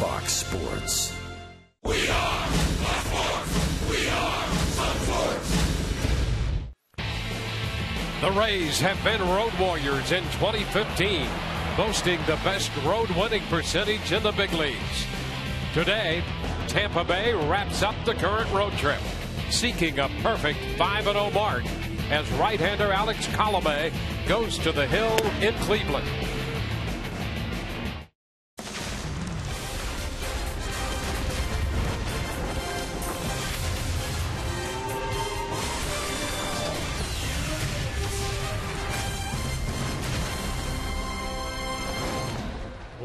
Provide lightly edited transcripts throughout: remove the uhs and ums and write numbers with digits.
Fox Sports. We are Fox Sports. We are Fox Sports. The Rays have been road warriors in 2015, boasting the best road winning percentage in the big leagues. Today, Tampa Bay wraps up the current road trip, seeking a perfect 5-0 mark as right-hander Alex Colomé goes to the hill in Cleveland.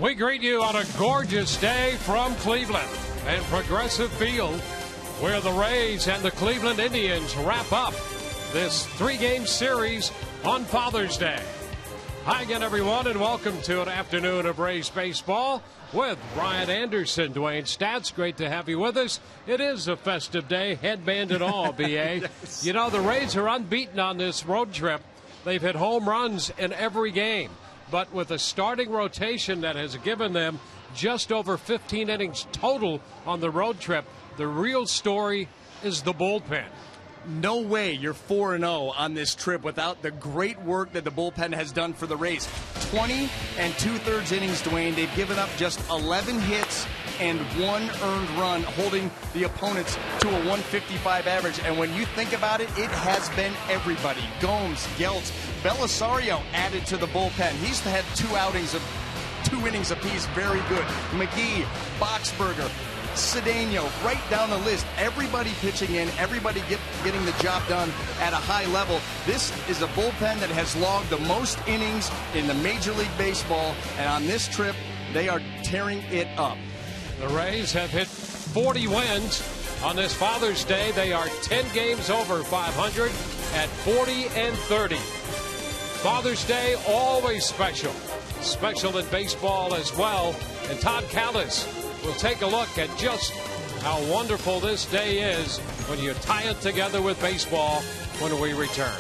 We greet you on a gorgeous day from Cleveland and Progressive Field, where the Rays and the Cleveland Indians wrap up this 3-game series on Father's Day. Hi again, everyone, and welcome to an afternoon of Rays baseball with Brian Anderson, Dwayne Stats. Great to have you with us. It is a festive day, headband and all, B.A. Yes. You know, the Rays are unbeaten on this road trip. They've hit home runs in every game. But with a starting rotation that has given them just over 15 innings total on the road trip, the real story is the bullpen. No way you're 4-0 on this trip without the great work that the bullpen has done for the Rays. 20 2/3 innings, Dwayne. They've given up just 11 hits and 1 earned run, holding the opponents to a 155 average. And when you think about it, it has been everybody. Gomes, Geltz, Belisario added to the bullpen. He's had 2 innings apiece. Very good. McGee, Boxberger, Cedeno, right down the list. Everybody pitching in, everybody getting the job done at a high level. This is a bullpen that has logged the most innings in the Major League Baseball, and on this trip, they are tearing it up. The Rays have hit 40 wins. On this Father's Day, they are 10 games over 500 at 40-30. Father's Day, always special. Special in baseball as well. And Todd Callis will take a look at just how wonderful this day is when you tie it together with baseball when we return.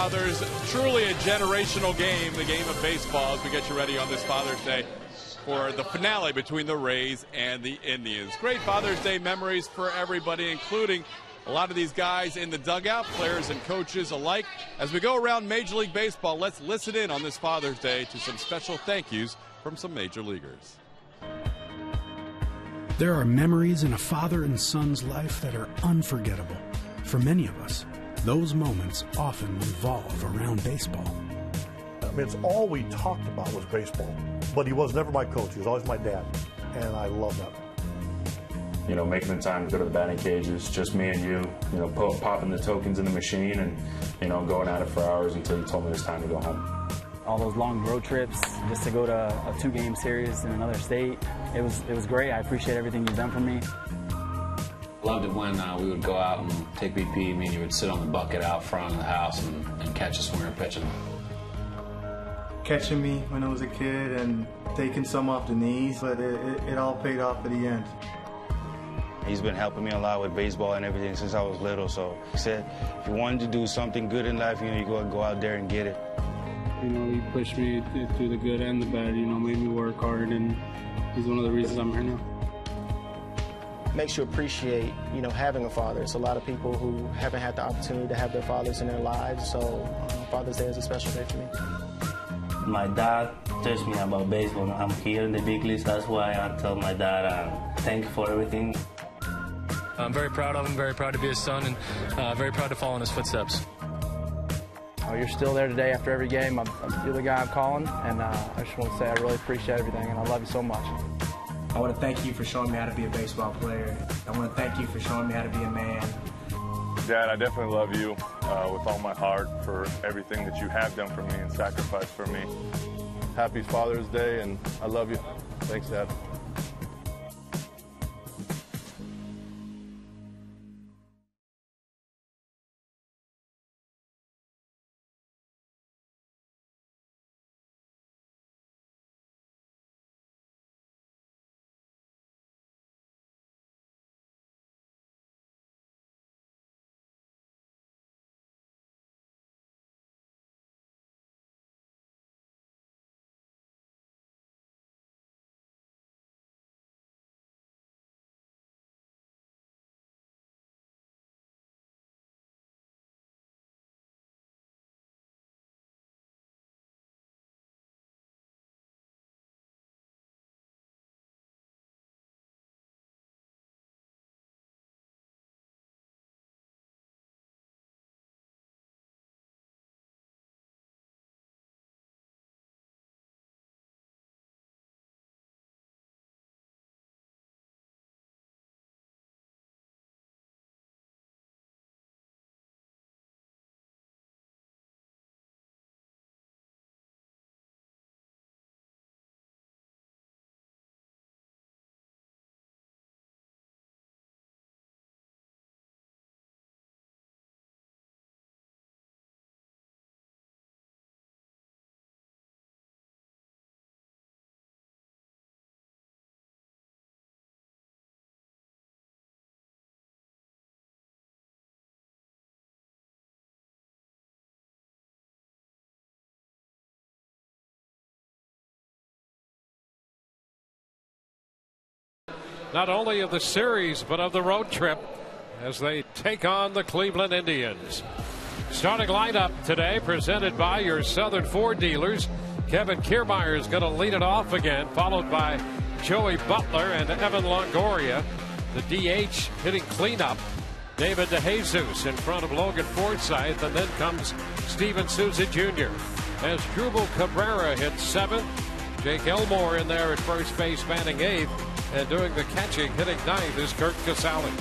There's truly a generational game, the game of baseball, as we get you ready on this Father's Day for the finale between the Rays and the Indians. Great Father's Day memories for everybody, including a lot of these guys in the dugout, players and coaches alike. As we go around Major League Baseball, let's listen in on this Father's Day to some special thank yous from some major leaguers. There are memories in a father and son's life that are unforgettable. For many of us, those moments often revolve around baseball. I mean, it's all we talked about was baseball. But he was never my coach. He was always my dad. And I love that. You know, making the time to go to the batting cages, just me and you know, popping the tokens in the machine and, you know, going at it for hours until you told me it's time to go home. All those long road trips just to go to a 2-game series in another state, it was great. I appreciate everything you've done for me. Loved it when we would go out and take BP. Me and you would sit on the bucket out front of the house and catch us when we were pitching. Catching me when I was a kid and taking some off the knees, but it all paid off at the end. He's been helping me a lot with baseball and everything since I was little, so he said if you wanted to do something good in life, you know, you go out there and get it. You know, he pushed me through the good and the bad, you know, made me work hard, and he's one of the reasons I'm here now. Makes you appreciate, you know, having a father. It's a lot of people who haven't had the opportunity to have their fathers in their lives, so Father's Day is a special day for me. My dad taught me about baseball. I'm here in the big leagues. That's why I tell my dad, thank you for everything. I'm very proud of him, very proud to be his son, and very proud to follow in his footsteps. Oh, you're still there today after every game. You're the guy I'm calling, and I just want to say I really appreciate everything, and I love you so much. I want to thank you for showing me how to be a baseball player. I want to thank you for showing me how to be a man. Dad, I definitely love you with all my heart for everything that you have done for me and sacrificed for me. Happy Father's Day, and I love you. Thanks, Dad. Not only of the series, but of the road trip as they take on the Cleveland Indians. Starting lineup today presented by your Southern Ford dealers. Kevin Kiermaier is going to lead it off again, followed by Joey Butler and Evan Longoria. The DH hitting cleanup, David DeJesus in front of Logan Forsythe, and then comes Steven Souza Jr. As Jubal Cabrera hits seventh, Jake Elmore in there at first base, batting eighth, and doing the catching, hitting ninth is Kurt Casale.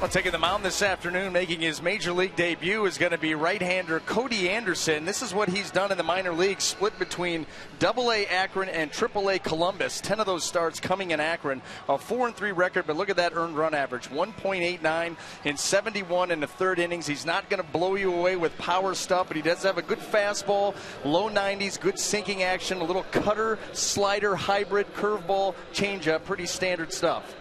Well, taking the mound this afternoon, making his major league debut, is going to be right-hander Cody Anderson. This is what he's done in the minor leagues, split between AA Akron and AAA Columbus. 10 of those starts coming in Akron. A 4-3 record, but look at that earned run average, 1.89 in 71 in the third innings. He's not going to blow you away with power stuff, but he does have a good fastball, low 90s, good sinking action, a little cutter, slider, hybrid, curveball, changeup, pretty standard stuff.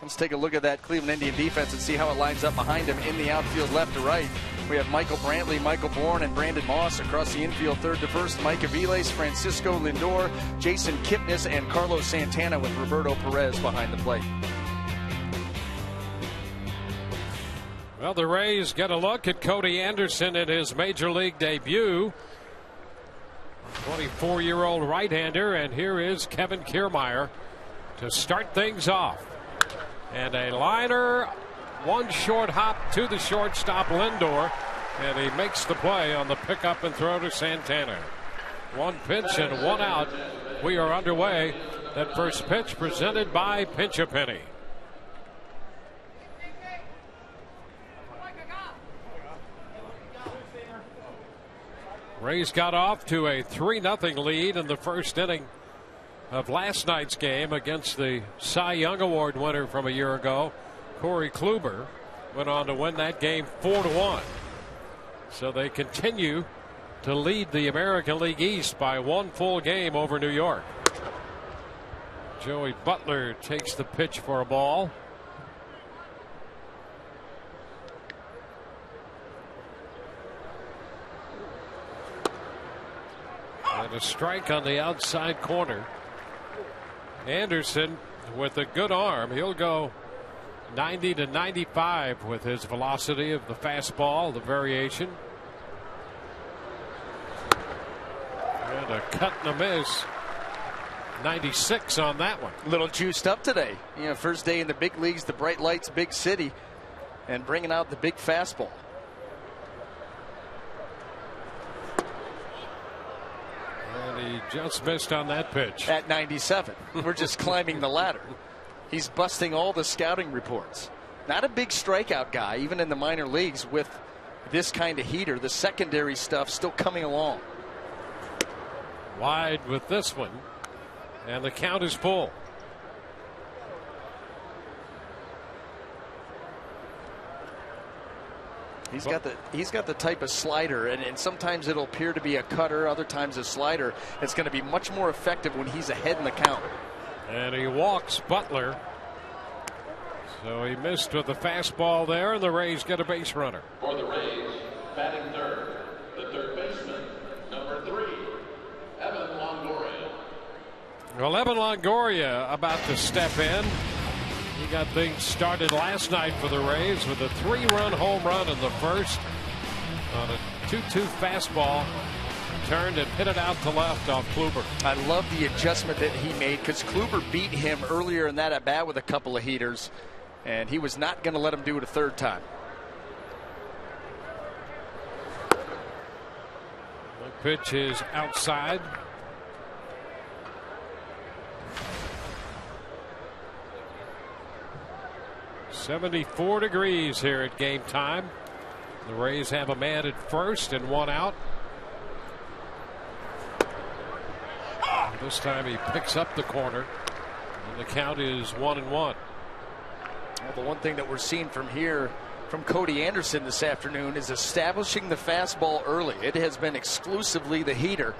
Let's take a look at that Cleveland Indian defense and see how it lines up behind him in the outfield left to right. We have Michael Brantley, Michael Bourne, and Brandon Moss across the infield third to first. Mike Aviles, Francisco Lindor, Jason Kipnis, and Carlos Santana with Roberto Perez behind the plate. Well, the Rays get a look at Cody Anderson in his major league debut. 24-year-old right-hander, and here is Kevin Kiermaier to start things off. And a liner, one short hop to the shortstop Lindor, and he makes the play on the pickup and throw to Santana. One pitch and one out. We are underway. That first pitch presented by Pinch-A-Penny. Rays got off to a 3-0 lead in the first inning of last night's game against the Cy Young Award winner from a year ago. Corey Kluber went on to win that game 4-1. So they continue to lead the American League East by one full game over New York. Joey Butler takes the pitch for a ball. And a strike on the outside corner. Anderson with a good arm. He'll go 90 to 95 with his velocity of the fastball, the variation. And a cut and a miss. 96 on that one. A little juiced up today. You know, first day in the big leagues, the bright lights, big city, and bringing out the big fastball. He just missed on that pitch. At 97. We're just climbing the ladder. He's busting all the scouting reports. Not a big strikeout guy, even in the minor leagues with this kind of heater. The secondary stuff still coming along. Wide with this one. And the count is full. He's got the type of slider, and sometimes it'll appear to be a cutter, other times a slider. It's going to be much more effective when he's ahead in the count. And he walks Butler. So he missed with the fastball there, and the Rays get a base runner. For the Rays, batting third, the third baseman, number 3, Evan Longoria. Well, Evan Longoria about to step in. He got things started last night for the Rays with a 3-run home run in the first on a 2-2 fastball. Turned and hit it out to left off Kluber. I love the adjustment that he made because Kluber beat him earlier in that at bat with a couple of heaters, and he was not going to let him do it a third time. The pitch is outside. .74 degrees here at game time. The Rays have a man at first and one out. And this time he picks up the corner, and the count is 1-1. Well, the one thing that we're seeing from here from Cody Anderson this afternoon is establishing the fastball early. It has been exclusively the heater.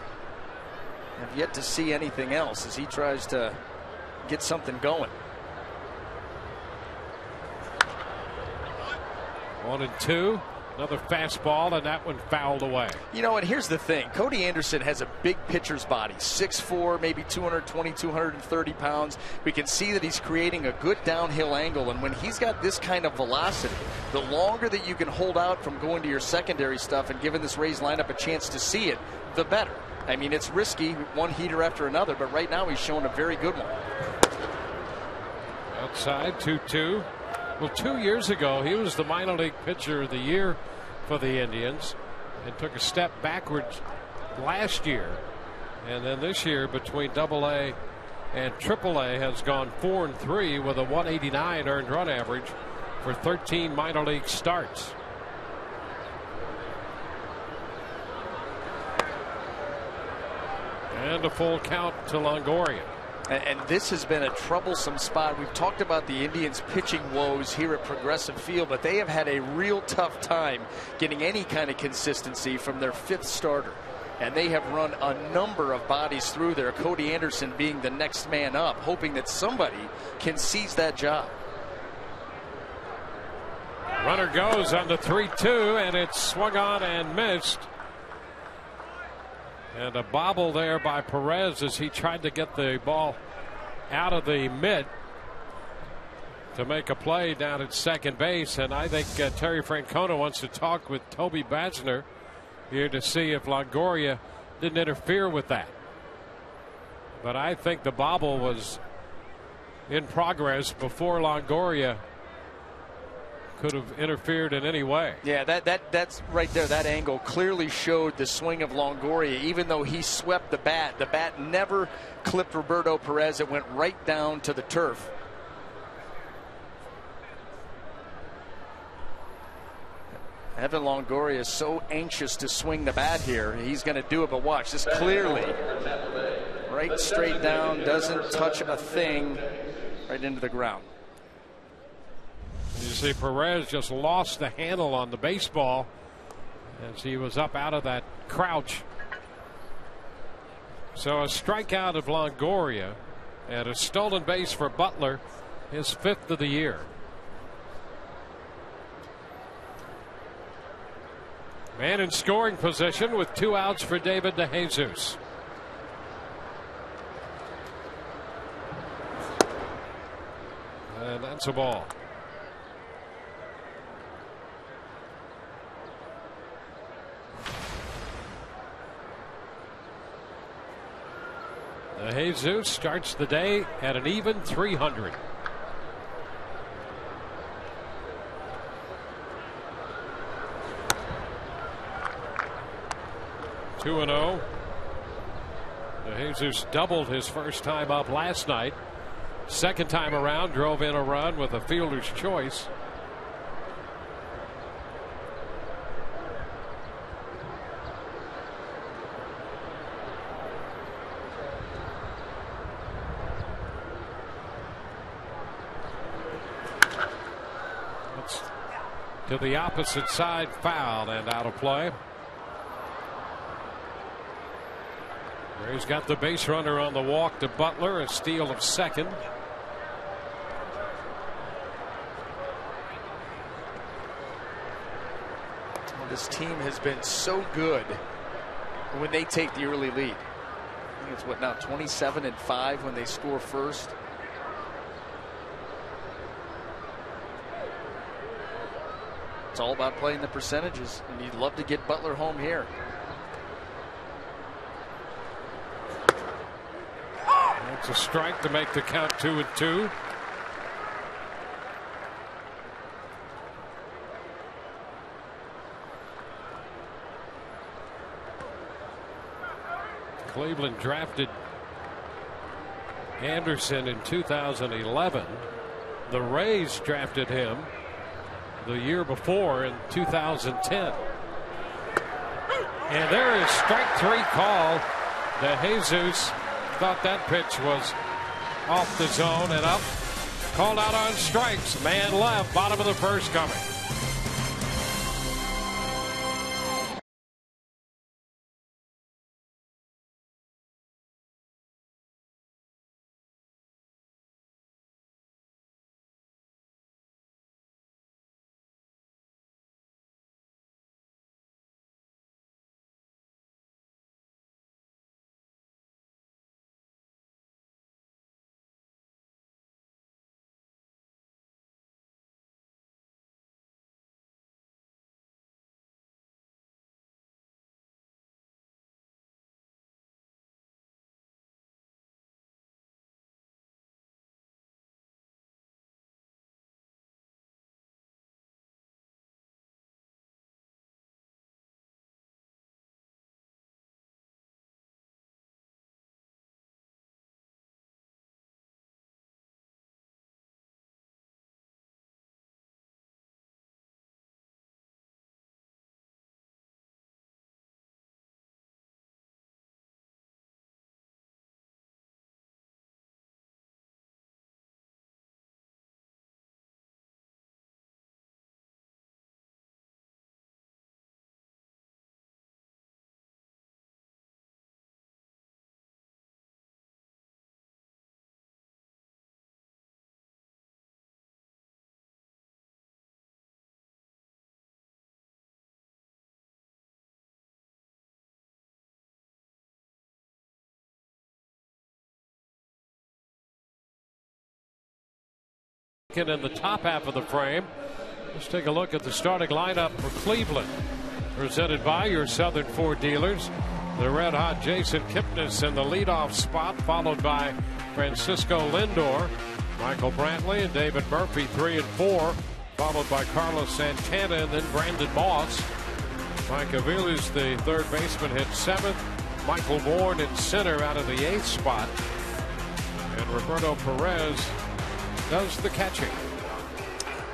I've yet to see anything else as he tries to get something going. 1-2. Another fastball, and that one fouled away. You know, and here's the thing. Cody Anderson has a big pitcher's body, 6'4", maybe 220, 230 pounds. We can see that he's creating a good downhill angle, and when he's got this kind of velocity, the longer that you can hold out from going to your secondary stuff and giving this Rays lineup a chance to see it, the better. I mean, it's risky, one heater after another, but right now he's showing a very good one. Outside, 2-2. Well, 2 years ago, he was the minor league pitcher of the year for the Indians and took a step backwards last year. And then this year, between AA and AAA, has gone 4-3 with a 189 earned run average for 13 minor league starts. And a full count to Longoria. And this has been a troublesome spot. We've talked about the Indians' pitching woes here at Progressive Field, but they have had a real tough time getting any kind of consistency from their 5th starter. And they have run a number of bodies through there, Cody Anderson being the next man up, hoping that somebody can seize that job. Runner goes on the 3-2, and it's swung on and missed. And a bobble there by Perez as he tried to get the ball out of the mitt to make a play down at second base. And I think Terry Francona wants to talk with Toby Batsner here to see if Longoria didn't interfere with that. But I think the bobble was in progress before Longoria could have interfered in any way. Yeah, that's right there. That angle clearly showed the swing of Longoria. Even though he swept the bat never clipped Roberto Perez. It went right down to the turf. Evan Longoria is so anxious to swing the bat here. He's going to do it, but watch this clearly. Right straight down, doesn't touch a thing, right into the ground. You see Perez just lost the handle on the baseball as he was up out of that crouch. So a strikeout of Longoria and a stolen base for Butler, his 5th of the year. Man in scoring position with 2 outs for David DeJesus. And that's a ball. DeJesus starts the day at an even 300. Two and 0. DeJesus doubled his first time up last night. Second time around, drove in a run with a fielder's choice. It's to the opposite side, foul and out of play. He's got the base runner on the walk to Butler, a steal of second. This team has been so good when they take the early lead. I think it's what now, 27-5 when they score first. It's all about playing the percentages, and you'd love to get Butler home here. It's a strike to make the count 2-2. Cleveland drafted Anderson in 2011. The Rays drafted him the year before in 2010. And there is strike 3 call. DeJesus thought that pitch was off the zone and up. Called out on strikes. Man left, bottom of the first coming. second in the top half of the frame. Let's take a look at the starting lineup for Cleveland. Presented by your Southern Ford dealers. The red-hot Jason Kipnis in the leadoff spot, followed by Francisco Lindor, Michael Brantley, and David Murphy, 3 and 4, followed by Carlos Santana and then Brandon Moss. Mike Aviles, the third baseman, hit 7th. Michael Bourne in center out of the 8th spot. And Roberto Perez does the catching.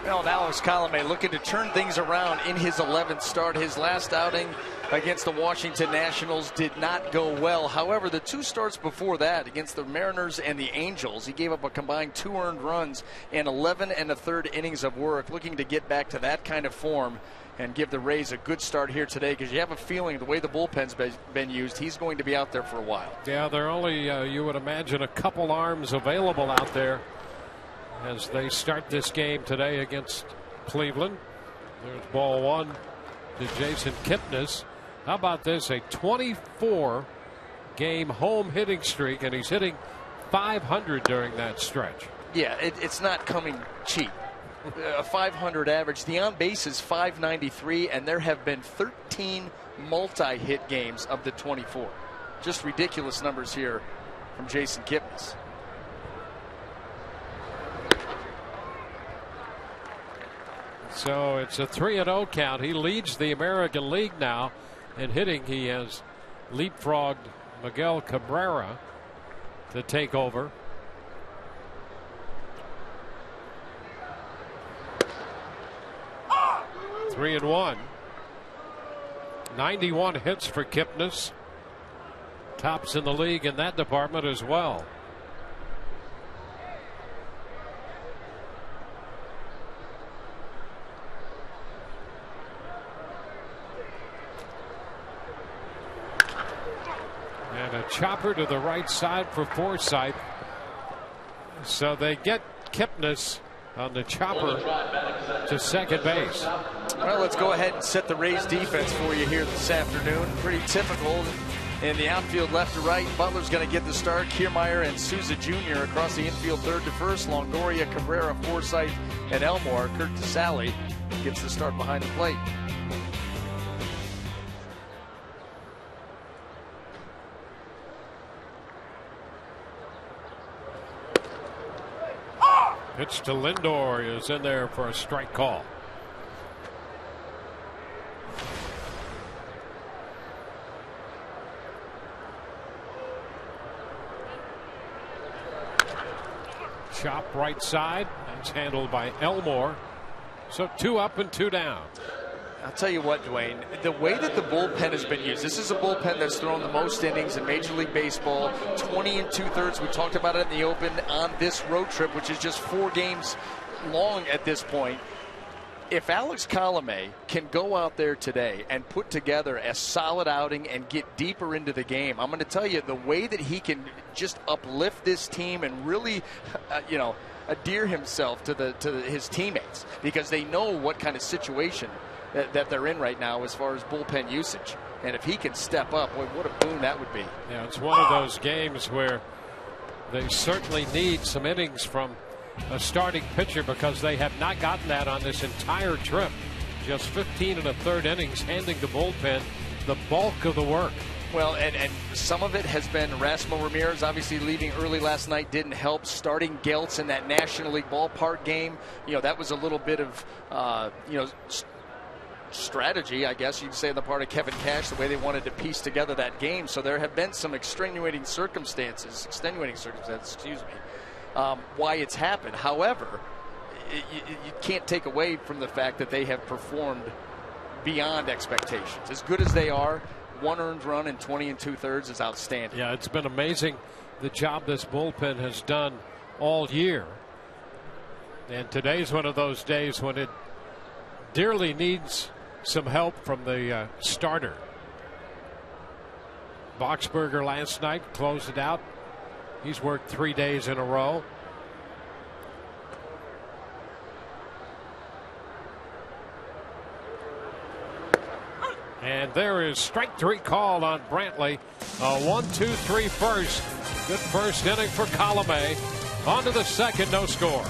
Well, Alex Colomé looking to turn things around in his 11th start. His last outing against the Washington Nationals did not go well. However, the 2 starts before that against the Mariners and the Angels, he gave up a combined 2 earned runs and 11 1/3 innings of work, looking to get back to that kind of form and give the Rays a good start here today, because you have a feeling the way the bullpen's been used, he's going to be out there for a while. Yeah, there are only, you would imagine, a couple arms available out there as they start this game today against Cleveland. There's ball 1 to Jason Kipnis. How about this? A 24-game home hitting streak, and he's hitting .500 during that stretch. Yeah, it's not coming cheap. A .500 average. The on base is .593, and there have been 13 multi-hit games of the 24. Just ridiculous numbers here from Jason Kipnis. So it's a 3-0 count. He leads the American League now in hitting. He has leapfrogged Miguel Cabrera to take over. Ah! 3-1. 91 hits for Kipnis. Tops in the league in that department as well. And a chopper to the right side for Forsythe. So they get Kipnis on the chopper to second base. Well, let's go ahead and set the Rays defense for you here this afternoon. Pretty typical in the outfield, left to right. Butler's going to get the start. Kiermaier and Souza Jr. across the infield, third to first. Longoria, Cabrera, Forsythe, and Elmore. Kurt DeSalle gets the start behind the plate. Pitch to Lindor is in there for a strike call. Chop right side. That's handled by Elmore. So 2 up and 2 down. I'll tell you what, Dwayne, the way that the bullpen has been used, this is a bullpen that's thrown the most innings in Major League Baseball, 20 2/3. We talked about it in the open on this road trip, which is just 4 games long at this point. If Alex Colomé can go out there today and put together a solid outing and get deeper into the game, I'm going to tell you the way that he can just uplift this team and really, endear himself to his teammates, because they know what kind of situation that they're in right now as far as bullpen usage. And if he can step up, boy, what a boon that would be. Yeah, it's one of those games where they certainly need some innings from a starting pitcher, because they have not gotten that on this entire trip. Just 15 1/3 innings, handing the bullpen the bulk of the work. Well, and some of it has been Erasmo Ramirez obviously leaving early last night didn't help. Starting Geltz in that National League ballpark game, that was a little bit of strategy, I guess you'd say, on the part of Kevin Cash, the way they wanted to piece together that game. So there have been some extenuating circumstances, why it's happened. Outhowever, you can't take away from the fact that they have performed beyond expectations. As good as they are, 1 earned run in 20 2/3 is outstanding. Yeah, it's been amazing the job this bullpen has done all year. And today's one of those days when it dearly needs some help from the starter. Boxberger last night closed it out. He's worked 3 days in a row. And there is strike 3 called on Brantley. 1-2-3 first. Good first inning for Colomé. On to the second, no score.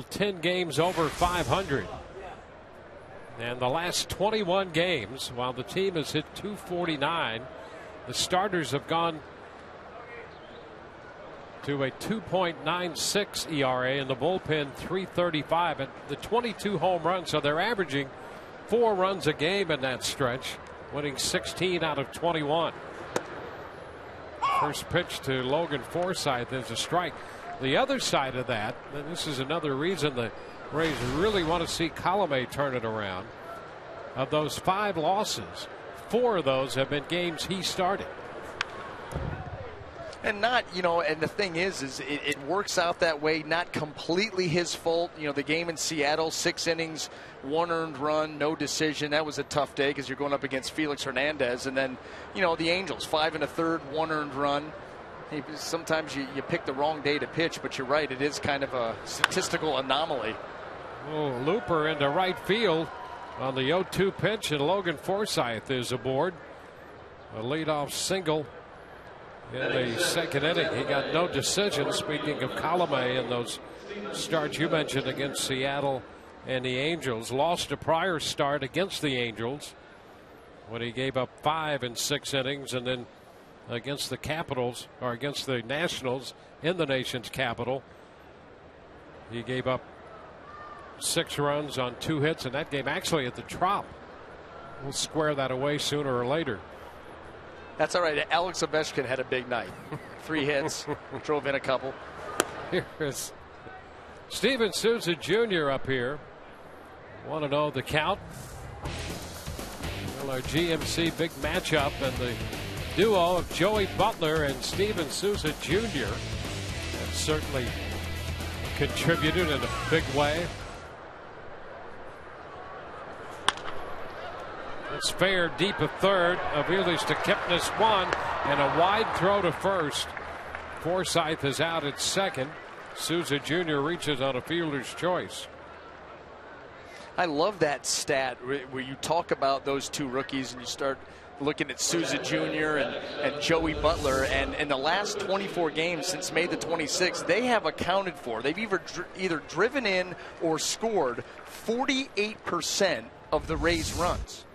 10 games over 500. And the last 21 games, while the team has hit 249, the starters have gone to a 2.96 ERA and the bullpen 3.35 and the 22 home runs. So they're averaging 4 runs a game in that stretch, winning 16 out of 21. First pitch to Logan Forsythe is a strike. The other side of that, and this is another reason the Rays really want to see Colomé turn it around. Of those 5 losses, 4 of those have been games he started. And not, and the thing is it works out that way, not completely his fault. The game in Seattle, 6 innings, 1 earned run, no decision. That was a tough day because you're going up against Felix Hernandez. And then, the Angels, 5 1/3, 1 earned run. Sometimes you pick the wrong day to pitch, but you're right, it is kind of a statistical anomaly. Oh, Looper into right field on the 0-2 pitch, and Logan Forsythe is aboard. A leadoff single in the second inning. He got no decision. Speaking of Colomé in those starts you mentioned against Seattle and the Angels, lost a prior start against the Angels when he gave up 5 in 6 innings, and then against the Capitals, or against the Nationals in the nation's capital, he gave up 6 runs on 2 hits in that game, actually at the Trop. We'll square that away sooner or later. That's all right. Alex Ovechkin had a big night. 3 hits, drove in a couple. Here's Steven Souza Jr. up here. Want to know the count? Well, our GMC big matchup, and the duo of Joey Butler and Steven Souza Jr. have certainly contributed in a big way. It's fair deep of third. Aviles to Kipnis 1, and a wide throw to first. Forsythe is out at second. Souza Jr. reaches on a fielder's choice. I love that stat where you talk about those 2 rookies and you start looking at Souza Jr. and Joey Butler, and in the last 24 games since May the 26th, they have accounted for, they've either driven in or scored 48% of the Rays' runs.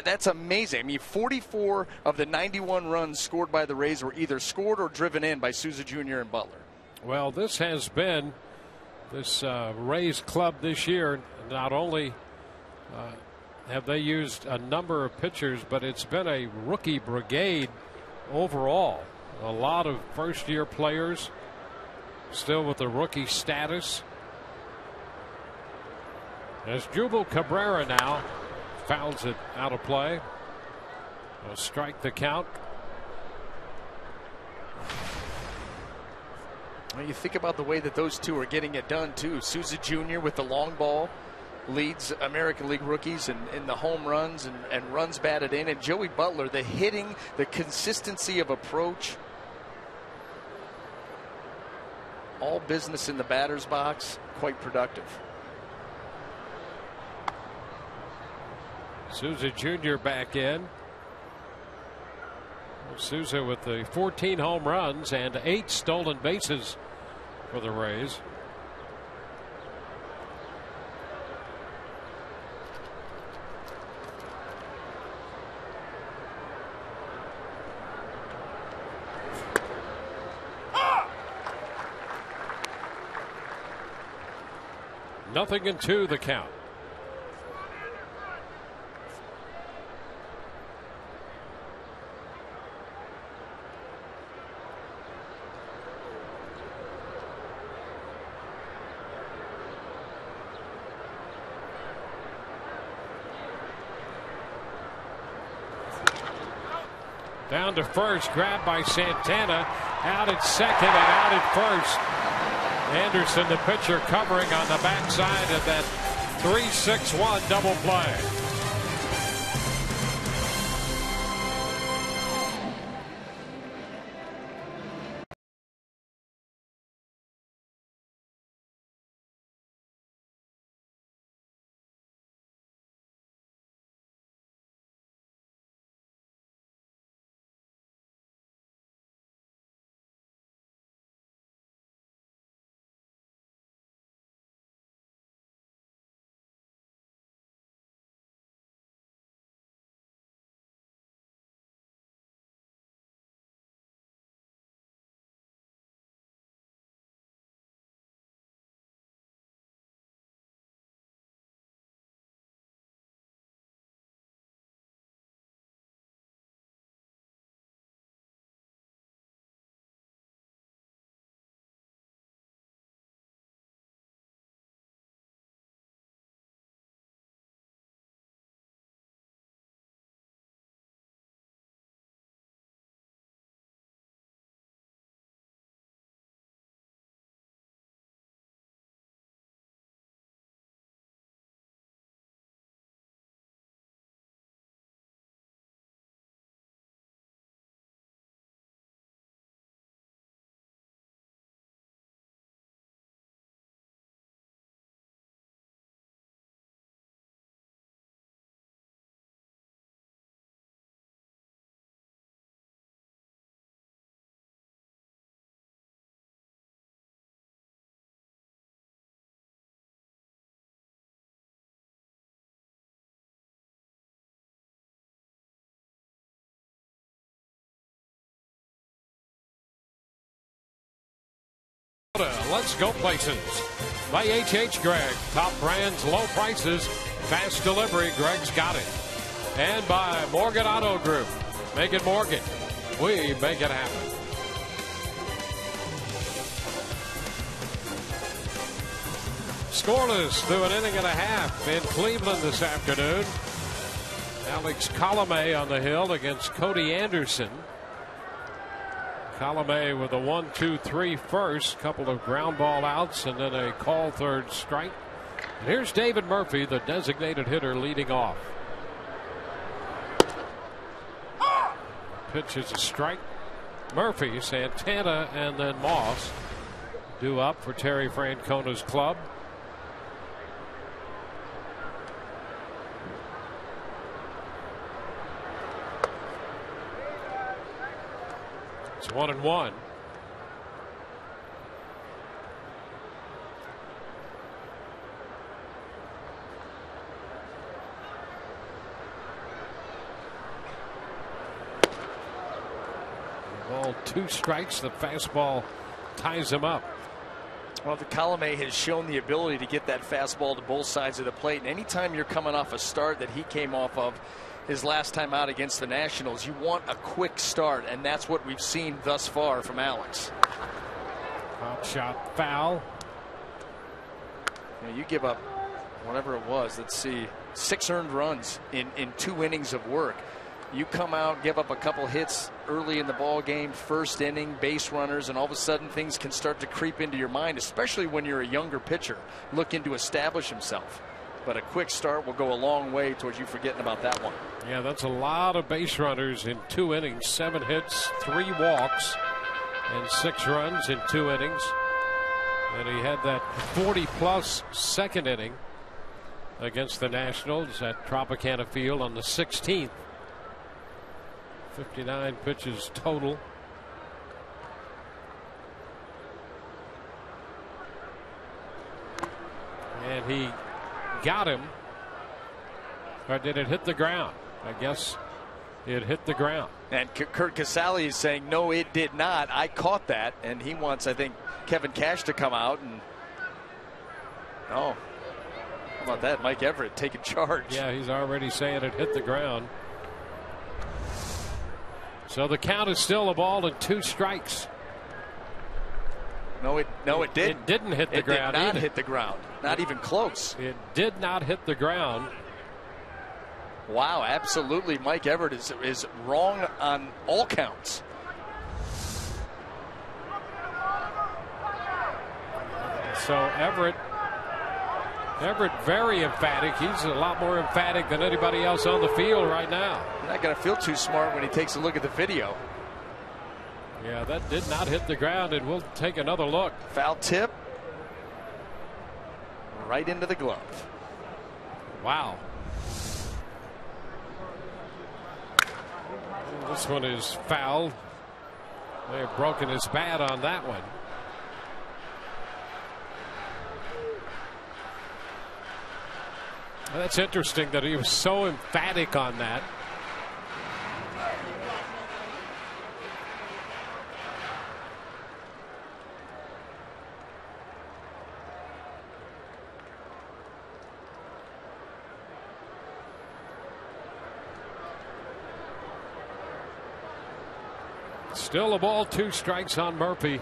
That's amazing. I mean, 44 of the 91 runs scored by the Rays were either scored or driven in by Souza Jr. and Butler. Well, this has been this Rays club this year. Not only have they used a number of pitchers, but it's been a rookie brigade overall. A lot of first-year players still with the rookie status. As Jubal Cabrera now fouls it out of play. Will strike the count. Well, you think about the way that those 2 are getting it done too. Souza Jr. with the long ball leads American League rookies in the home runs and runs batted in, and Joey Butler, the hitting, the consistency of approach, all business in the batter's box, quite productive. Souza Jr. back in. Souza with the 14 home runs and 8 stolen bases for the Rays. Nothing in 2 the count. Down to first, grabbed by Santana, out at second and out at first. Anderson, the pitcher, covering on the backside of that 3-6-1 double play. let's go places. By H.H. Gregg, top brands, low prices, fast delivery. Gregg's got it. And by Morgan Auto Group. Make it Morgan. We make it happen. Scoreless through an inning and a half in Cleveland this afternoon. Alex Colomé on the hill against Cody Anderson. Colomé with a 1-2-3 first, couple of ground ball outs, and then a call third strike. And here's David Murphy, the designated hitter, leading off. Pitch is a strike. Murphy, Santana, and then Moss due up for Terry Francona's club. It's 1-1. Ball, 2 strikes. The fastball ties him up. Well, the Colomé has shown the ability to get that fastball to both sides of the plate. And anytime you're coming off a start that he came off of his last time out against the Nationals, you want a quick start, and that's what we've seen thus far from Alex. Hot shot foul. You give up whatever it was. Let's see, 6 earned runs in 2 innings of work. You come out, give up a couple hits early in the ball game, first inning, base runners, and all of a sudden things can start to creep into your mind, especially when you're a younger pitcher looking to establish himself. But a quick start will go a long way towards you forgetting about that one. Yeah, that's a lot of base runners in 2 innings. 7 hits, 3 walks, and 6 runs in 2 innings. And he had that 40-plus second inning against the Nationals at Tropicana Field on the 16th. 59 pitches total. And he got him. Or did it hit the ground? I guess it hit the ground. And Kurt Casale is saying, no, it did not. I caught that. And he wants, I think, Kevin Cash to come out. And oh, how about that? Mike Everett taking charge. Yeah, he's already saying it hit the ground. So the count is still a ball and 2 strikes. No, it didn't. It didn't hit the ground. It did not either. hit the ground. Not even close. It did not hit the ground. Wow, absolutely. Mike Everett is wrong on all counts. So Everett very emphatic. He's a lot more emphatic than anybody else on the field right now. You're not going to feel too smart when he takes a look at the video. Yeah, that did not hit the ground, and we'll take another look. Foul tip. Right into the glove. Wow. This one is foul. They have broken his bat on that one. That's interesting that he was so emphatic on that. Still a ball, 2 strikes on Murphy.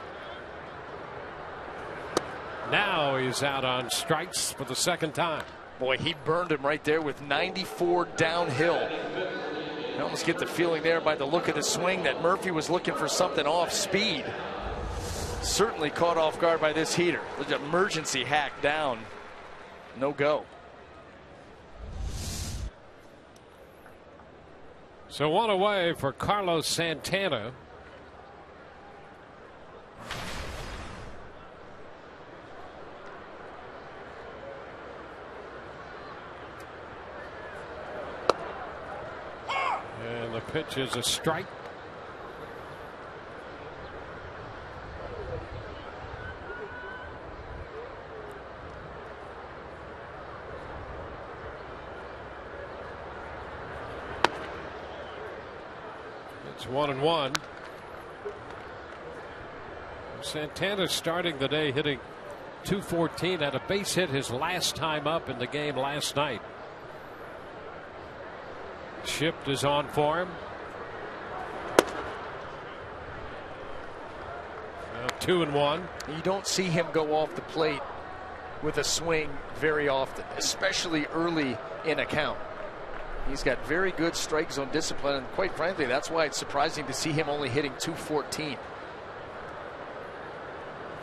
Now he's out on strikes for the second time. Boy, he burned him right there with 94 downhill. I almost get the feeling there by the look of the swing that Murphy was looking for something off speed. Certainly caught off guard by this heater. The emergency hack down. No go. So 1 away for Carlos Santana. And the pitch is a strike. It's 1-1. Santana starting the day hitting .214, had a base hit his last time up in the game last night. Shift is on for him. 2-1. You don't see him go off the plate with a swing very often, especially early in a count. He's got very good strike zone discipline, and quite frankly, that's why it's surprising to see him only hitting .214.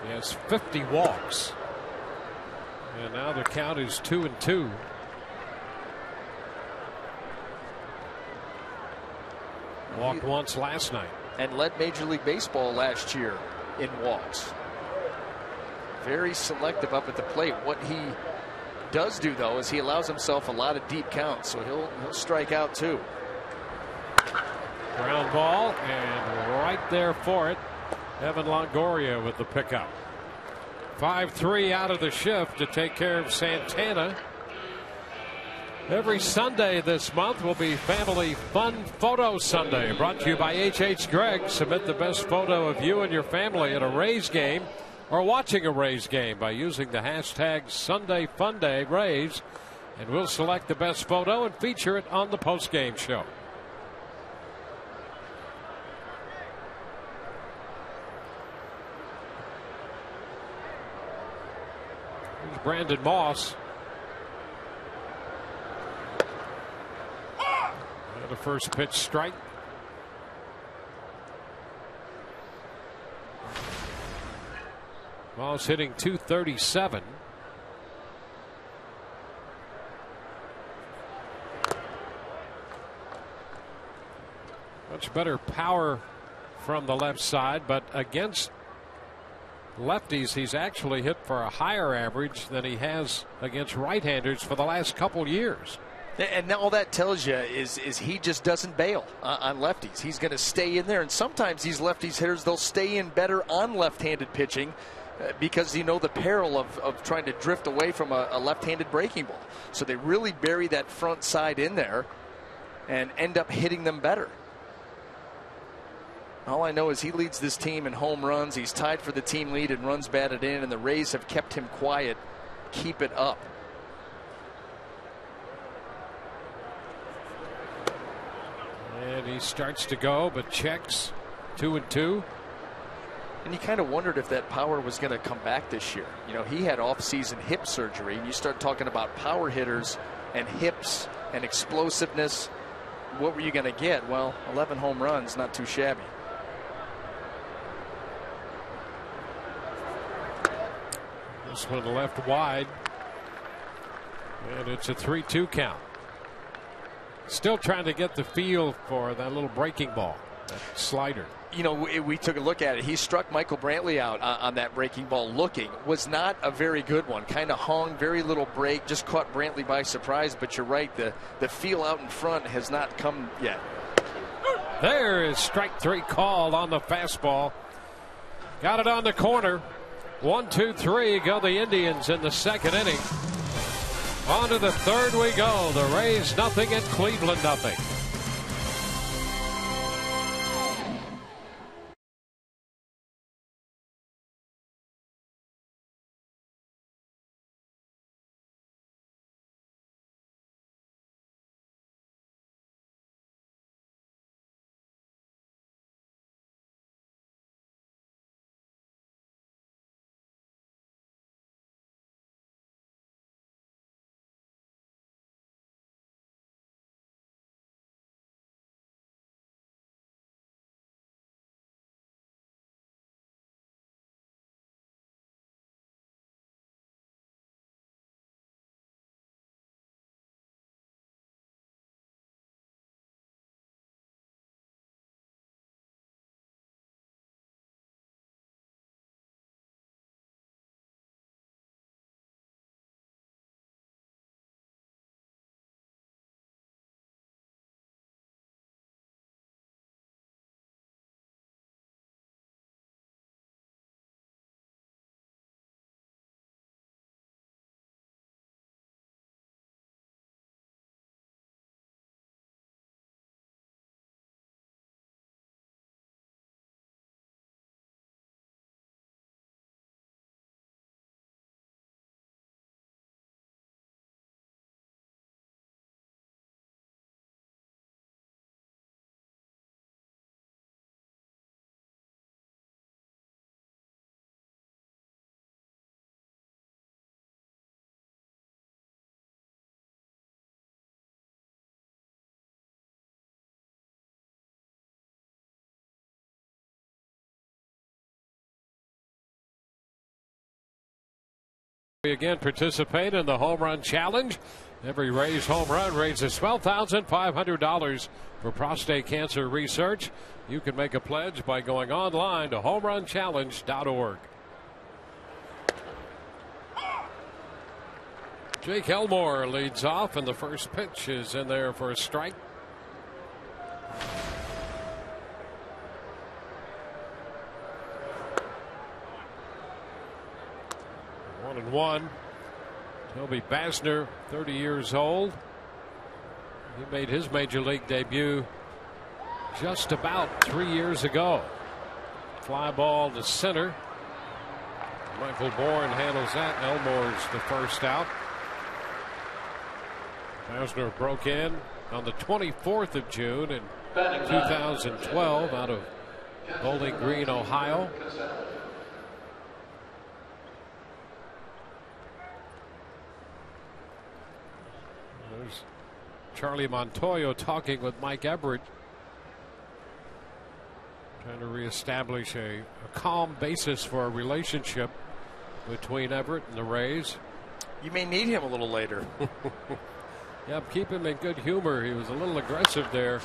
He has 50 walks. And now the count is 2-2. Walked once last night. And led Major League Baseball last year in walks. Very selective up at the plate. What he does do, though, is he allows himself a lot of deep counts, so he'll strike out too. Ground ball, and right there for it, Evan Longoria with the pickup. 5-3 out of the shift to take care of Santana. Every Sunday this month will be Family Fun Photo Sunday, brought to you by H.H. Gregg. Submit the best photo of you and your family at a Rays game or watching a Rays game by using the hashtag SundayFunDayRays, and we'll select the best photo and feature it on the postgame show. Here's Brandon Moss. The first pitch strike. Moss hitting .237. Much better power from the left side, but against lefties he's actually hit for a higher average than he has against right-handers for the last couple years. And all that tells you is he just doesn't bail on lefties. He's going to stay in there, and sometimes these lefties hitters, they'll stay in better on left-handed pitching because you know the peril of trying to drift away from a left-handed breaking ball. So they really bury that front side in there and end up hitting them better. All I know is he leads this team in home runs. He's tied for the team lead in runs batted in, and the Rays have kept him quiet. Keep it up. And he starts to go, but checks. 2-2. And you kind of wondered if that power was going to come back this year. You know, he had off-season hip surgery, and you start talking about power hitters and hips and explosiveness. What were you going to get? Well, 11 home runs, not too shabby. This one left wide. And it's a 3-2 count. Still trying to get the feel for that little breaking ball, that slider. You know, we took a look at it. He struck Michael Brantley out on that breaking ball looking. Was not a very good one. Kind of hung, very little break, just caught Brantley by surprise. But you're right, the feel out in front has not come yet. There is strike three called on the fastball. Got it on the corner. 1-2-3 go the Indians in the second inning. On to the third we go. The Rays nothing and Cleveland nothing. We again participate in the home run challenge. Every Rays home run raises $12,500 for prostate cancer research. You can make a pledge by going online to homerunchallenge.org. Jake Elmore leads off, and the first pitch is in there for a strike. One and one. Toby Basner, 30 years old. He made his major league debut just about 3 years ago. Fly ball to center. Michael Bourne handles that. Elmore's the first out. Basner broke in on the 24th of June in 2012 out of Bowling Green, Ohio. There's Charlie Montoyo talking with Mike Everett, trying to reestablish a calm basis for a relationship between Everett and the Rays. You may need him a little later. Yeah, keep him in good humor. He was a little aggressive there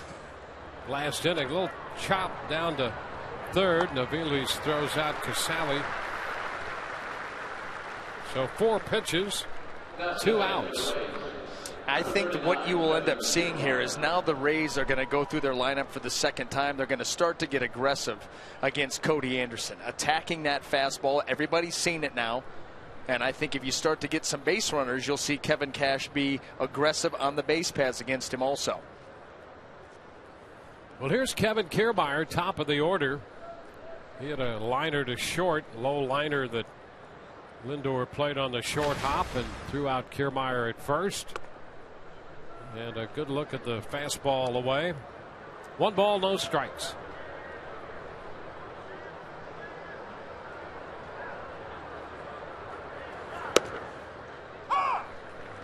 last inning. A little chop down to third. Naviles throws out Casale. So 4 pitches, 2 outs. I think that what you will end up seeing here is now the Rays are going to go through their lineup for the second time. They're going to start to get aggressive against Cody Anderson, attacking that fastball. Everybody's seen it now. And I think if you start to get some base runners, you'll see Kevin Cash be aggressive on the base paths against him also. Well, here's Kevin Kiermaier, top of the order. He had a liner to short, low liner that Lindor played on the short hop and threw out Kiermaier at first. And a good look at the fastball away. 1 ball, no strikes.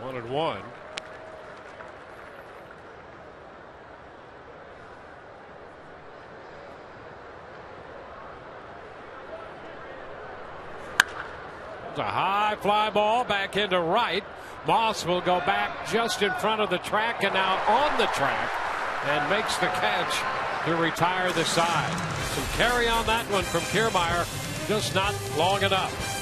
One and one. It's a high fly ball back into right. Moss will go back just in front of the track and now on the track and makes the catch to retire the side. Some carry on that one from Kiermaier, just not long enough.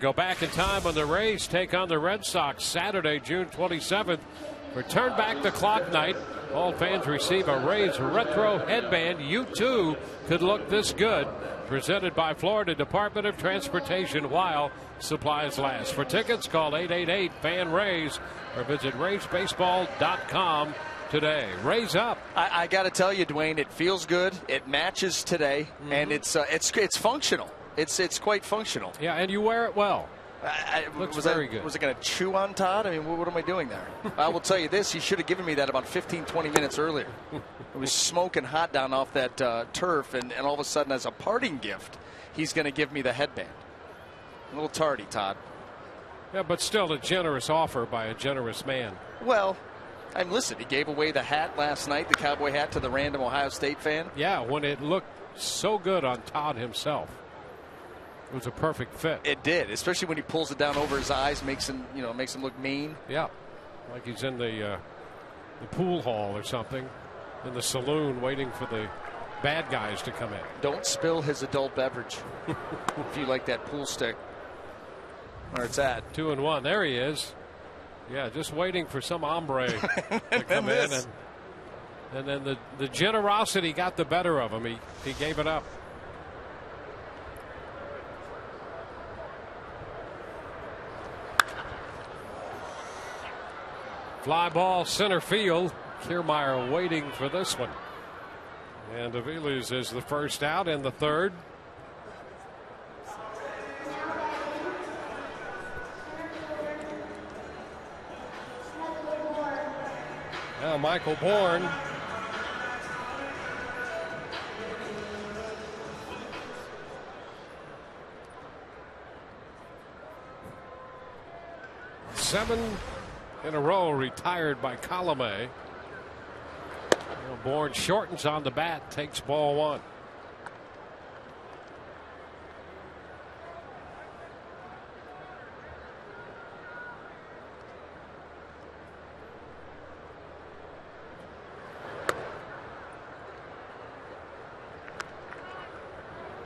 Go back in time when the Rays take on the Red Sox Saturday, June 27th. For Turn Back the Clock night, all fans receive a Rays retro headband. You too could look this good. Presented by Florida Department of Transportation while supplies last. For tickets, call 888-FAN-RAYS or visit RaysBaseball.com today. Raise up. I got to tell you, Dwayne, it feels good. It matches today, and it's functional. It's quite functional. Yeah, and you wear it well. Looks very good. Was it going to chew on Todd? I mean, what am I doing there? I will tell you this. He should have given me that about 15, 20 minutes earlier. It was smoking hot down off that turf, and all of a sudden, as a parting gift, he's going to give me the headband. A little tardy, Todd. Yeah, but still a generous offer by a generous man. Well, listen, he gave away the hat last night, the cowboy hat, to the random Ohio State fan. Yeah, when it looked so good on Todd himself. It was a perfect fit. It did, especially when he pulls it down over his eyes, makes him look mean. Yeah, like he's in the pool hall or something, in the saloon, waiting for the bad guys to come in. Don't spill his adult beverage if you like that pool stick. Where it's at. 2-1. There he is. Yeah, just waiting for some hombre to come in, and then the generosity got the better of him. He gave it up. Fly ball center field. Kiermaier waiting for this one. And Aviles is the first out in the third. Now Michael Bourne. Seven in a row retired by Colomé. Bourne shortens on the bat, takes ball one.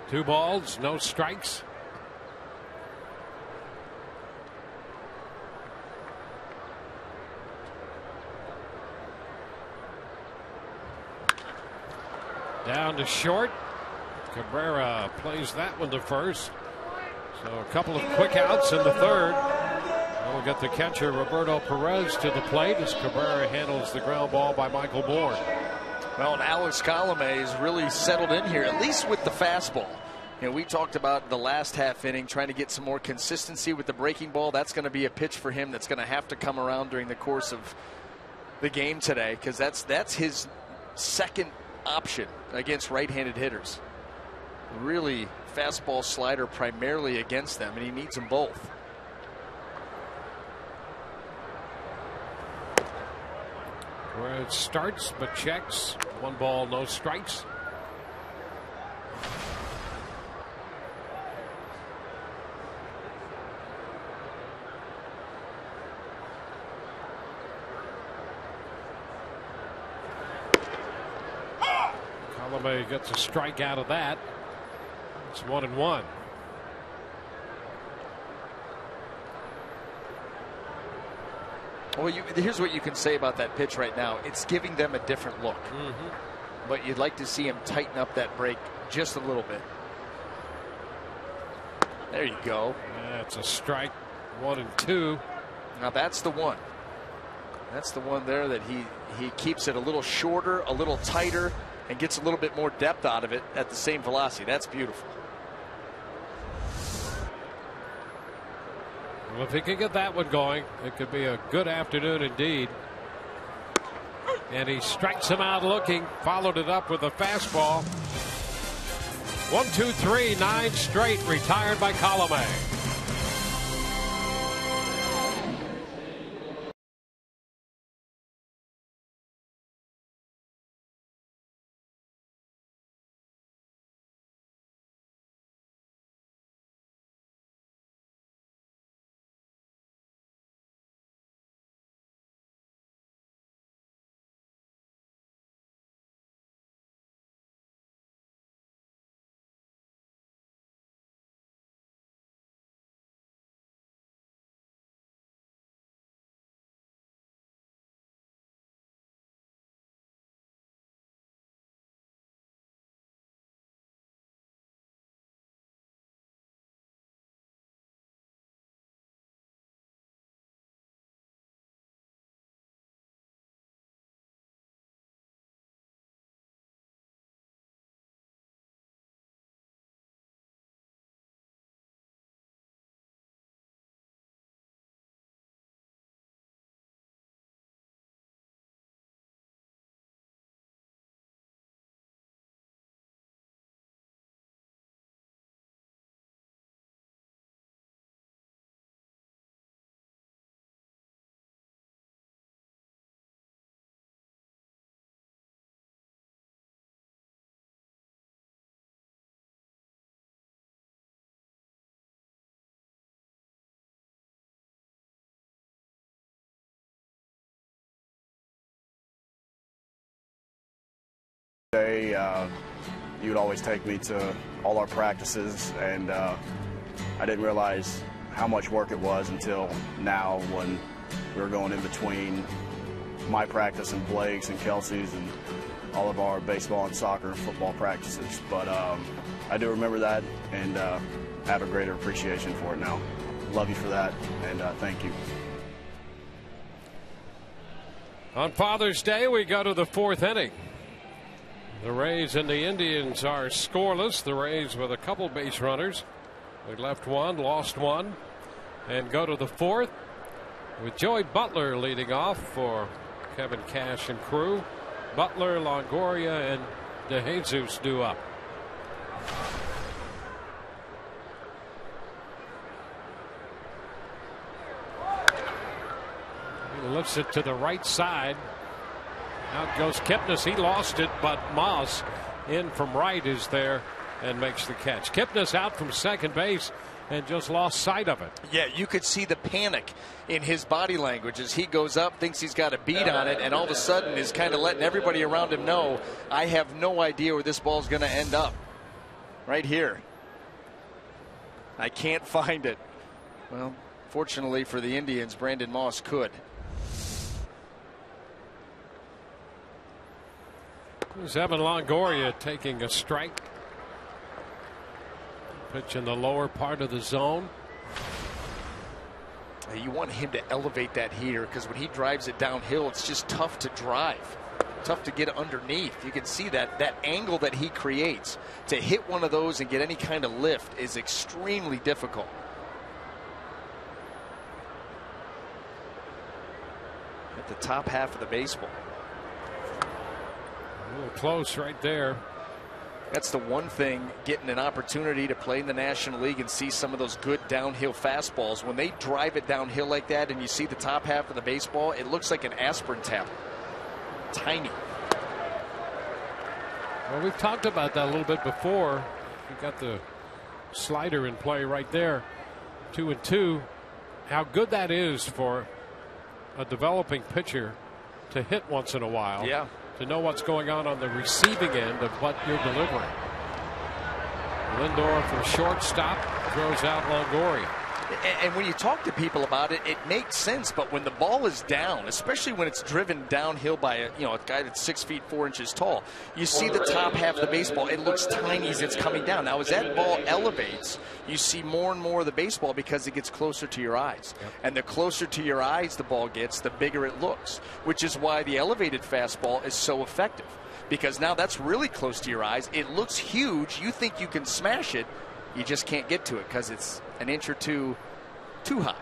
Two balls, no strikes. Down to short. Cabrera plays that one to first. So a couple of quick outs in the third. We'll get the catcher Roberto Perez to the plate as Cabrera handles the ground ball by Michael Bourne. Well, and Alex Colomé is really settled in here, at least with the fastball. You know, we talked about the last half inning trying to get some more consistency with the breaking ball. That's going to be a pitch for him that's going to have to come around during the course of the game today, because that's his second option against right-handed hitters. Really fastball slider primarily against them, and he needs them both. Where it starts but checks. One ball, no strikes. Colomé gets a strike out of that. It's 1-1. Well, here's what you can say about that pitch right now. It's giving them a different look. But you'd like to see him tighten up that break just a little bit. There you go. That's a strike. 1-2. Now that's the one. That's the one there that he keeps it a little shorter, a little tighter, and gets a little bit more depth out of it at the same velocity. That's beautiful. Well, if he can get that one going, it could be a good afternoon indeed. And he strikes him out looking, followed it up with a fastball. 1, 2, 3, 9 straight, retired by Colomé. Day, you would always take me to all our practices, and I didn't realize how much work it was until now when we were going in between my practice and Blake's and Kelsey's and all of our baseball and soccer and football practices. But I do remember that and have a greater appreciation for it now. Love you for that, and thank you. On Father's Day, we go to the 4th inning. The Rays and the Indians are scoreless. The Rays with a couple base runners. We left one, lost one, and go to the 4th with Joey Butler leading off for Kevin Cash and crew. Butler, Longoria, and DeJesus due up. He lifts it to the right side. Out goes Kipnis. He lost it, but Moss in from right is there and makes the catch. Kipnis out from second base and just lost sight of it. Yeah, you could see the panic in his body language as he goes up, thinks he's got a beat on it, and all of a sudden is kind of letting everybody around him know, I have no idea where this ball's going to end up. Right here. I can't find it. Well, fortunately for the Indians, Brandon Moss could. There's Evan Longoria taking a strike. Pitch in the lower part of the zone. You want him to elevate that heater because when he drives it downhill, it's just tough to drive. Tough to get underneath. You can see that angle that he creates to hit one of those and get any kind of lift is extremely difficult. At the top half of the baseball. A little close right there. That's the one thing, getting an opportunity to play in the National League and see some of those good downhill fastballs. When they drive it downhill like that and you see the top half of the baseball, it looks like an aspirin tablet. Tiny. Well, we've talked about that a little bit before. We've got the slider in play right there. 2-2. How good that is for a developing pitcher to hit once in a while. Yeah. To know what's going on the receiving end of what you're delivering. Lindor from shortstop throws out Longoria. And when you talk to people about it, it makes sense. But when the ball is down, especially when it's driven downhill by a guy that's 6 feet 4 inches tall, you see the top half of the baseball. It looks tiny as it's coming down. Now, as that ball elevates, you see more and more of the baseball because it gets closer to your eyes. Yep. And the closer to your eyes the ball gets, the bigger it looks, which is why the elevated fastball is so effective. Because now that's really close to your eyes. It looks huge. You think you can smash it. You just can't get to it because it's an inch or two too high.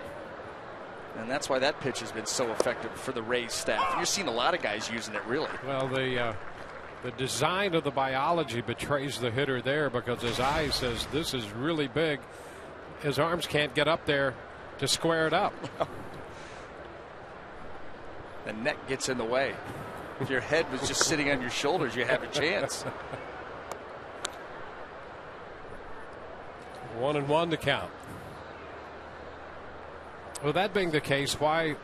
And that's why that pitch has been so effective for the Rays staff. You're seeing a lot of guys using it, really. Well, the design of the biology betrays the hitter there because his eye says this is really big. His arms can't get up there to square it up. The neck gets in the way. If your head was just sitting on your shoulders, you have a chance. 1-1 to count. Well, that being the case, why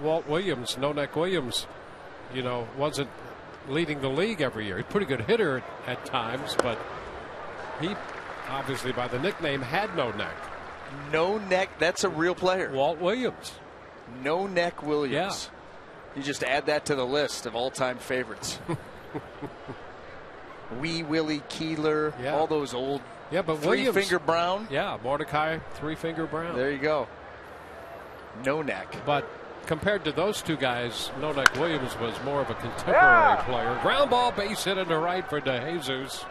Walt Williams, No Neck Williams, wasn't leading the league every year? He's a pretty good hitter at times, but he obviously by the nickname had no neck. No neck, that's a real player. Walt Williams. No Neck Williams. Yeah. You just add that to the list of all-time favorites. Wee Willie Keeler, all those old. Yeah, but Three-Finger Brown. Yeah, Mordecai Three-Finger Brown. There you go. No Neck. But compared to those two guys, No Neck Williams was more of a contemporary player. Ground ball, base hit into right for DeJesus.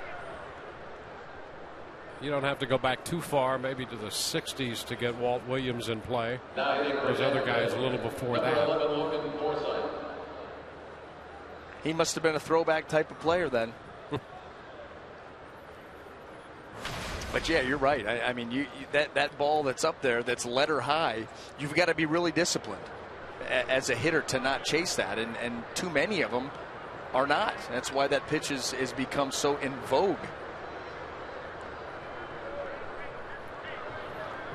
You don't have to go back too far, maybe to the 60s to get Walt Williams in play. Those other guys a little before that. He must have been a throwback type of player then. But yeah, you're right. I mean, that ball that's up there, that's letter high, you've got to be really disciplined as a hitter to not chase that, and too many of them are not. That's why that pitch has become so in vogue.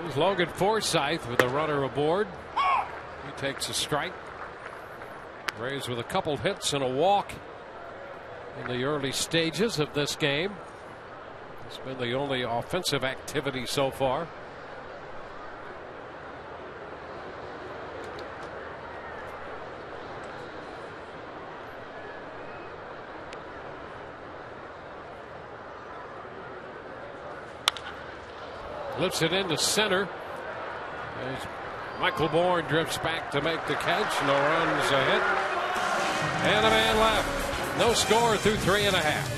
Here's Logan Forsythe with a runner aboard. He takes a strike. Rays with a couple hits and a walk. in the early stages of this game. It's been the only offensive activity so far. Lifts it into center. As Michael Bourne drifts back to make the catch. No runs, a hit, and a man left. No score through 3.5.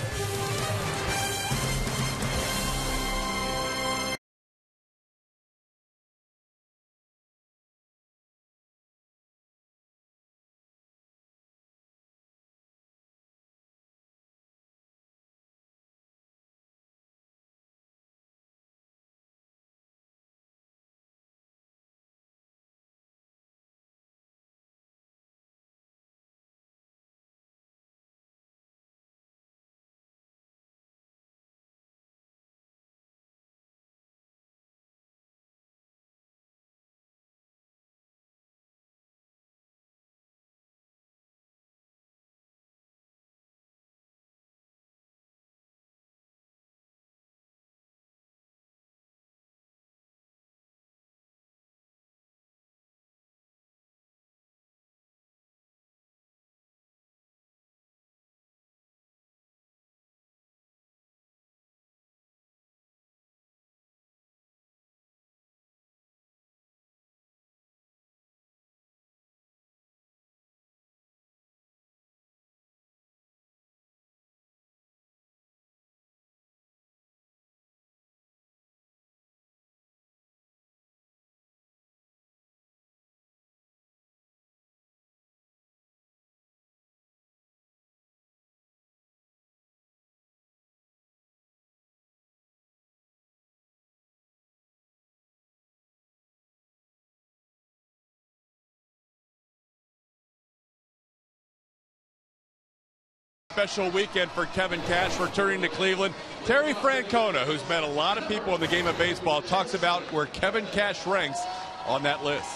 Special weekend for Kevin Cash returning to Cleveland. Terry Francona, who's met a lot of people in the game of baseball, talks about where Kevin Cash ranks on that list.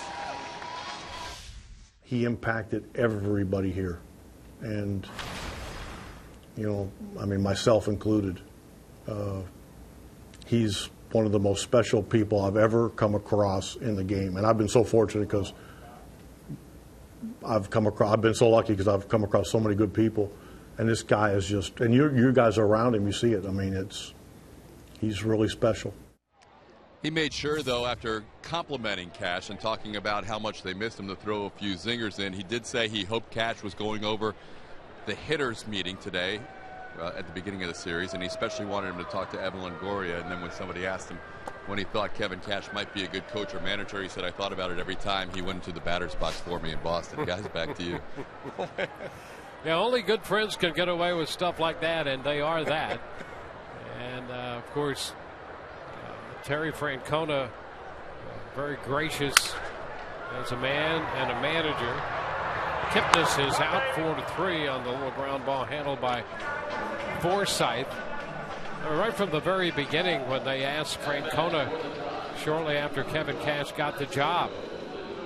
He impacted everybody here. And, you know, I mean, myself included. He's one of the most special people I've ever come across in the game. And I've been so fortunate because I've been so lucky because I've come across so many good people. And this guy is just, and you guys are around him, you see it. I mean, he's really special. He made sure, though, after complimenting Cash and talking about how much they missed him to throw a few zingers in, he did say he hoped Cash was going over the hitters meeting today at the beginning of the series, and he especially wanted him to talk to Evan Longoria. And then when somebody asked him when he thought Kevin Cash might be a good coach or manager, he said, "I thought about it every time he went into the batter's box for me in Boston." Guys, back to you. Yeah, only good friends can get away with stuff like that, and they are that. And, of course, Terry Francona, very gracious as a man and a manager. Kipnis is out 4-3 on the little ground ball handled by Forsythe. Right from the very beginning, when they asked Francona shortly after Kevin Cash got the job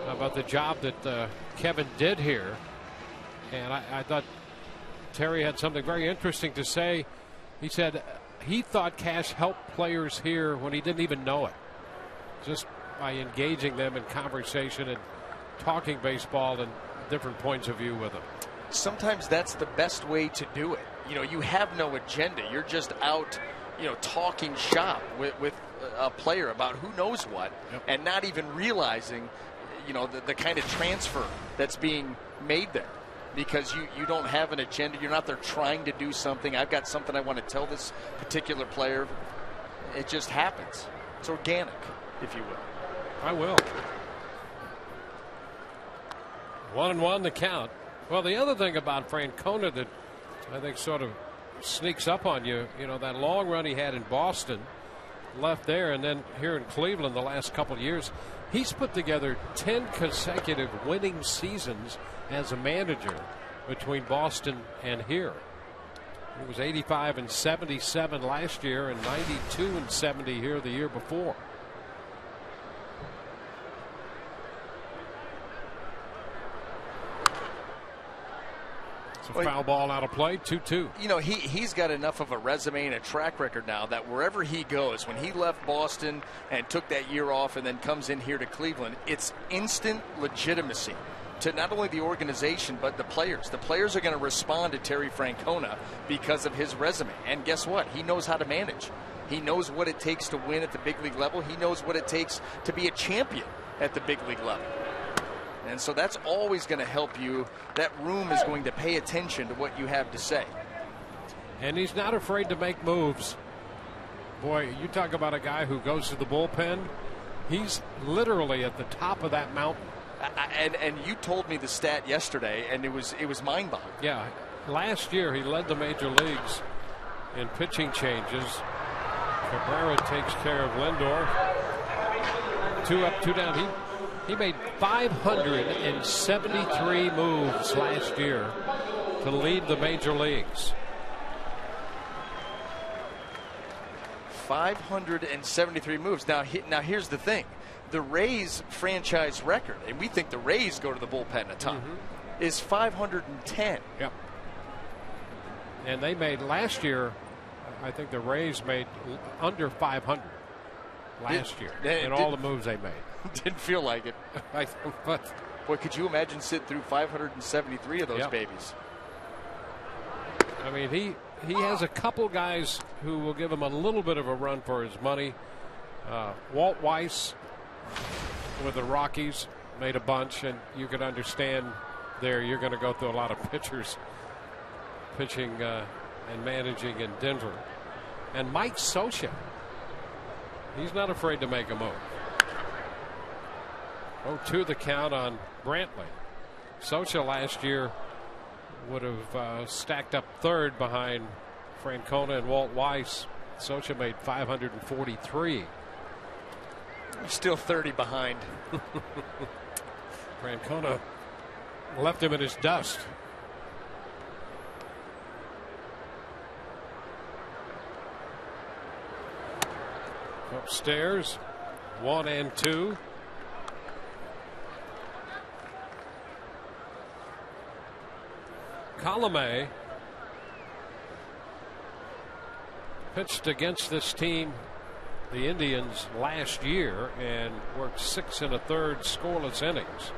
about the job that Kevin did here. And I thought Terry had something very interesting to say. He said he thought Cash helped players here when he didn't even know it, just by engaging them in conversation and talking baseball and different points of view with them. Sometimes that's the best way to do it. You know, you have no agenda. You're just out, you know, talking shop with a player about who knows what, and not even realizing, you know, the kind of transfer that's being made there. Because you don't have an agenda. You're not there trying to do something. I've got something I want to tell this particular player. It just happens. It's organic, if you will. I will. 1-1 the count. Well, the other thing about Francona that I think sort of sneaks up on you, you know, that long run he had in Boston, left there, and then here in Cleveland the last couple of years, he's put together 10 consecutive winning seasons as a manager between Boston and here. He was 85-77 last year and 92-70 here the year before. a foul ball out of play, 2-2. You know, he's got enough of a resume and a track record now that wherever he goes, when he left Boston and took that year off and then comes in here to Cleveland, it's instant legitimacy to not only the organization but the players. The players are going to respond to Terry Francona because of his resume. And guess what? He knows how to manage. He knows what it takes to win at the big league level. He knows what it takes to be a champion at the big league level. And so that's always going to help you. That room is going to pay attention to what you have to say. And he's not afraid to make moves. Boy, you talk about a guy who goes to the bullpen. He's literally at the top of that mountain. And you told me the stat yesterday, and it was mind-boggling. Yeah, last year he led the major leagues in pitching changes. Cabrera takes care of Lindor. 2 up, 2 down. He made 573 moves last year to lead the major leagues. 573 moves. Now here's the thing. The Rays franchise record, and we think the Rays go to the bullpen a ton, is 510. Yep. And they made last year, I think the Rays made under 500 last year in all the moves they made. Didn't feel like it. But boy, could you imagine sitting through 573 of those babies? I mean, he has a couple guys who will give him a little bit of a run for his money. Walt Weiss with the Rockies made a bunch, and you can understand there you're going to go through a lot of pitchers pitching and managing in Denver. And Mike Scioscia, he's not afraid to make a move. 0-2 the count on Brantley. Scioscia last year would have stacked up third behind Francona and Walt Weiss. Scioscia made 543. Still 30 behind. Francona left him in his dust. Upstairs, 1-2. Colomé pitched against this team, the Indians, last year and worked 6 1/3 scoreless innings.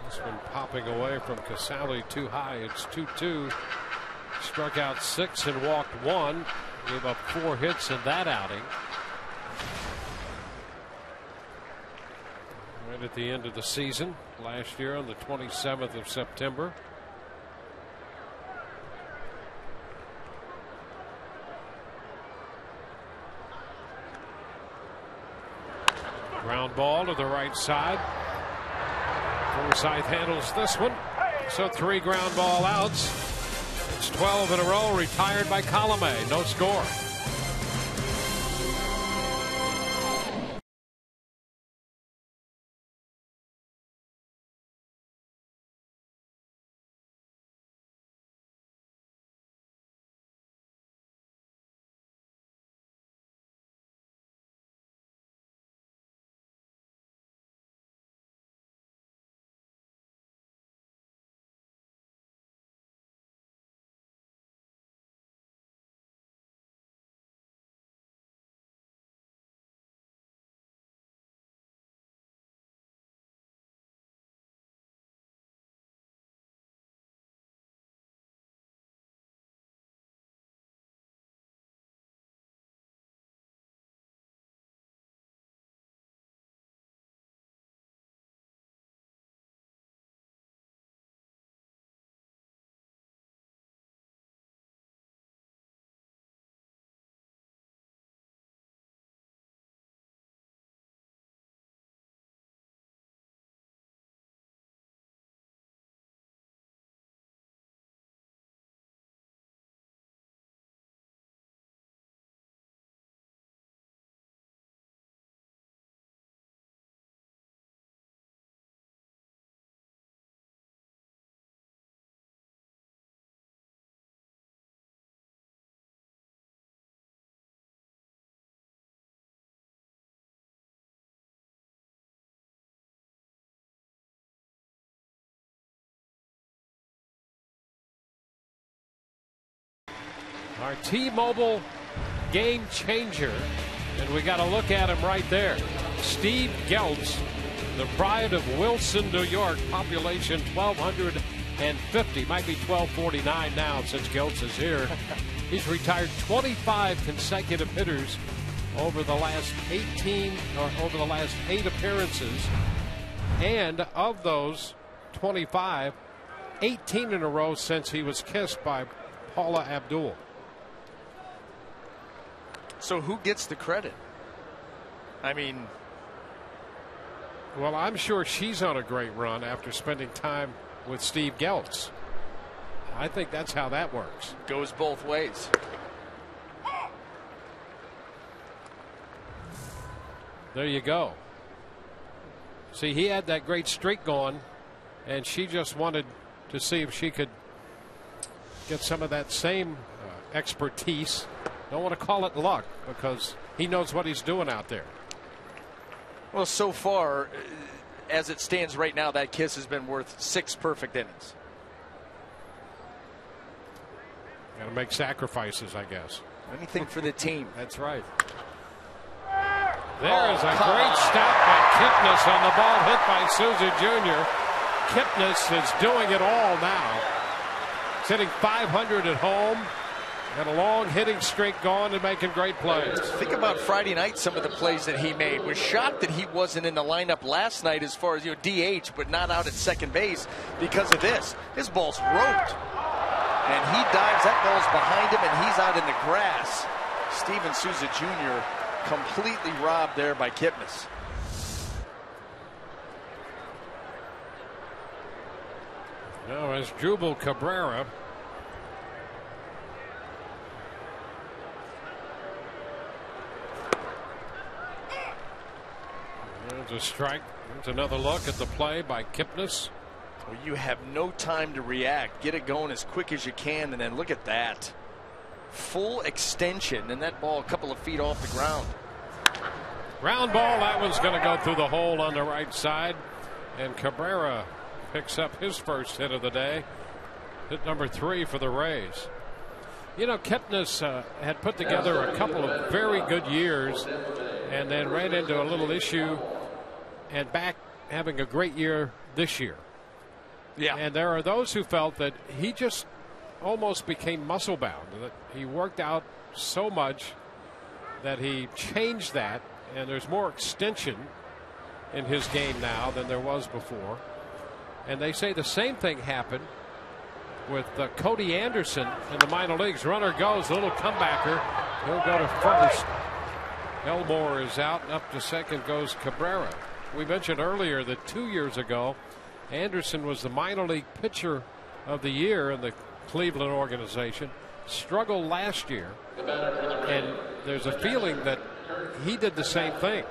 This one popping away from Casale too high. It's 2-2. Struck out 6 and walked 1. Gave up 4 hits in that outing. Right at the end of the season last year on the 27th of September. Ground ball to the right side. Forsythe handles this one. So 3 ground ball outs. It's 12 in a row, retired by Colomé. No score. our T-Mobile game changer, and we got to look at him right there. Steve Geltz, the pride of Wilson, New York, population 1,250, might be 1,249 now since Geltz is here. He's retired 25 consecutive hitters over the last 8 appearances, and of those 25, 18 in a row since he was kissed by Paula Abdul. So who gets the credit? I mean, well, I'm sure she's on a great run after spending time with Steve Geltz. I think that's how that works. Goes both ways. There you go. See, he had that great streak going, and she just wanted to see if she could get some of that same expertise. Don't want to call it luck, because he knows what he's doing out there. Well, so far, as it stands right now, that kiss has been worth 6 perfect innings. Got to make sacrifices, I guess. Anything for the team. That's right. There is a great stop by Kipnis on the ball hit by Souza Jr. Kipnis is doing it all now. He's hitting .500 at home. Got a long hitting streak going and making great plays. Think about Friday night, some of the plays that he made. Was shocked that he wasn't in the lineup last night as far as, DH, but not out at second base because of this. His ball's roped. And he dives, that ball's behind him, and he's out in the grass. Steven Souza Jr. completely robbed there by Kipnis. Now as Jubal Cabrera there's a strike. There's another look at the play by Kipnis. Well, you have no time to react. Get it going as quick as you can, and then look at that. Full extension, and that ball a couple of feet off the ground. Ground ball. That one's going to go through the hole on the right side. And Cabrera picks up his first hit of the day. Hit number 3 for the Rays. Kipnis had put together a couple of very good years and then ran into a little issue and back having a great year this year. Yeah. And there are those who felt that he just almost became muscle bound, that he worked out so much that he changed that, and there's more extension in his game now than there was before. And they say the same thing happened with Cody Anderson in the minor leagues. Runner goes, a little comebacker. He'll go to first. Elmore is out, and up to second goes Cabrera. We mentioned earlier that 2 years ago, Anderson was the minor league pitcher of the year in the Cleveland organization. Struggled last year, and there's a feeling that he did the same thing.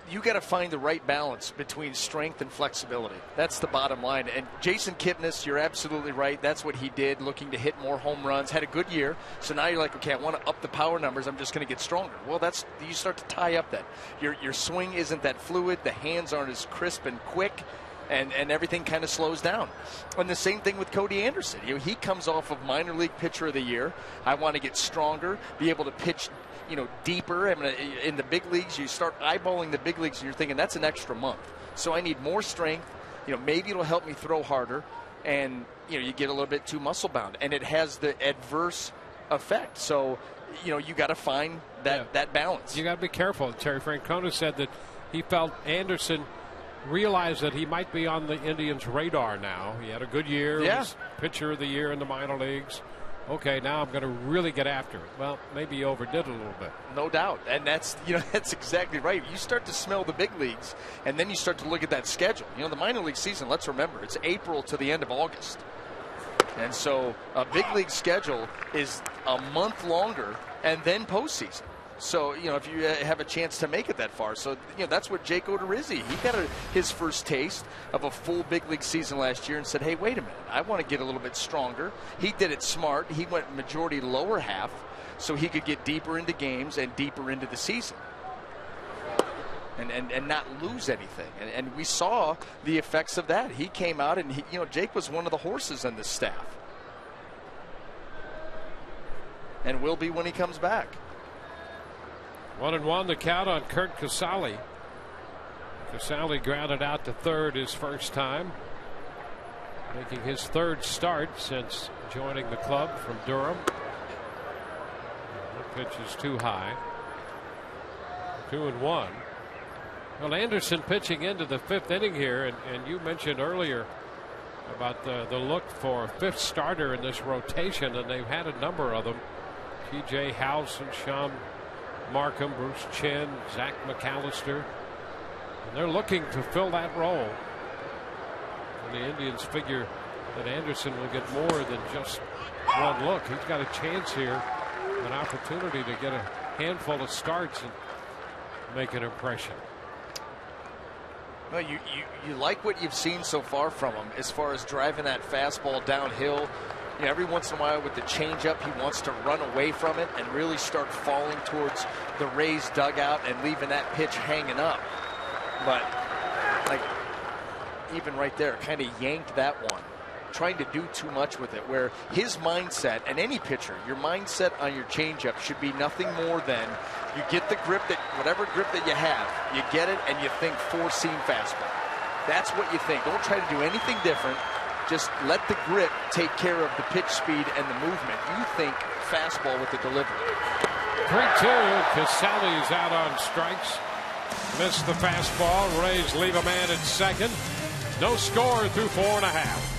You got to find the right balance between strength and flexibility. That's the bottom line. And Jason Kipnis, you're absolutely right. That's what he did, looking to hit more home runs. Had a good year. So now you're like, okay, I want to up the power numbers. I'm just going to get stronger. Well, you start to tie up that. Your swing isn't that fluid. The hands aren't as crisp and quick. And everything kind of slows down. And the same thing with Cody Anderson. He comes off of minor league pitcher of the year. I want to get stronger, be able to pitch deeper. I mean, in the big leagues, you start eyeballing the big leagues and you're thinking that's an extra month. So I need more strength. Maybe it'll help me throw harder. And, you get a little bit too muscle bound. And it has the adverse effect. So, you got to find that balance. You got to be careful. Terry Francona said that he felt Anderson realized that he might be on the Indians' radar now. He had a good year. Yeah. He was pitcher of the year in the minor leagues. Okay, now I'm going to really get after it. Well, maybe he overdid a little bit. No doubt. And that's exactly right. You start to smell the big leagues, and then you start to look at that schedule. The minor league season, let's remember, it's April to the end of August. And so a big league schedule is a month longer, and then postseason. So, if you have a chance to make it that far. So, that's what Jake Odorizzi, he got his first taste of a full big league season last year and said, hey, wait a minute, I want to get a little bit stronger. He did it smart. He went majority lower half so he could get deeper into games and deeper into the season and not lose anything. And we saw the effects of that. He came out and, Jake was one of the horses on this staff. and will be when he comes back. 1-1 the count on Curt Casale. Casale grounded out to third his first time, making his third start since joining the club from Durham. The pitch is too high. 2-1. Well, Anderson pitching into the fifth inning here, and you mentioned earlier about the look for a fifth starter in this rotation, and they've had a number of them. T.J. House and Sean Markham, Bruce Chen, Zach McAllister. And they're looking to fill that role. And the Indians figure that Anderson will get more than just one look. He's got a chance here, an opportunity to get a handful of starts and make an impression. Well, you like what you've seen so far from him as far as driving that fastball downhill. You know, every once in a while with the changeup, he wants to run away from it and really start falling towards the Rays dugout and leaving that pitch hanging up. But like even right there, kind of yanked that one, trying to do too much with it, where his mindset, and any pitcher, your mindset on your changeup should be nothing more than you get the grip, that whatever grip that you have, you get it and you think four-seam fastball. That's what you think. Don't try to do anything different. Just let the grip take care of the pitch speed and the movement. You think fastball with the delivery. 3-2. Casale's out on strikes. Missed the fastball. Rays leave a man at second. No score through 4.5.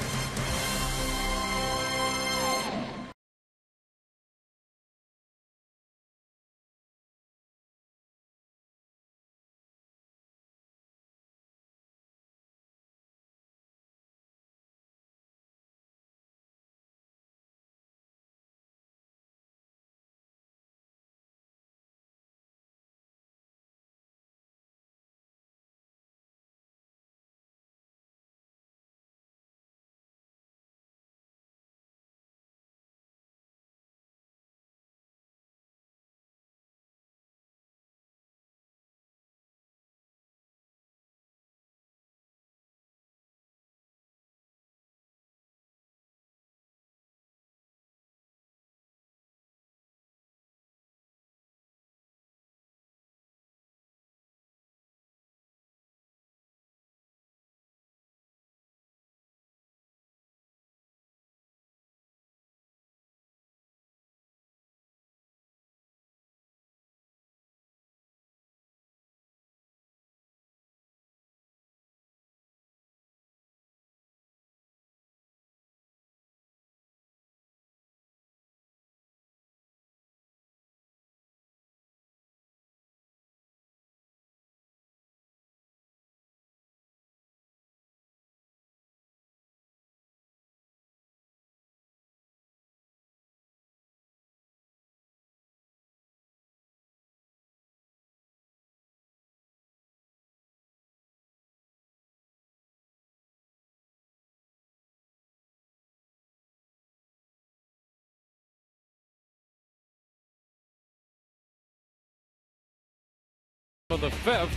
On the fifth,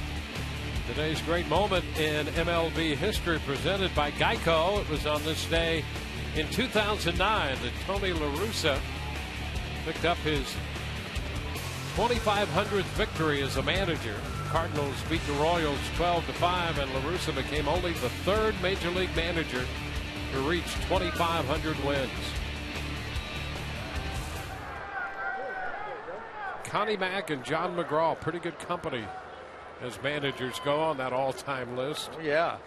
today's great moment in MLB history presented by Geico. It was on this day in 2009 that Tony La Russa picked up his 2,500th victory as a manager. Cardinals beat the Royals 12-5, and La Russa became only the third major league manager to reach 2,500 wins. Connie Mack and John McGraw, pretty good company as managers go on that all-time list. Oh, yeah.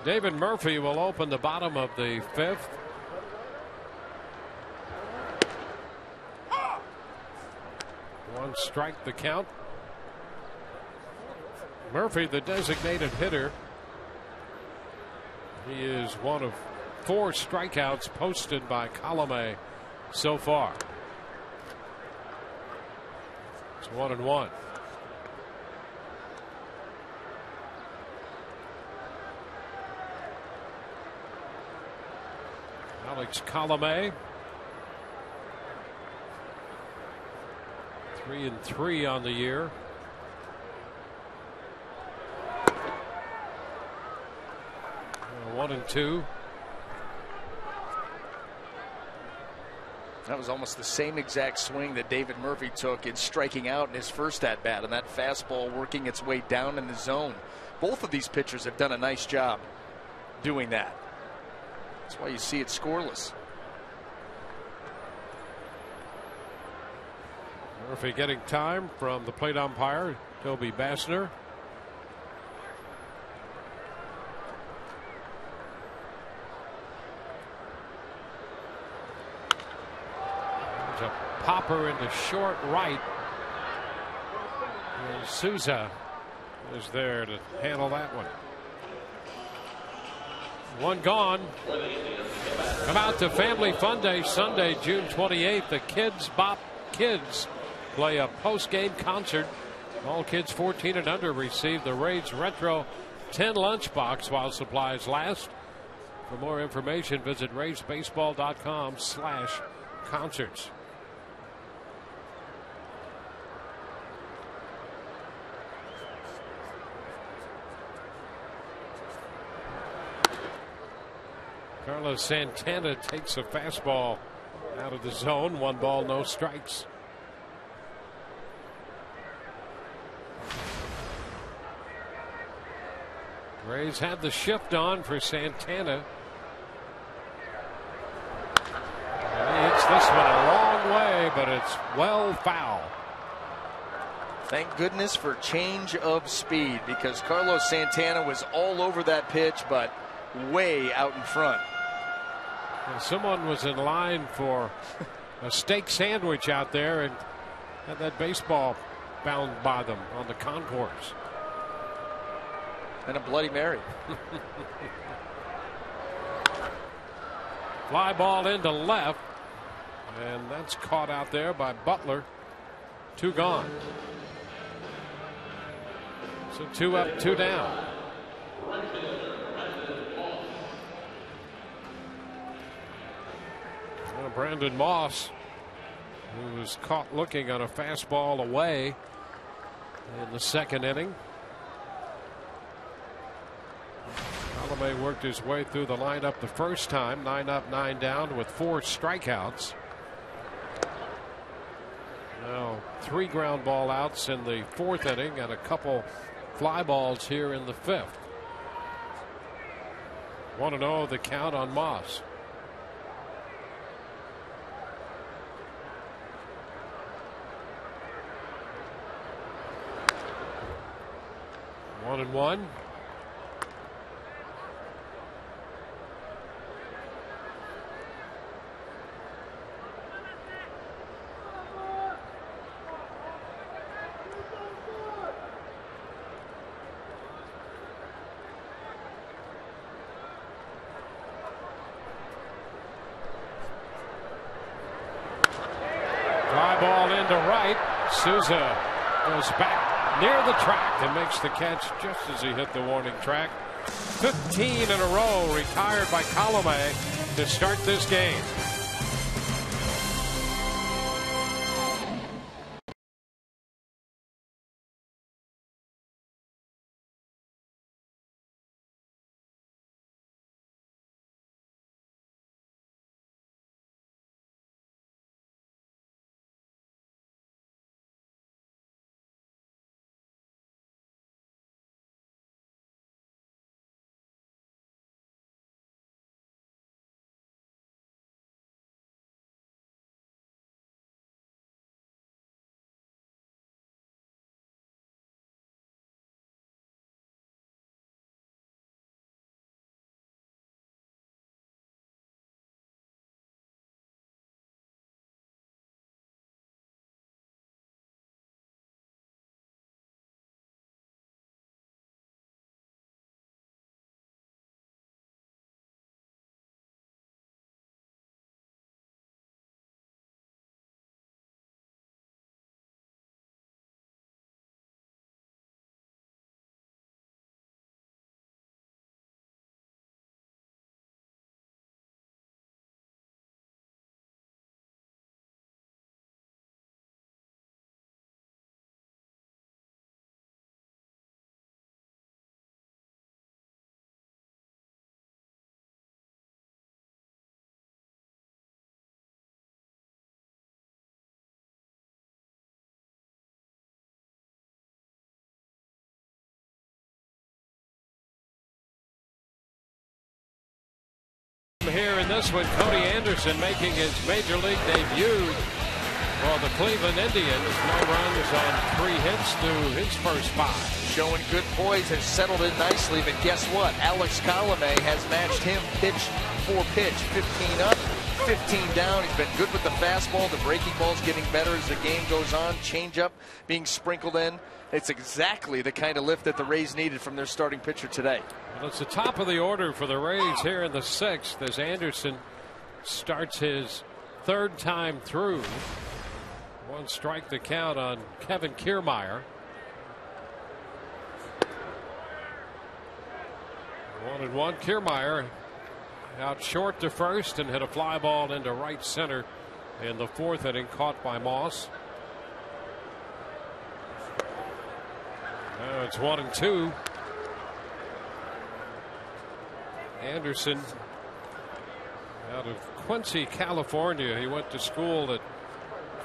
David Murphy will open the bottom of the fifth. One strike the count. Murphy, the designated hitter. He is one of 4 strikeouts posted by Colome so far. It's 1-1. Alex Colome, 3-3 on the year. That was almost the same exact swing that David Murphy took in striking out in his first at-bat, and that fastball working its way down in the zone. Both of these pitchers have done a nice job doing that. That's why you see it scoreless. Murphy getting time from the plate umpire, Toby Bassner. There's a popper into short right. And Souza is there to handle that one. One gone. Come out to Family Fun Day Sunday, June 28th. The Kids Bop Kids play a post-game concert. All kids 14 and under receive the Rays Retro 10 lunchbox while supplies last. For more information, visit raysbaseball.com/concerts. Carlos Santana takes a fastball out of the zone. 1 ball, no strikes. Rays had the shift on for Santana. And he hits this one a long way, but it's well foul. Thank goodness for change of speed, because Carlos Santana was all over that pitch, but way out in front. Well, someone was in line for a steak sandwich out there and had that baseball bound by them on the concourse. And a Bloody Mary. Fly ball into left, and that's caught out there by Butler. 2 gone. So 2 up, 2 down. Well, Brandon Moss, who was caught looking on a fastball away in the second inning. Colomé worked his way through the lineup the first time, 9 up, 9 down with 4 strikeouts. Now 3 ground ball outs in the 4th inning and a couple fly balls here in the 5th. 1-0 the count on Moss. One and one. Fly ball into right. Souza goes back near the track and makes the catch just as he hit the warning track. 15 in a row retired by Colomé to start this game. this one, Cody Anderson making his major league debut for the Cleveland Indians. No runs on 3 hits through his first 5. Showing good poise, has settled in nicely, but guess what? Alex Colomé has matched him pitch for pitch. 15 up, 15 down. He's been good with the fastball. The breaking ball's getting better as the game goes on. Changeup being sprinkled in. It's exactly the kind of lift that the Rays needed from their starting pitcher today. Well, it's the top of the order for the Rays here in the 6th as Anderson starts his 3rd time through. 1 strike the count on Kevin Kiermaier. 1-1. Kiermaier out short to first and hit a fly ball into right center in the 4th inning, caught by Moss. Now it's 1-2. Anderson out of Quincy, California. He went to school at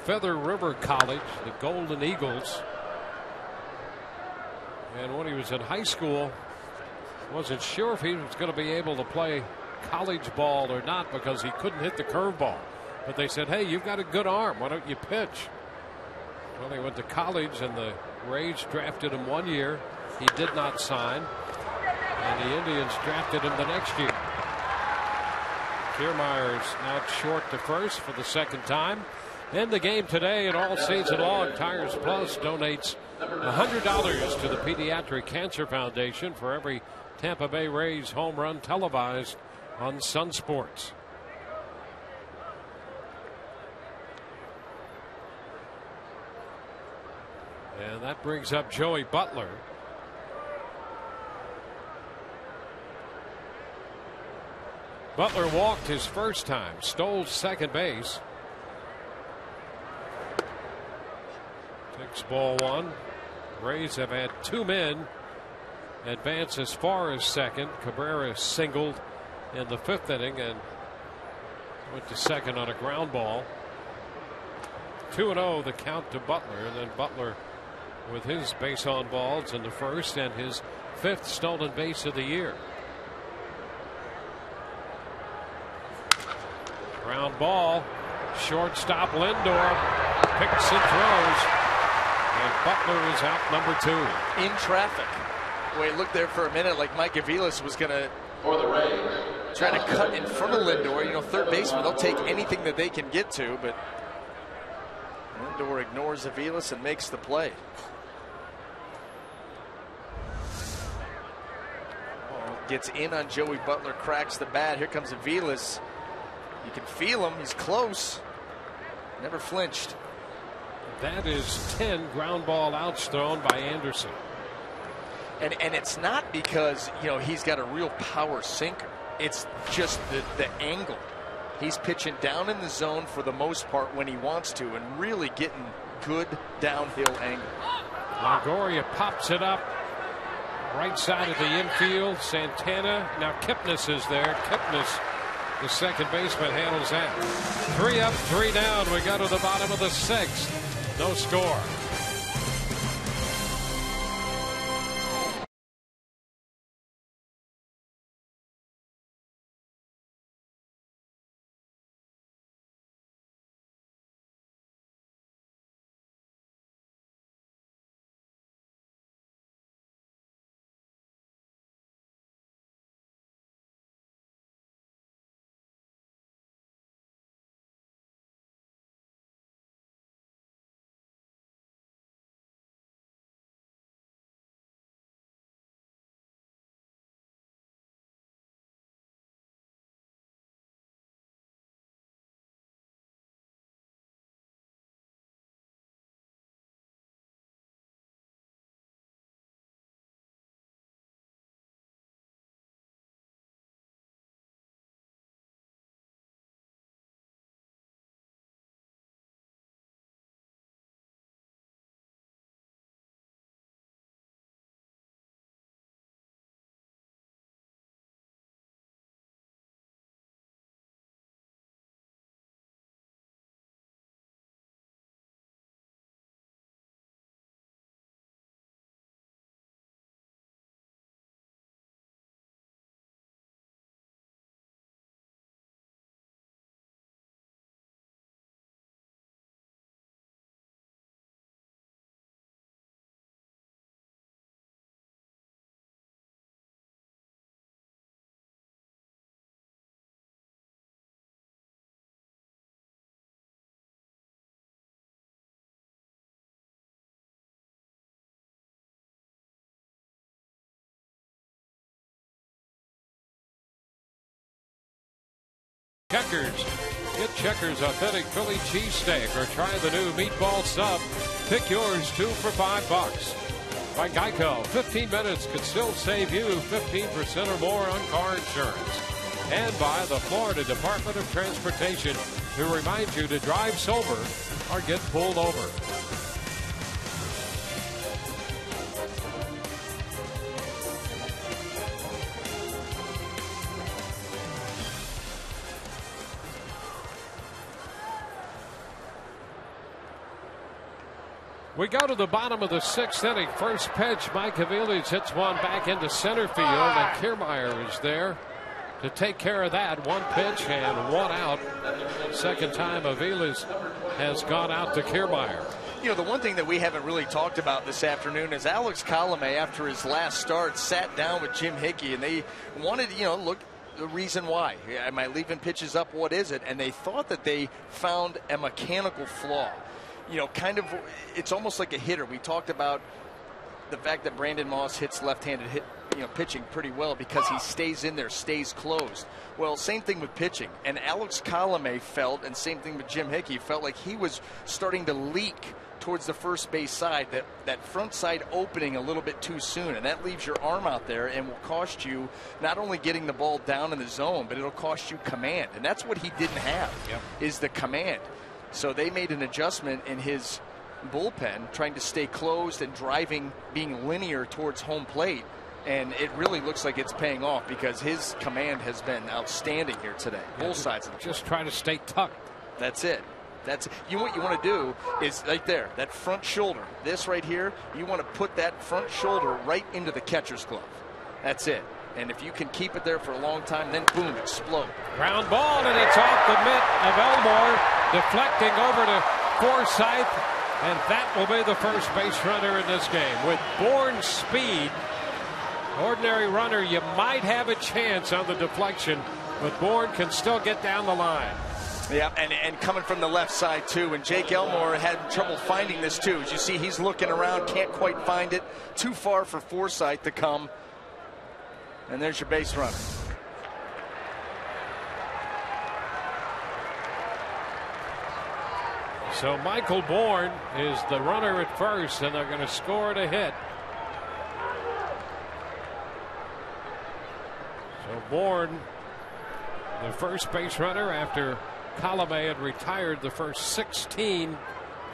Feather River College, the Golden Eagles. And when he was in high school, wasn't sure if he was going to be able to play college ball or not because he couldn't hit the curveball. But they said, hey, you've got a good arm. Why don't you pitch? Well, he went to college and the Rays drafted him 1 year. He did not sign. And the Indians drafted him the next year. Kiermaier's out short to first for the 2nd time. In the game today and all season long, Tires Plus donates $100 to the Pediatric Cancer Foundation for every Tampa Bay Rays home run televised on Sun Sports. And that brings up Joey Butler. Butler walked his first time, stole second base. Takes ball 1. Rays have had 2 men advance as far as second. Cabrera singled in the 5th inning and went to second on a ground ball. 2-0 the count to Butler, and then Butler with his base on balls in the 1st and his 5th stolen base of the year. Ground ball, shortstop Lindor picks and throws, and Butler is out number 2. In traffic. Boy, it looked there for a minute like Mike Aviles was going to try to cut in front of Lindor. You know, third baseman, they'll take anything that they can get to, but Lindor ignores Aviles and makes the play. Gets in on Joey Butler, cracks the bat. Here comes Aviles. You can feel him. He's close. Never flinched. That is 10 ground ball outs thrown by Anderson. And it's not because, you know, he's got a real power sinker. It's just the angle. He's pitching down in the zone for the most part when he wants to, and really getting good downhill angle. Longoria pops it up right side of the infield. Santana, now Kipnis is there. Kipnis, the second baseman, handles that. 3 up, 3 down. We go to the bottom of the 6th. No score. Checkers. Get Checkers Authentic Philly Cheesesteak or try the new Meatball Sub. Pick yours 2 for $5. By Geico, 15 minutes could still save you 15% or more on car insurance. And by the Florida Department of Transportation, to remind you to drive sober or get pulled over. We go to the bottom of the 6th inning. First pitch, Mike Aviles hits one back into center field, and Kiermaier is there to take care of that. One pitch and one out. Second time Aviles has gone out to Kiermaier. You know, the one thing that we haven't really talked about this afternoon is Alex Colomé, after his last start, sat down with Jim Hickey, and they wanted, look, the reason why. Am I leaving pitches up? What is it? And they thought that they found a mechanical flaw. Kind of, it's almost like a hitter. We talked about the fact that Brandon Moss hits left-handed pitching pretty well because he stays in there, stays closed. Well, same thing with pitching. And Alex Colomé felt, and same thing with Jim Hickey, felt like he was starting to leak towards the first base side, that front side opening a little bit too soon. And that leaves your arm out there and will cost you not only getting the ball down in the zone, but it'll cost you command. And that's what he didn't have, is the command. So they made an adjustment in his bullpen, trying to stay closed and driving, being linear towards home plate. And it really looks like it's paying off because his command has been outstanding here today. Both sides of the just try to stay tucked. That's it. What you want to do is right there, that front shoulder. This right here, you want to put that front shoulder right into the catcher's glove. That's it. And if you can keep it there for a long time, then boom, explode. Ground ball, and it's off the mitt of Elmore, deflecting over to Forsythe, and that will be the first base runner in this game. With Bourne's speed, ordinary runner, you might have a chance on the deflection, but Bourne can still get down the line. Yeah, and coming from the left side, too. And Jake Elmore had trouble finding this, too. As you see, he's looking around, can't quite find it. Too far for Forsythe to come. And there's your base runner. So Michael Bourne is the runner at first, and they're going to score to hit. So Bourne, the first base runner after Colomé had retired the first 16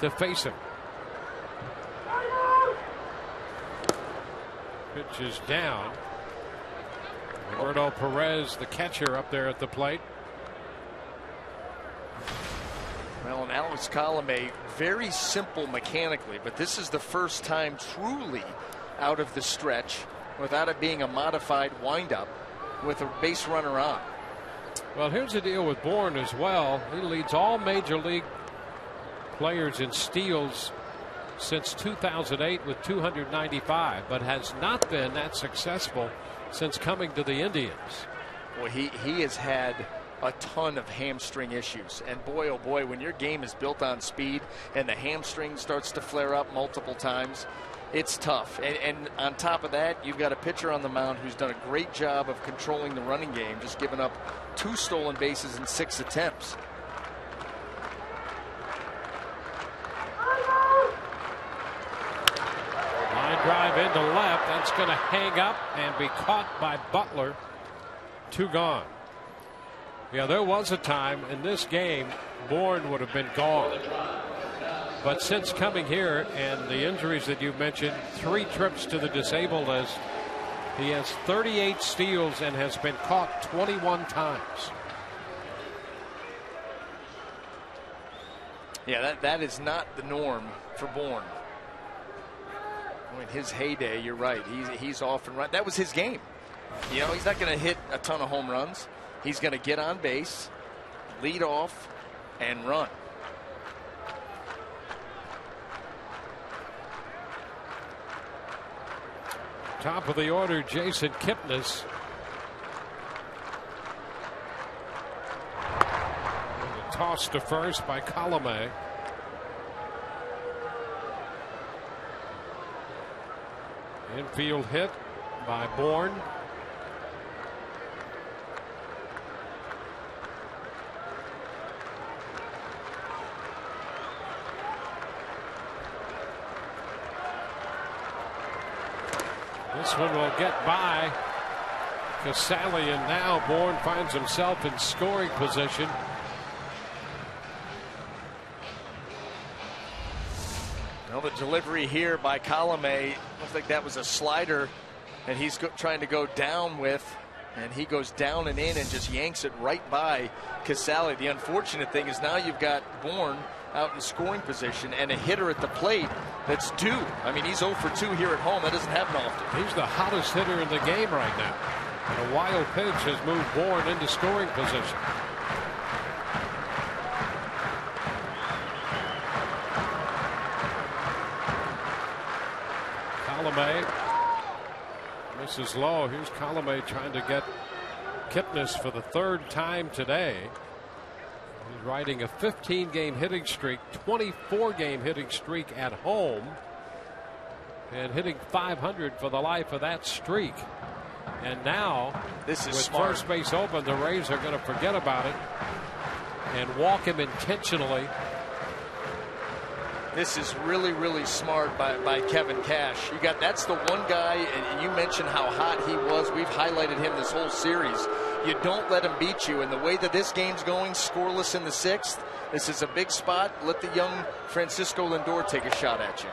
to face him. Pitch is down. Roberto Perez, the catcher, up there at the plate. Well, and Alex Colomé, very simple mechanically, but this is the first time truly out of the stretch without it being a modified windup with a base runner on. Well, here's the deal with Bourne as well. He leads all major league players in steals since 2008 with 295, but has not been that successful since coming to the Indians. Well, he has had a ton of hamstring issues, and boy, oh boy, when your game is built on speed and the hamstring starts to flare up multiple times, it's tough. And on top of that, you've got a pitcher on the mound who's done a great job of controlling the running game, just giving up 2 stolen bases in 6 attempts. Drive into left. That's going to hang up and be caught by Butler. 2 gone. Yeah, there was a time in this game Bourne would have been gone. But since coming here and the injuries that you mentioned, 3 trips to the disabled list, he has 38 steals and has been caught 21 times. Yeah, that is not the norm for Bourne. In his heyday, you're right. He's off and run. That was his game. He's not going to hit a ton of home runs. He's going to get on base, lead off, and run. Top of the order, Jason Kipnis. Toss to first by Colomé. Infield hit by Bourne. This one will get by Casali, and now Bourne finds himself in scoring position. Well, the delivery here by Colomé looks like that was a slider, and he's trying to go down with, and he goes down and in and just yanks it right by Casali. The unfortunate thing is now you've got Bourne out in scoring position and a hitter at the plate that's due. I mean, he's 0 for 2 here at home. That doesn't happen often. He's the hottest hitter in the game right now. And a wild pitch has moved Bourne into scoring position. Colomé misses low. Here's Colomé trying to get Kipnis for the 3rd time today. He's riding a 15-game hitting streak, 24-game hitting streak at home, and hitting .500 for the life of that streak. And now, this is with smart. First base open, the Rays are going to forget about it and walk him intentionally. This is really, really smart by Kevin Cash. That's the one guy, and you mentioned how hot he was. We've highlighted him this whole series. You don't let him beat you. And the way that this game's going, scoreless in the 6th, this is a big spot. Let the young Francisco Lindor take a shot at you.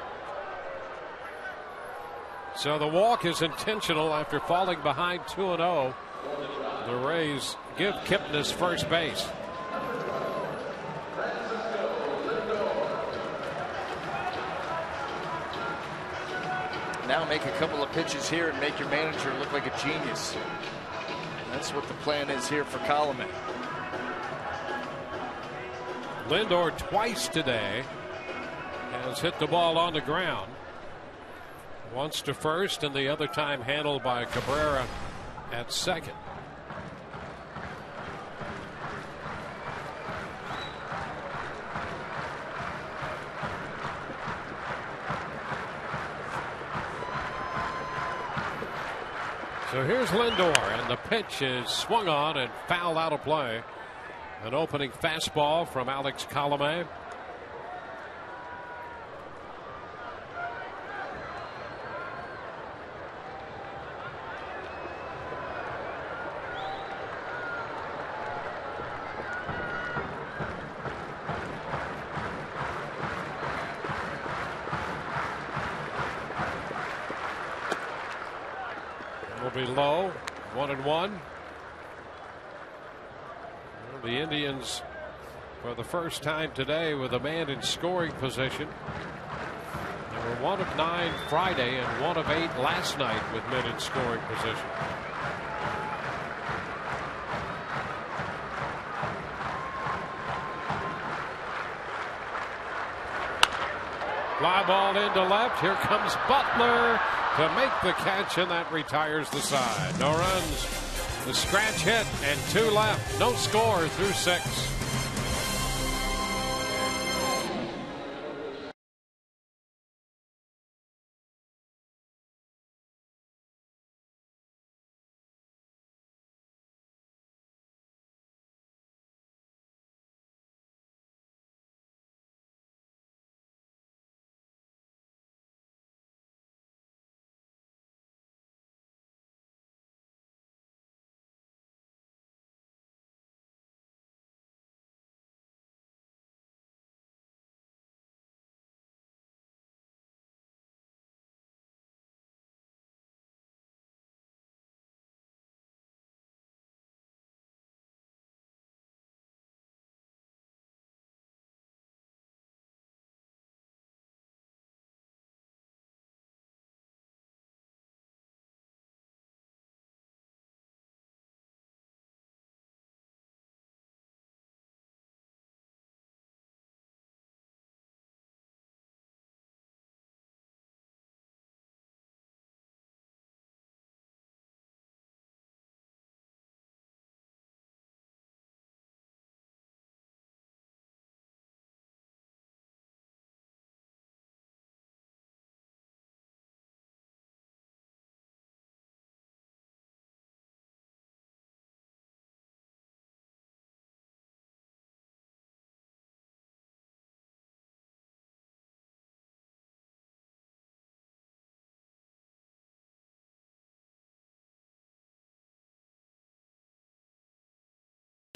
So the walk is intentional after falling behind 2-0. The Rays give Kipnis first base. Now make a couple of pitches here and make your manager look like a genius. That's what the plan is here for Colomé. Lindor twice today has hit the ball on the ground. Once to first, and the other time handled by Cabrera at second. So here's Lindor, and the pitch is swung on and fouled out of play. An opening fastball from Alex Colomé. Be low, 1-1. The Indians, for the first time today, with a man in scoring position. They were 1 of 9 Friday and 1 of 8 last night with men in scoring position. Fly ball into left. Here comes Butler to make the catch, and that retires the side. No runs, the scratch hit, and 2 left. No score through 6.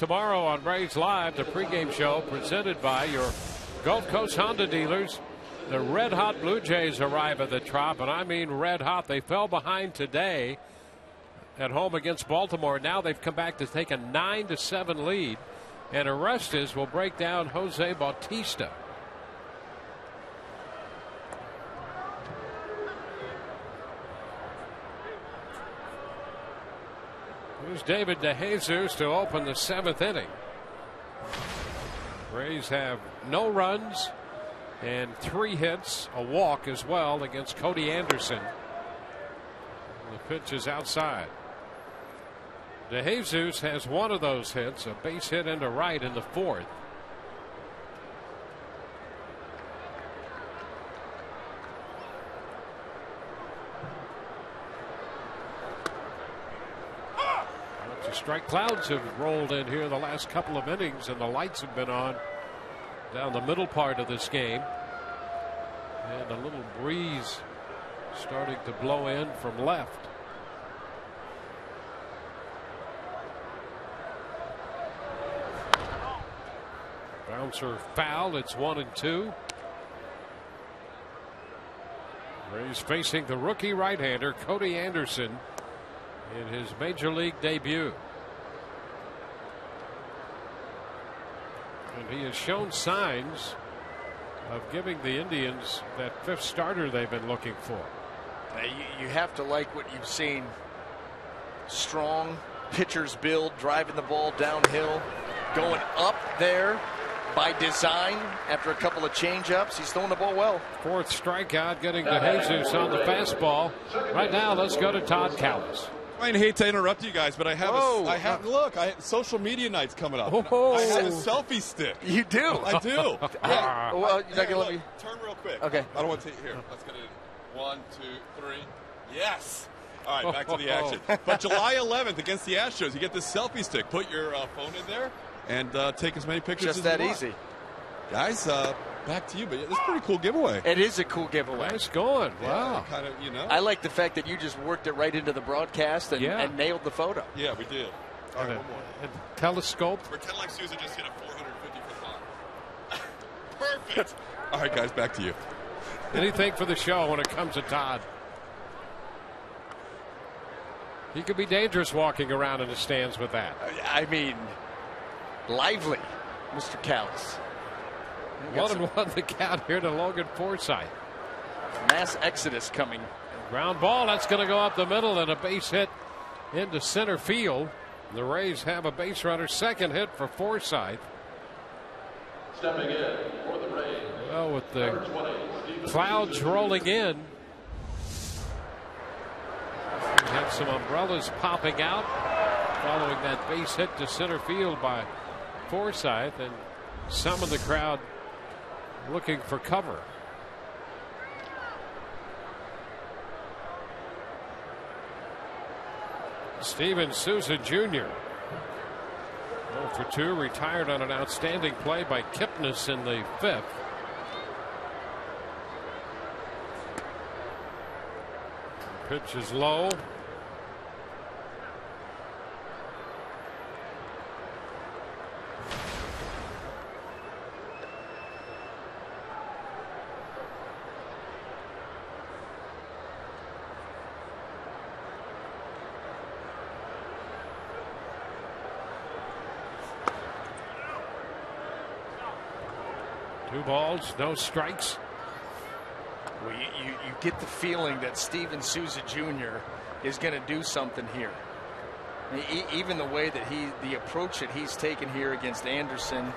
tomorrow on Braves Live, the pregame show presented by your Gulf Coast Honda dealers. The red-hot Blue Jays arrive at the Trop, and I mean red-hot. They fell behind today at home against Baltimore. Now they've come back to take a 9-7 lead, and Orestes will break down Jose Bautista. Here's David DeJesus to open the 7th inning. Rays have no runs and 3 hits, a walk as well against Cody Anderson. The pitch is outside. DeJesus has one of those hits, a base hit into right in the 4th. Strike clouds have rolled in here the last couple of innings, and the lights have been on down the middle part of this game, and a little breeze starting to blow in from left. Bouncer foul. It's 1-2. Rays facing the rookie right-hander Cody Anderson in his major league debut. And he has shown signs of giving the Indians that 5th starter they've been looking for. You have to like what you've seen. Strong pitcher's build, driving the ball downhill, going up there by design after a couple of change-ups. He's throwing the ball well. 4th strikeout, getting DeJesus on the fastball. Right now, let's go to Todd Callis. I hate to interrupt you guys, but I have social media night's coming up. Oh. I have a selfie stick. You do? I do. Yeah. Well, you're not gonna let me turn real quick. Okay. I don't want to take here. Let's get it in. 1, 2, 3. Yes. All right, back to the action. But July 11th against the Astros, you get this selfie stick. Put your phone in there and take as many pictures as you want. Just that easy. Guys, back to you, but it's a pretty cool giveaway. It is a cool giveaway. Nice going. Wow. Kind of, I like the fact that you just worked it right into the broadcast and nailed the photo. Yeah, we did. All right, one more. Telescope. Pretend like Sousa just hit a 450-foot line. Perfect. All right, guys, back to you. Anything for the show when it comes to Todd. He could be dangerous walking around in the stands with that. I mean, lively, Mr. Callis. 1-1 the count here to Logan Forsythe. Mass exodus coming. Ground ball, that's going to go up the middle, and a base hit into center field. The Rays have a base runner. 2nd hit for Forsythe. Stepping in for the Rays. Well, with the clouds rolling in, we had some umbrellas popping out following that base hit to center field by Forsythe, and some of the crowd looking for cover. Steven Sousa Jr. 0 for 2, retired on an outstanding play by Kipnis in the 5th. Pitch is low. Two balls, no strikes. Well, you get the feeling that Steven Sousa Jr. is going to do something here. I mean, even the way that the approach that he's taken here against Anderson.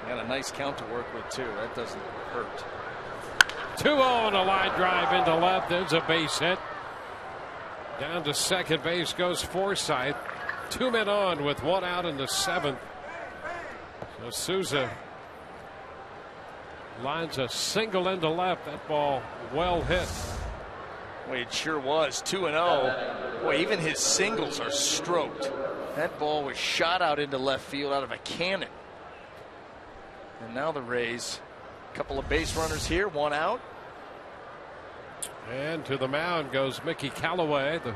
Got a nice count to work with too. That doesn't hurt. 2-0 and a line drive into left. There's a base hit. Down to second base goes Forsythe. 2 men on with 1 out in the 7th. So Sousa lines a single into left. That ball well hit. Well, it sure was. 2-0. Boy, even his singles are stroked. That ball was shot out into left field out of a cannon. And now the Rays, a couple of base runners here, 1 out. And to the mound goes Mickey Callaway, the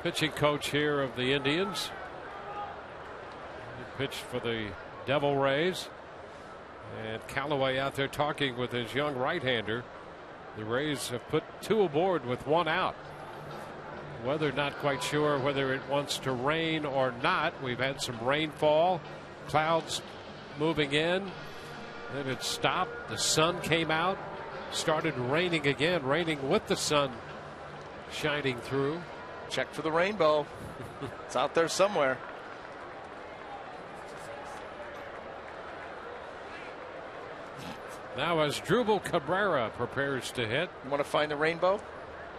pitching coach here of the Indians. He pitched for the Devil Rays. And Callaway out there talking with his young right-hander. The Rays have put 2 aboard with 1 out. Weather not quite sure whether it wants to rain or not. We've had some rainfall, clouds moving in, then it stopped. The sun came out, started raining again, raining with the sun shining through. Check for the rainbow. It's out there somewhere. Now as Drupal Cabrera prepares to hit. You want to find the rainbow?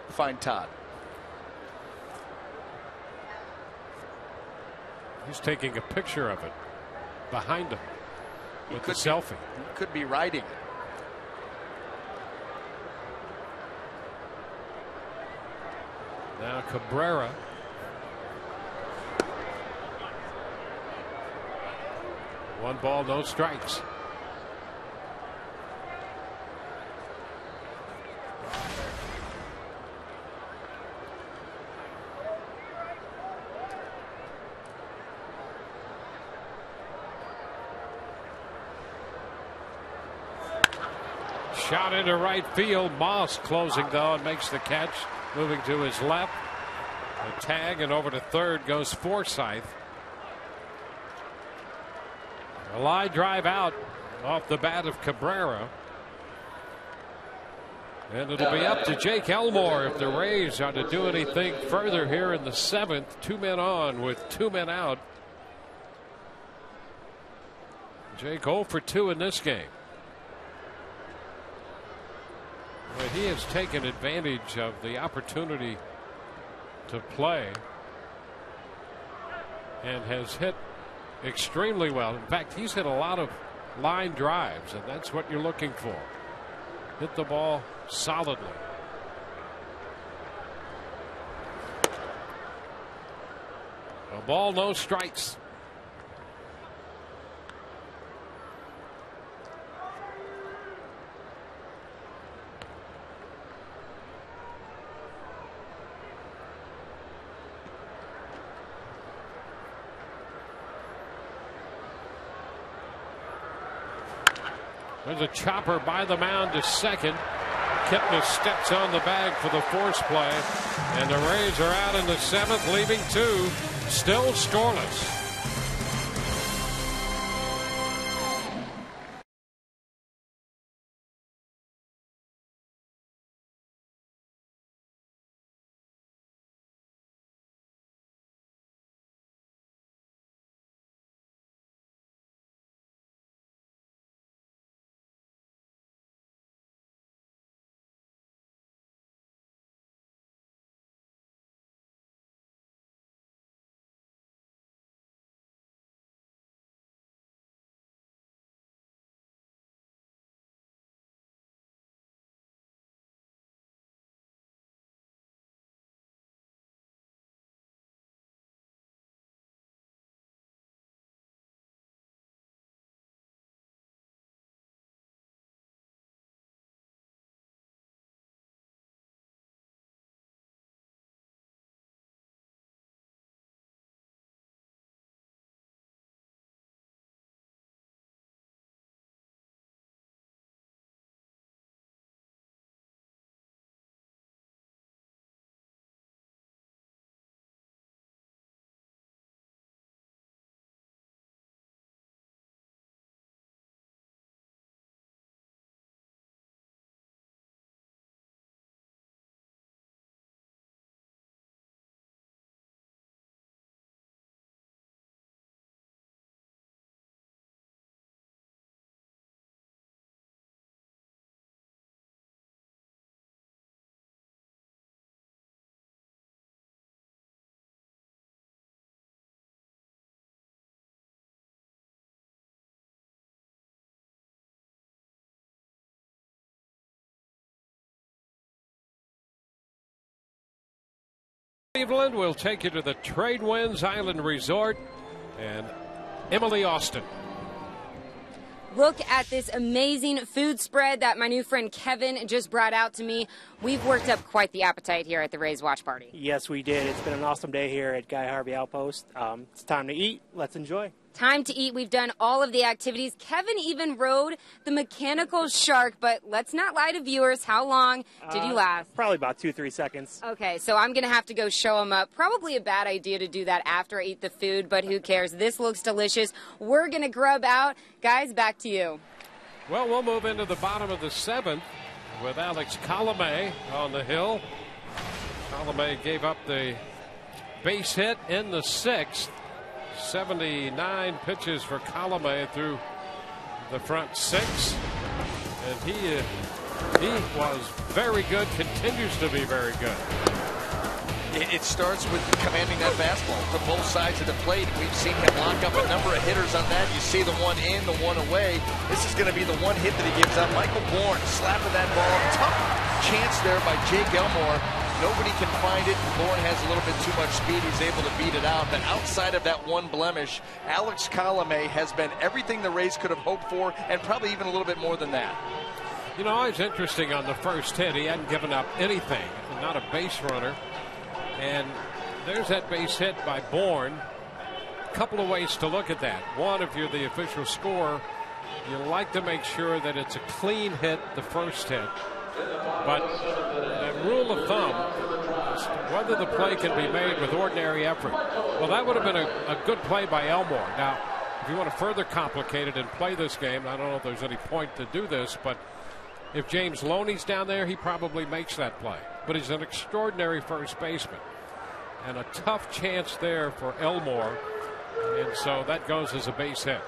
Find Todd. He's taking a picture of it behind him with the selfie. He could be riding it. Now Cabrera. One ball, no strikes. Shot into right field. Moss closing though and makes the catch, moving to his left. A tag and over to third goes Forsythe. A line drive out off the bat of Cabrera. And it'll be up to Jake Elmore if the Rays are to do anything further here in the 7th. 2 men on with 2 men out. Jake 0 for 2 in this game. But he has taken advantage of the opportunity to play and has hit extremely well. In fact, he's hit a lot of line drives, and that's what you're looking for. Hit the ball solidly. A ball, no strikes. There's a chopper by the mound to second. Kipnis steps on the bag for the force play. And the Rays are out in the 7th, leaving 2. Still scoreless. Cleveland will take you to the Trade Winds Island Resort and Emily Austin. look at this amazing food spread that my new friend Kevin just brought out to me. We've worked up quite the appetite here at the Rays watch party. Yes, we did. It's been an awesome day here at Guy Harvey Outpost. It's time to eat. Let's enjoy. Time to eat. We've done all of the activities. Kevin even rode the mechanical shark, but let's not lie to viewers. How long did you last? Probably about 2-3 seconds. Okay, so I'm going to have to go show him up. Probably a bad idea to do that after I eat the food, but who cares? This looks delicious. We're going to grub out. Guys, back to you. Well, we'll move into the bottom of the 7th with Alex Colomé on the hill. Colomé gave up the base hit in the 6th. 79 pitches for Colomé through the front 6, and he was very good, continues to be very good. It starts with commanding that fastball to both sides of the plate. We've seen him lock up a number of hitters on that. You see the one in, the one away. This is going to be the one hit that he gives up. Michael Bourne slapping that ball. Tough chance there by Jake Elmore. Nobody can find it. Bourne has a little bit too much speed. He's able to beat it out. But outside of that one blemish, Alex Colomé has been everything the Rays could have hoped for, and probably even a little bit more than that. You know, it's interesting on the first hit. He hadn't given up anything, not a base runner. And there's that base hit by Bourne. A couple of ways to look at that. One, if you're the official scorer, you like to make sure that it's a clean hit, the first hit. But the rule of thumb is whether the play can be made with ordinary effort. Well, that would have been a good play by Elmore. Now, if you want to further complicate it and play this game, I don't know if there's any point to do this, but if James Loney's down there, he probably makes that play. But he's an extraordinary first baseman. And a tough chance there for Elmore. And so that goes as a base hit.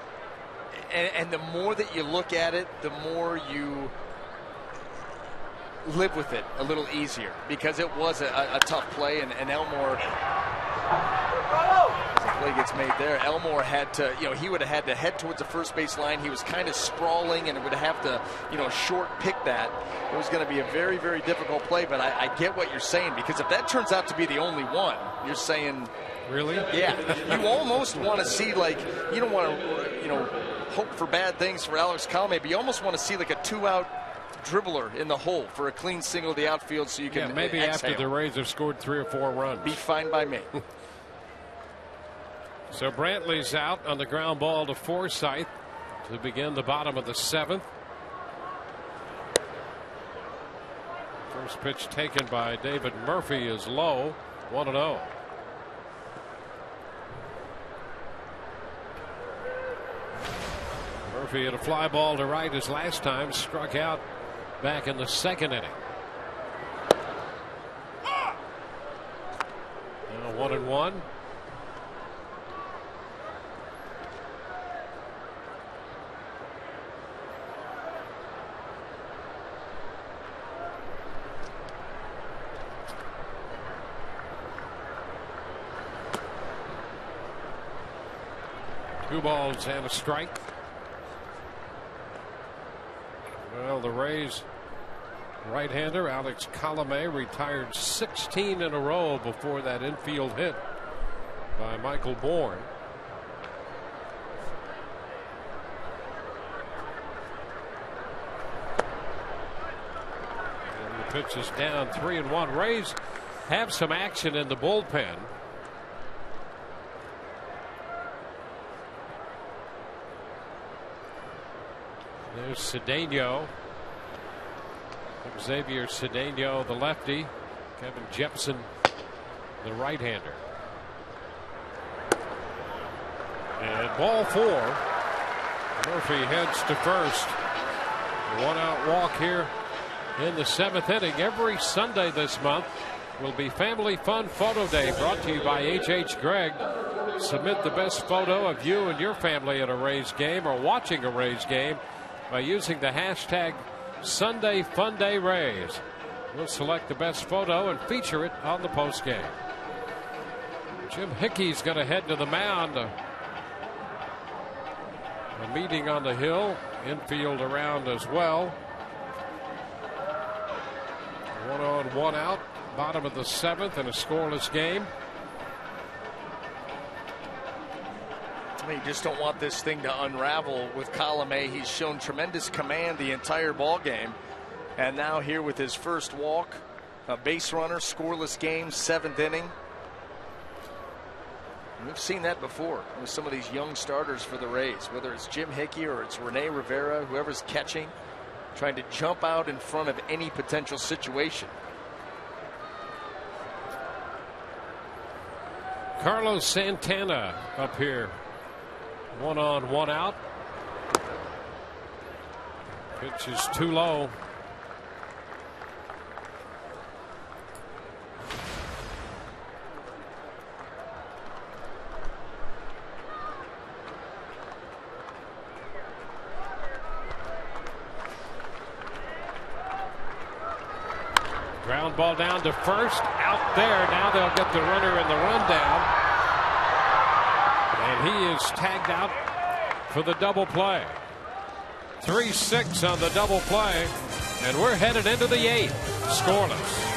And the more that you look at it, the more you live with it a little easier, because it was a tough play, and Elmore, as the play gets made there, Elmore had to, he would have had to head towards the first base line. He was kind of sprawling and would have to, short pick that. It was going to be a very, very difficult play, but I get what you're saying, because if that turns out to be the only one, you're saying, really? Yeah. You almost want to see, like, you don't want to, hope for bad things for Alex Colomé, but you almost want to see like a 2-out dribbler in the hole for a clean single to the outfield, so you can maybe exhale. After the Rays have scored 3 or 4 runs. Be fine by me. So Brantley's out on the ground ball to Forsythe to begin the bottom of the 7th. First pitch taken by David Murphy is low, 1-0. Murphy hit a fly ball to right his last time, struck out back in the 2nd inning. Now 1-1. Two balls and a strike. Well, the Rays right-hander Alex Colomé retired 16 in a row before that infield hit by Michael Bourne. And the pitch is down 3-1. Rays have some action in the bullpen. There's Cedeno. Xavier Cedeno, the lefty. Kevin Jepson, the right-hander. And ball 4. Murphy heads to first. 1-out walk here in the 7th inning. Every Sunday this month will be Family Fun Photo Day, brought to you by H.H. Gregg. Submit the best photo of you and your family at a Rays game or watching a Rays game by using the hashtag Sunday Fun Day Rays. We'll select the best photo and feature it on the post game. Jim Hickey's going to head to the mound. A meeting on the hill, infield around as well. 1 on, 1 out, bottom of the 7th, and a scoreless game. You just don't want this thing to unravel with Colomé. He's shown tremendous command the entire ball game. And now here with his first walk, a base runner, scoreless game, 7th inning. We've seen that before with some of these young starters for the Rays, whether it's Jim Hickey or it's Rene Rivera, whoever's catching, trying to jump out in front of any potential situation. Carlos Santana up here. 1 on, 1 out. Pitch is too low. Ground ball down to first, out there. Now they'll get the runner in the rundown. And he is tagged out for the double play. 3-6 on the double play. And we're headed into the 8th, scoreless.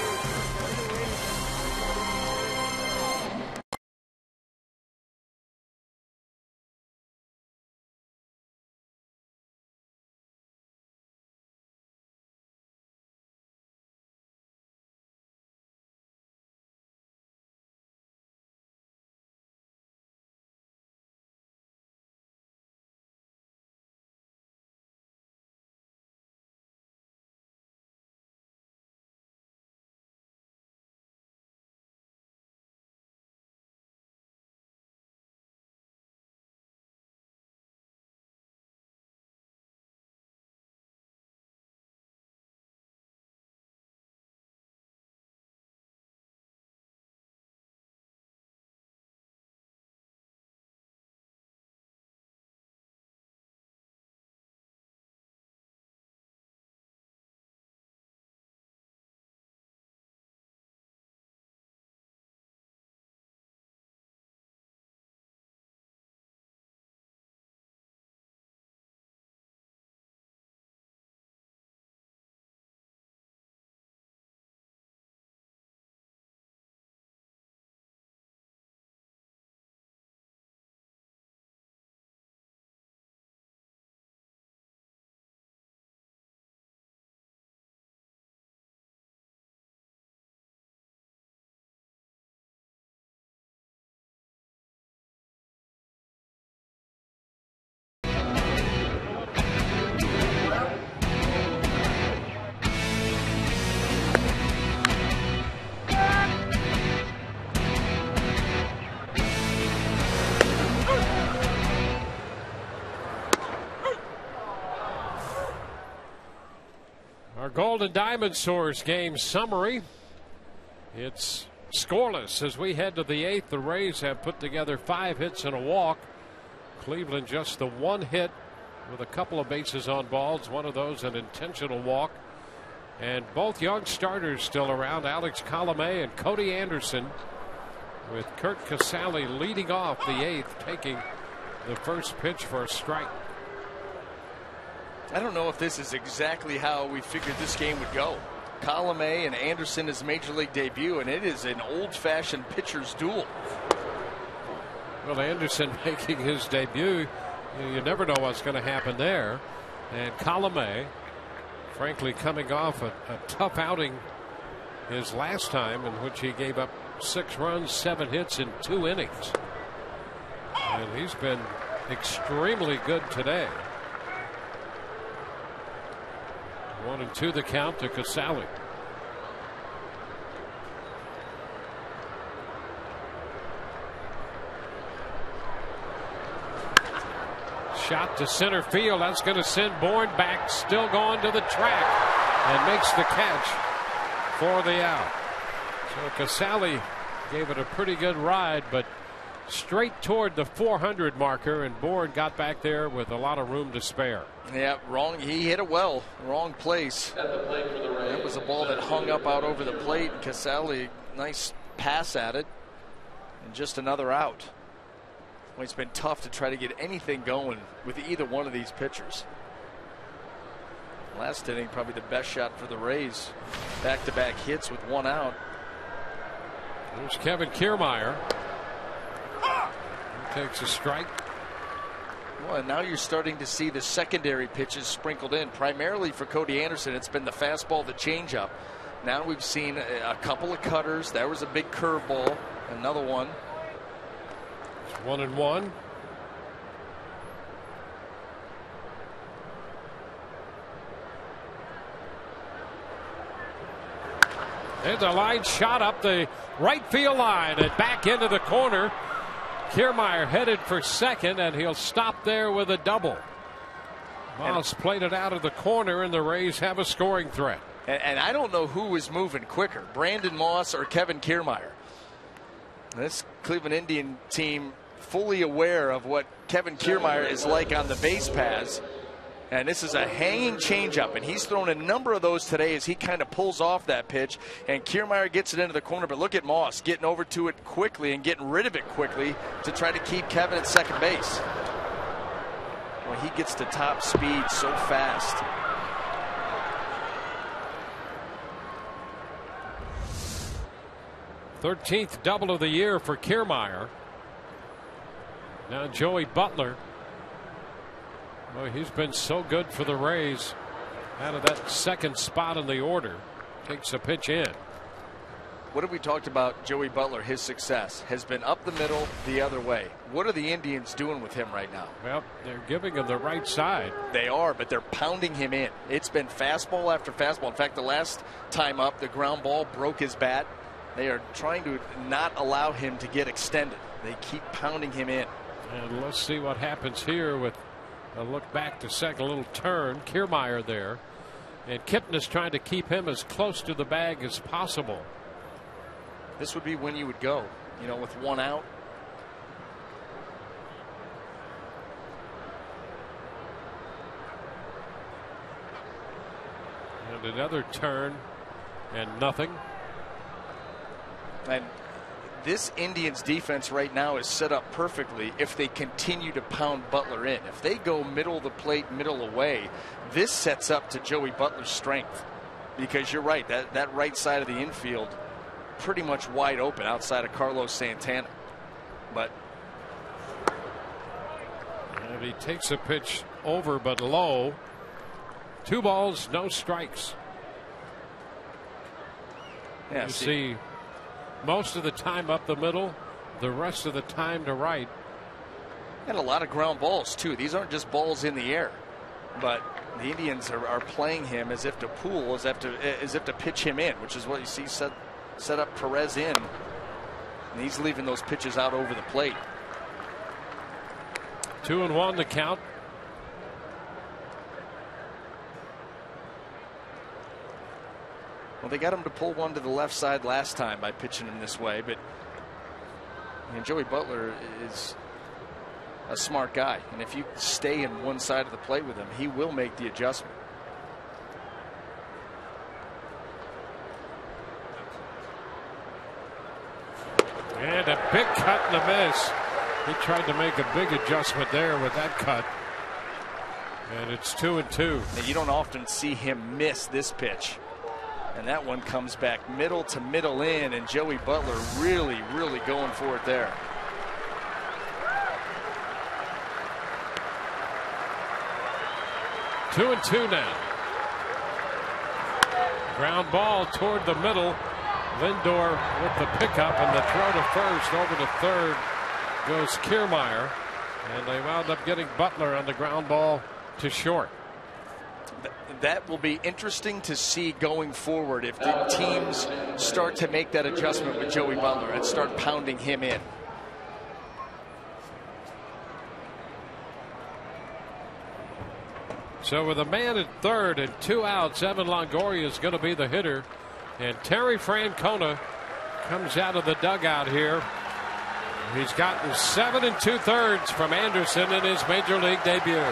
Golden Diamond Source game summary. It's scoreless as we head to the 8th. The Rays have put together 5 hits and a walk. Cleveland just the 1 hit with a couple of bases on balls. One of those an intentional walk. And both young starters still around, Alex Colomé and Cody Anderson, with Curt Casali leading off the 8th, taking the first pitch for a strike. I don't know if this is exactly how we figured this game would go. Colomé and Anderson his major league debut, and it is an old-fashioned pitcher's duel. Well, Anderson making his debut, you never know what's going to happen there. And Colomé, frankly, coming off a tough outing his last time, in which he gave up 6 runs, 7 hits in 2 innings. And he's been extremely good today. 1-2 the count to Casali. Shot to center field. That's going to send Bourne back, still going to the track, and makes the catch for the out. So Casali gave it a pretty good ride, but straight toward the 400 marker, and Bourne got back there with a lot of room to spare. Yeah, wrong. He hit it well. Wrong place. That was a ball that hung up out over the plate. Casali, nice pass at it, and just another out. Well, it's been tough to try to get anything going with either one of these pitchers. Last inning, probably the best shot for the Rays. Back-to-back hits with 1 out. There's Kevin Kiermaier. He takes a strike. Well, and now you're starting to see the secondary pitches sprinkled in. Primarily for Cody Anderson, it's been the fastball, the changeup. Now we've seen a couple of cutters. There was a big curveball, another one. It's 1-1. There's a line shot up the right field line and back into the corner. Kiermaier headed for second, and he'll stop there with a double. Moss played it out of the corner, and the Rays have a scoring threat. And I don't know who is moving quicker, Brandon Moss or Kevin Kiermaier. This Cleveland Indian team fully aware of what Kevin Kiermaier is like on the base paths. And this is a hanging changeup, and he's thrown a number of those today as he kind of pulls off that pitch. And Kiermaier gets it into the corner, but look at Moss getting over to it quickly and getting rid of it quickly to try to keep Kevin at second base. Well, he gets to top speed so fast. Thirteenth double of the year for Kiermaier. Now Joey Butler. Well, he's been so good for the Rays out of that second spot in the order. Takes a pitch in. What have we talked about Joey Butler? His success has been up the middle the other way. What are the Indians doing with him right now? Well, they're giving him the right side. They are, but they're pounding him in. It's been fastball after fastball. In fact, the last time up, the ground ball broke his bat. They are trying to not allow him to get extended. They keep pounding him in. And let's see what happens here with a look back to second, a little turn. Kiermaier there. And Kipnis trying to keep him as close to the bag as possible. This would be when you would go, you know, with one out. And another turn and nothing. And this Indians defense right now is set up perfectly if they continue to pound Butler in. If they go middle of the plate, middle away, this sets up to Joey Butler's strength. Because you're right, that right side of the infield pretty much wide open outside of Carlos Santana. But and he takes a pitch over but low. 2 balls, no strikes. Yeah, you see most of the time up the middle, the rest of the time to right. And a lot of ground balls too. These aren't just balls in the air, but the Indians are playing him as if to pull, as if to pitch him in, which is what you see set up Perez in, and he's leaving those pitches out over the plate. 2-1 the count. Well, they got him to pull one to the left side last time by pitching him this way, but Joey Butler is a smart guy, and if you stay in one side of the plate with him, he will make the adjustment. And a big cut and a miss. He tried to make a big adjustment there with that cut. And it's 2-2. And you don't often see him miss this pitch. And that one comes back middle to middle in, and Joey Butler really going for it there. Two and two now. Ground ball toward the middle. Lindor with the pickup, and the throw to first. Over to third goes Kiermaier, and they wound up getting Butler on the ground ball to short. That will be interesting to see going forward if the teams start to make that adjustment with Joey Butler and start pounding him in. So with a man at third and 2 outs, Evan Longoria is going to be the hitter. And Terry Francona comes out of the dugout here. He's gotten 7 2/3 from Anderson in his major league debut.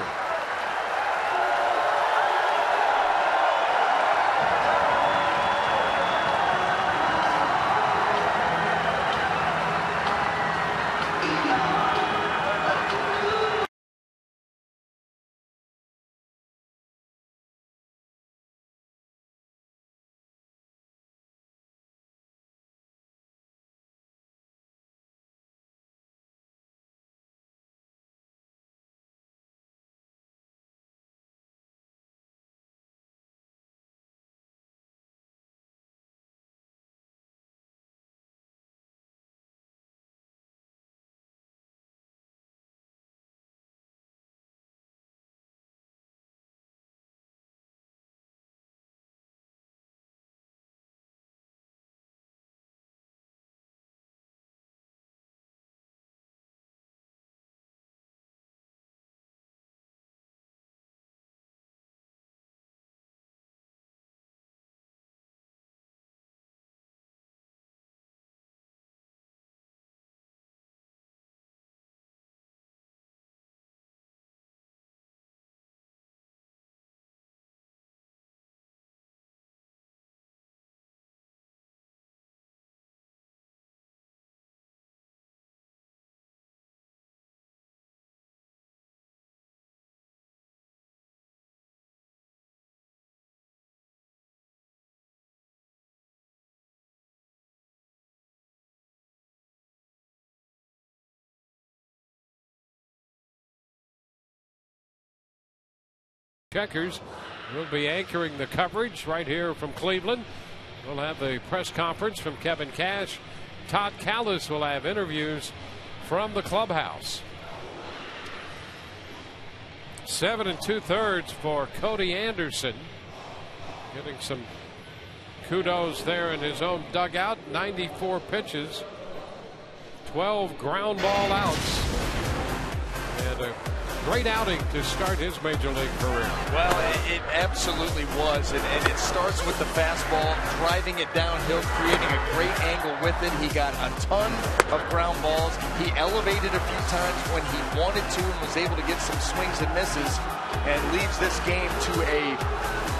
Checkers will be anchoring the coverage right here from Cleveland. We'll have the press conference from Kevin Cash. Todd Callis will have interviews from the clubhouse. 7 2/3 for Cody Anderson. Getting some kudos there in his own dugout. 94 pitches, 12 ground ball outs, and a great outing to start his major league career. Well, it absolutely was, and it starts with the fastball, driving it downhill, creating a great angle with it. He got a ton of ground balls. He elevated a few times when he wanted to and was able to get some swings and misses, and leads this game to a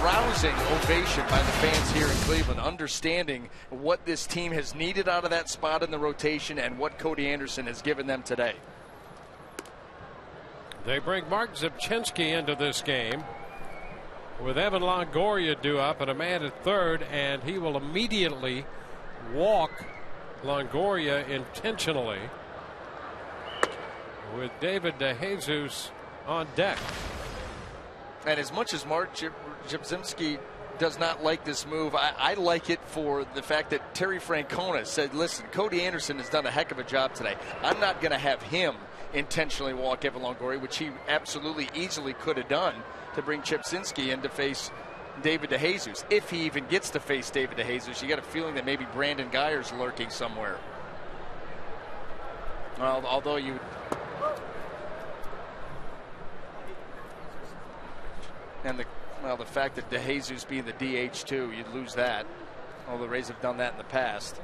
rousing ovation by the fans here in Cleveland, understanding what this team has needed out of that spot in the rotation and what Cody Anderson has given them today. They bring Mark Zipchinski into this game with Evan Longoria due up and a man at third, and he will immediately walk Longoria intentionally with David DeJesus on deck. And as much as Mark Zipchinski does not like this move, I like it for the fact that Terry Francona said, listen, Cody Anderson has done a heck of a job today. I'm not going to have him intentionally walk Evan Longoria, which he absolutely easily could have done to bring Zipchinski in to face David DeJesus. If he even gets to face David DeJesus, you got a feeling that maybe Brandon Guyer's lurking somewhere. Well, although you... And the fact that DeJesus being the DH too, you'd lose that. Well, the Rays have done that in the past.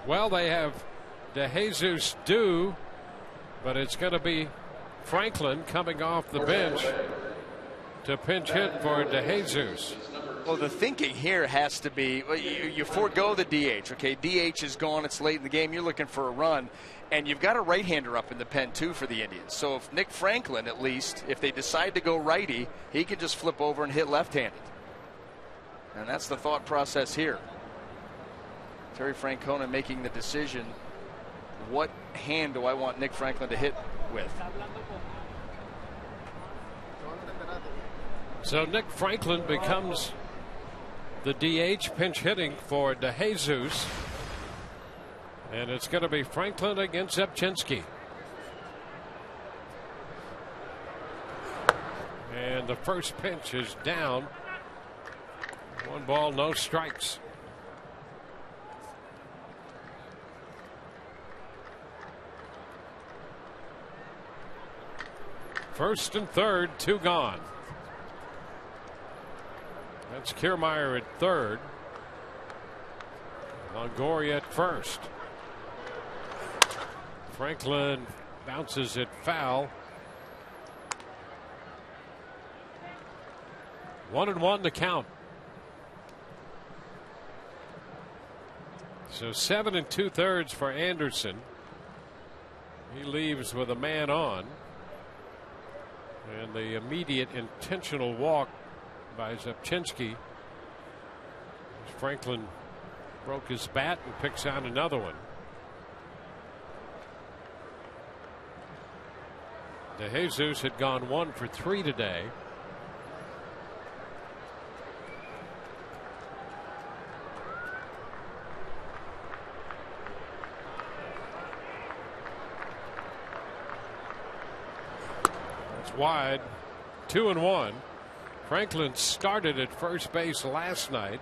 Well, they have DeJesus due, but it's going to be Franklin coming off the bench to pinch hit for DeJesus. Well, the thinking here has to be, you forego the DH. Okay, DH is gone. It's late in the game. You're looking for a run. And you've got a right-hander up in the pen, too, for the Indians. So if Nick Franklin, at least, if they decide to go righty, he can just flip over and hit left-handed. And that's the thought process here. Terry Francona making the decision, what hand do I want Nick Franklin to hit with? So Nick Franklin becomes the DH, pinch hitting for DeJesus. And it's going to be Franklin against Zipchinski. And the first pitch is down. 1 ball, no strikes. First and third, 2 gone. That's Kiermaier at third. Longoria at first. Franklin bounces it foul. 1-1 to count. So 7 2/3 for Anderson. He leaves with a man on. And the immediate intentional walk by Zipchinski. Franklin broke his bat and picks out another one. DeJesus had gone 1 for 3 today. That's wide. 2-1. Franklin started at first base last night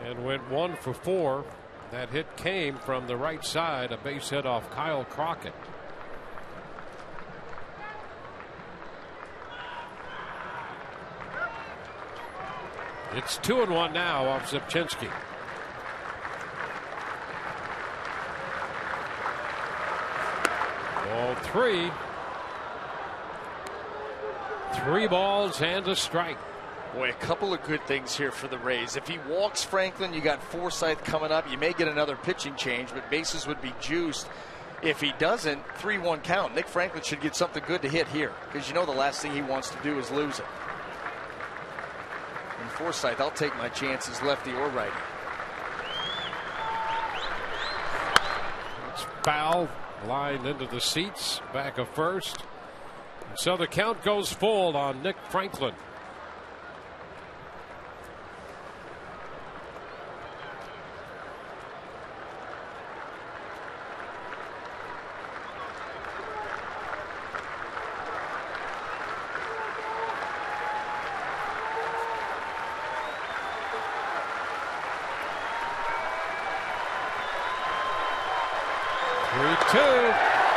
and went 1 for 4. That hit came from the right side, a base hit off Kyle Crockett. It's 2-1 now off Zipchinski. Ball 3. 3 balls and a strike. Boy, a couple of good things here for the Rays. If he walks Franklin, you got Forsythe coming up. You may get another pitching change, but bases would be juiced. If he doesn't, 3-1 count. Nick Franklin should get something good to hit here, because you know the last thing he wants to do is lose it. And Forsythe, I'll take my chances, lefty or righty. It's foul lined into the seats back of first. And so the count goes full on Nick Franklin.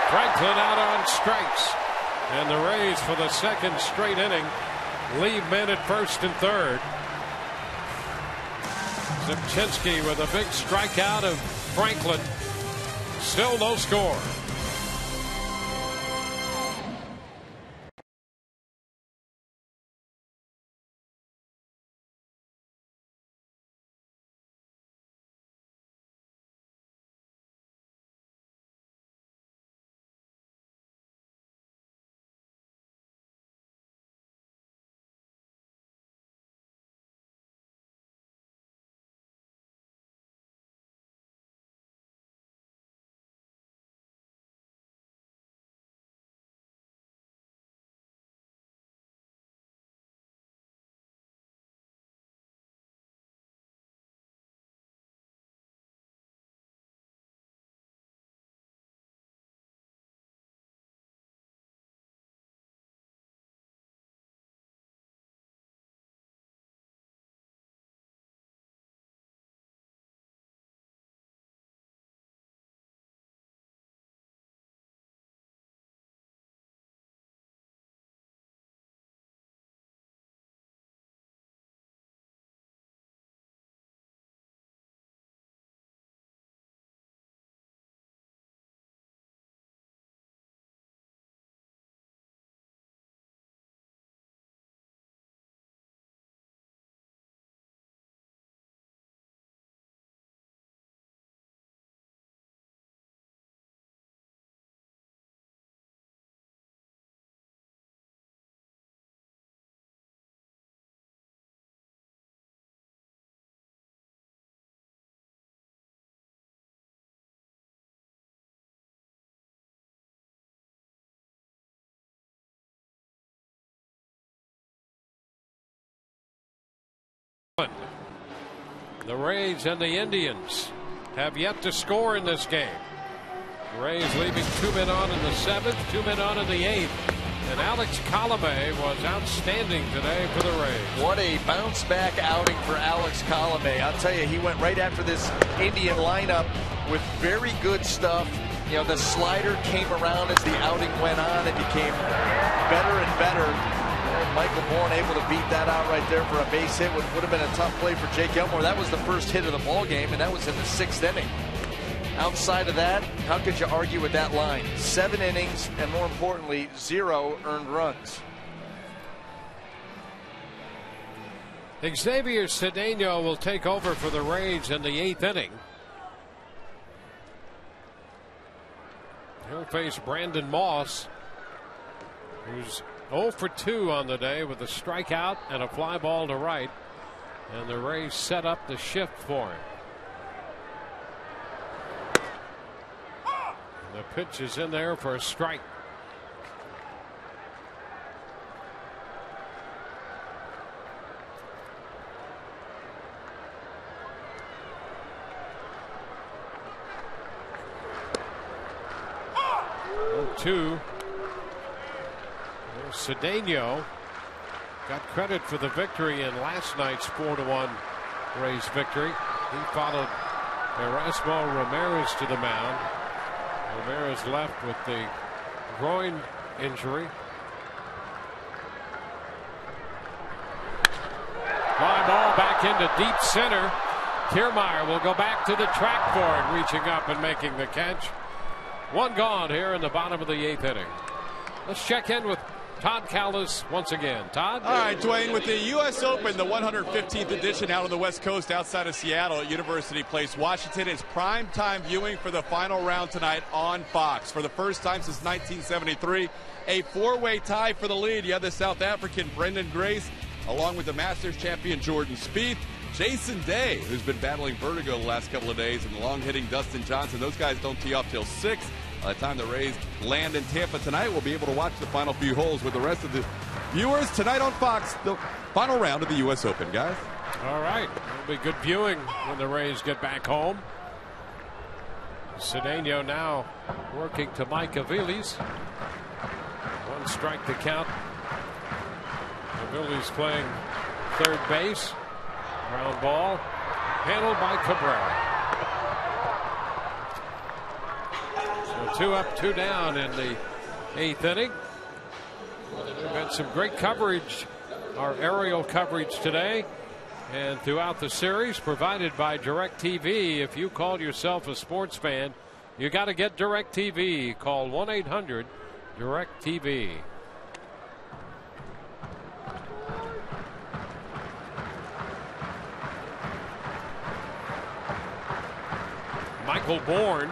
Franklin out on strikes, and the Rays for the second straight inning leave men at first and third. Zipchinski with a big strikeout of Franklin. Still no score. The Rays and the Indians have yet to score in this game. The Rays leaving 2 men on in the 7th, 2 men on in the 8th. And Alex Colomé was outstanding today for the Rays. What a bounce back outing for Alex Colomé. I'll tell you, he went right after this Indian lineup with very good stuff. You know, the slider came around as the outing went on and became better and better. And Michael Bourne able to beat that out right there for a base hit. Would have been a tough play for Jake Elmore. That was the first hit of the ball game, and that was in the 6th inning. Outside of that, how could you argue with that line? 7 innings, and more importantly, 0 earned runs. Xavier Cedeno will take over for the Rays in the 8th inning. He'll face Brandon Moss, who's 0 for 2 on the day with a strikeout and a fly ball to right. And the Rays set up the shift for him. The pitch is in there for a strike. Two. Cedeno got credit for the victory in last night's 4-1 Rays victory. He followed Erasmo Ramirez to the mound. Ramirez left with the groin injury. Fly ball back into deep center. Kiermaier will go back to the track for it, reaching up and making the catch. 1 gone here in the bottom of the 8th inning. Let's check in with Todd Callis once again. Todd? All right, Dwayne, with the U.S. Open, the 115th edition out on the West Coast outside of Seattle at University Place, Washington, is prime time viewing for the final round tonight on Fox. For the first time since 1973, a 4-way tie for the lead. You have the South African Brendan Grace, along with the Masters champion Jordan Spieth, Jason Day, who's been battling vertigo the last couple of days, and the long-hitting Dustin Johnson. Those guys don't tee off till 6. By the time the Rays land in Tampa tonight, we'll be able to watch the final few holes with the rest of the viewers tonight on Fox. The final round of the U.S. Open, guys. All right. It'll be good viewing when the Rays get back home. Cedeno now working to Mike Aviles. 1 strike to count. Aviles playing third base. Ground ball handled by Cabrera. So 2 up, 2 down in the 8th inning. We've had some great coverage, our aerial coverage today and throughout the series, provided by DirecTV. If you call yourself a sports fan, you got to get DirecTV. Call 1-800-DirecTV. Michael Bourne.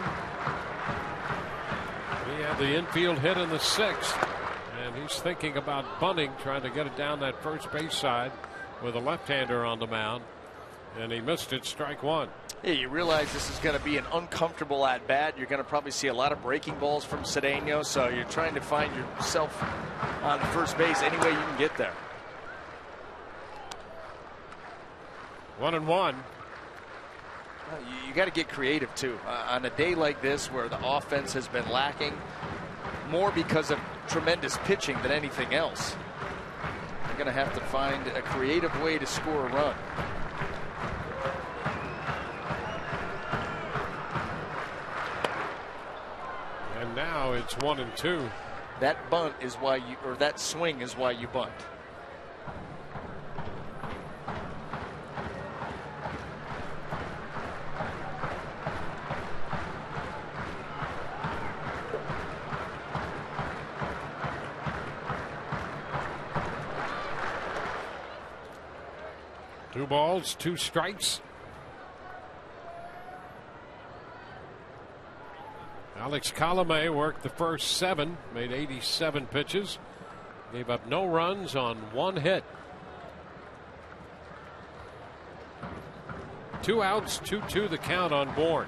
He had the infield hit in the 6th. And he's thinking about bunting, trying to get it down that first base side with a left-hander on the mound. And he missed it, strike 1. Yeah, you realize this is going to be an uncomfortable at bat. You're going to probably see a lot of breaking balls from Cedeno, so you're trying to find yourself on first base any way you can get there. 1-1. You got to get creative too on a day like this where the offense has been lacking more because of tremendous pitching than anything else. You're going to have to find a creative way to score a run. And now it's 1-2. That bunt is why you, or that swing is why you bunt. Two balls, 2 strikes. Alex Colomé worked the first 7, made 87 pitches, gave up no runs on 1 hit. 2 outs, 2-2 the count on Bourne.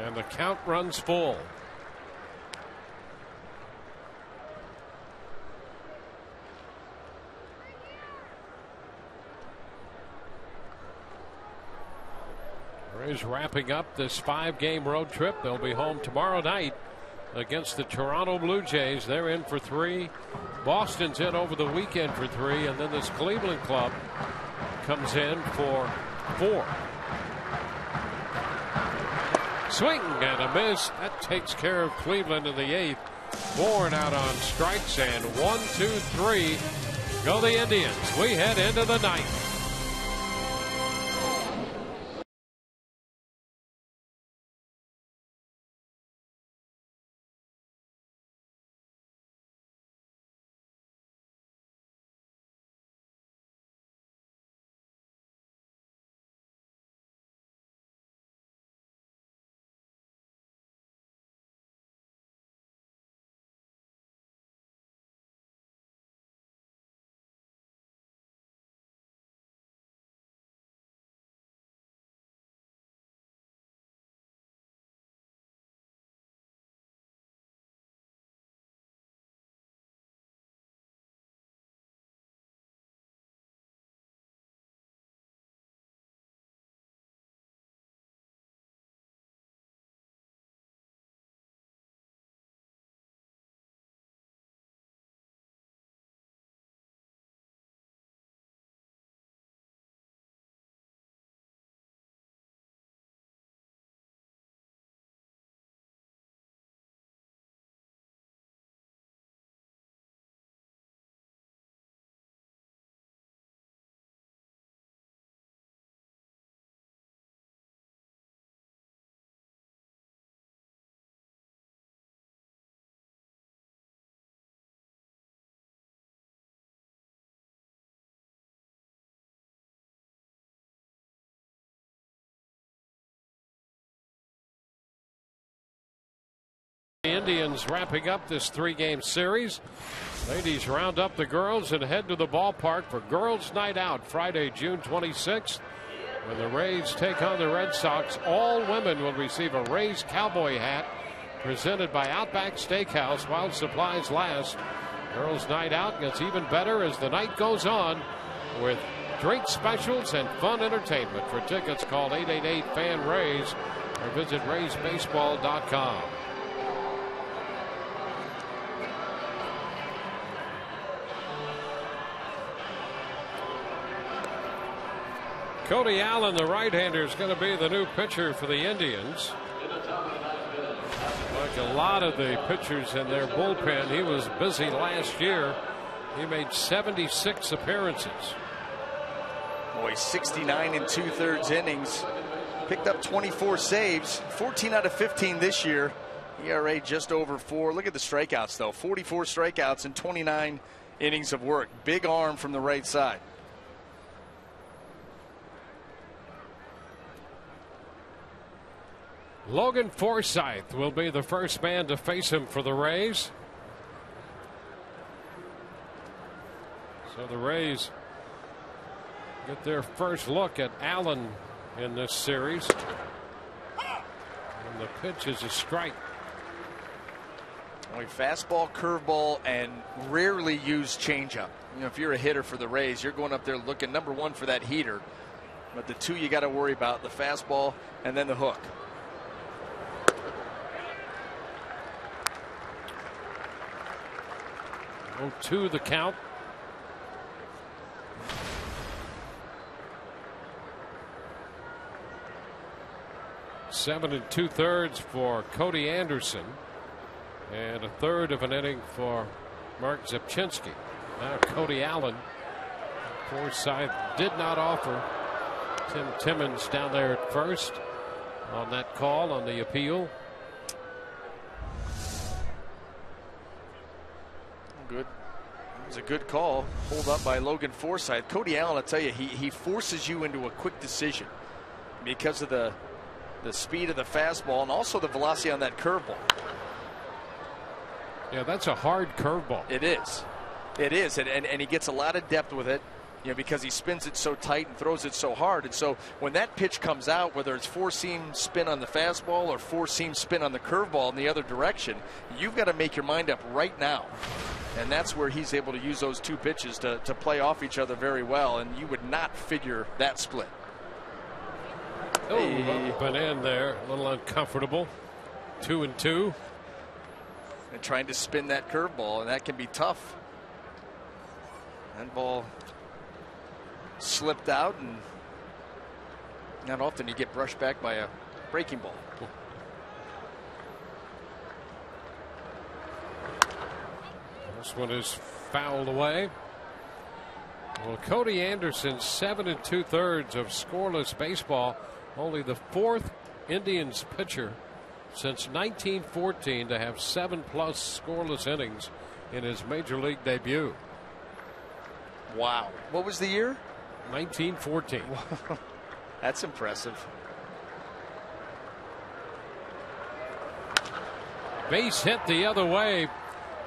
And the count runs full. Rays wrapping up this 5-game road trip. They'll be home tomorrow night against the Toronto Blue Jays. They're in for 3. Boston's in over the weekend for 3, and then this Cleveland club comes in for 4. Swing and a miss. That takes care of Cleveland in the 8th. Bourne out on strikes, and 1, 2, 3 go the Indians. We head into the 9th. Indians wrapping up this 3-game series. Ladies round up the girls and head to the ballpark for Girls Night Out Friday, June 26th. When the Rays take on the Red Sox, all women will receive a Rays cowboy hat presented by Outback Steakhouse while supplies last. Girls Night Out gets even better as the night goes on with drink specials and fun entertainment. For tickets, call 888-FAN-RAYS or visit RaysBaseball.com. Cody Allen, the right-hander, is going to be the new pitcher for the Indians. Like a lot of the pitchers in their bullpen, he was busy last year. He made 76 appearances. Boy, 69 2/3 innings. Picked up 24 saves, 14 out of 15 this year. ERA just over 4. Look at the strikeouts, though. 44 strikeouts and 29 innings of work. Big arm from the right side. Logan Forsythe will be the first man to face him for the Rays. So the Rays get their first look at Allen in this series. And the pitch is a strike. Boy, fastball, curveball, and rarely used changeup. You know, if you're a hitter for the Rays, you're going up there looking, number one, for that heater. But the two you got to worry about, the fastball and then the hook. 0-2 the count. Seven 2/3 for Cody Anderson, and a third of an inning for Mark Zepchinski. Now Cody Allen. Forsythe did not offer. Tim Timmons down there at first on that call on the appeal. Good. It was a good call. Pulled up by Logan Forsythe. Cody Allen, I'll tell you, he forces you into a quick decision because of the speed of the fastball and also the velocity on that curveball. Yeah, that's a hard curveball. It is. It is. And he gets a lot of depth with it, you know, because he spins it so tight and throws it so hard. And so when that pitch comes out, whether it's four-seam spin on the fastball or four-seam spin on the curveball in the other direction, you've got to make your mind up right now. And that's where he's able to use those two pitches to play off each other very well. And you would not figure that split. Oh, up and in there, a little uncomfortable. 2-2. And trying to spin that curveball, and that can be tough. That ball slipped out, and not often you get brushed back by a breaking ball. This one is fouled away. Well, Cody Anderson, 7 2/3 of scoreless baseball. Only the fourth Indians pitcher since 1914 to have 7+ scoreless innings in his major league debut. Wow. What was the year? 1914. That's impressive. Base hit the other way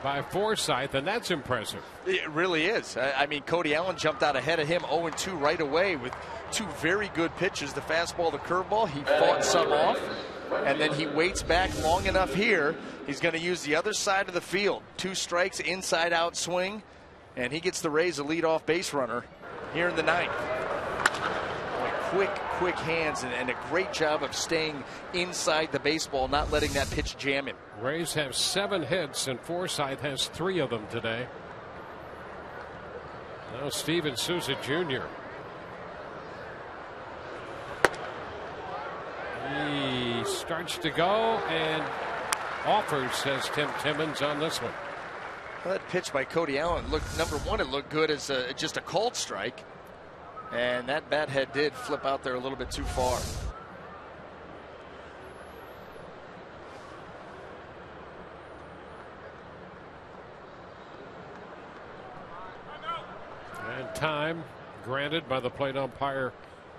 by Forsythe, and that's impressive. It really is. I mean, Cody Allen jumped out ahead of him 0-2 right away with two very good pitches, the fastball, the curveball. He fought some off, and then he waits back long enough here. He's going to use the other side of the field. 2 strikes, inside-out swing, and he gets the Rays a leadoff base runner here in the 9th. Quick hands and a great job of staying inside the baseball, not letting that pitch jam him. Rays have 7 hits, and Forsythe has 3 of them today. Now Steven Souza Jr. He starts to go and offers, says Tim Timmons on this one. Well, that pitch by Cody Allen looked, number one, it looked good as just a called strike. And that bat head did flip out there a little bit too far. And time granted by the plate umpire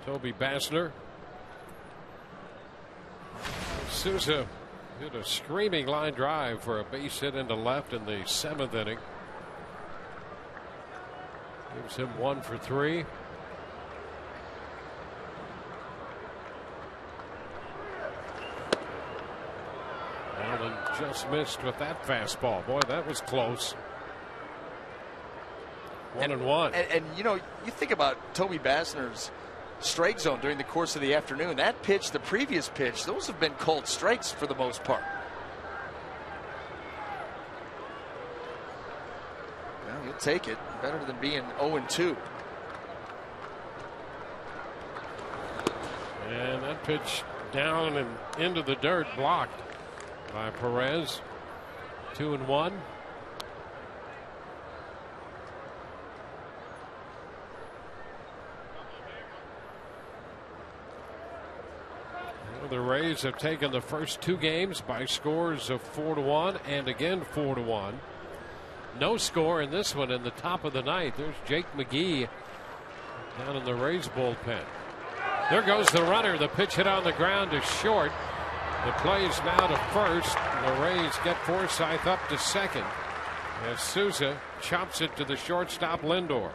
Toby Bassner. Souza Hit a screaming line drive for a base hit into left in the 7th inning. Gives him 1 for 3. Allen just missed with that fastball. Boy, that was close. 1-1. And you know, you think about Toby Basner's strike zone during the course of the afternoon. That pitch, the previous pitch, those have been called strikes for the most part. Well, you'll take it. Better than being 0-2. And that pitch down and into the dirt, blocked by Perez. 2-1. The Rays have taken the first 2 games by scores of 4-1 and again 4-1. No score in this one in the top of the ninth. There's Jake McGee down in the Rays bullpen. There goes the runner. The pitch hit on the ground is short. The play is now to first. The Rays get Forsythe up to second as Souza chops it to the shortstop Lindor.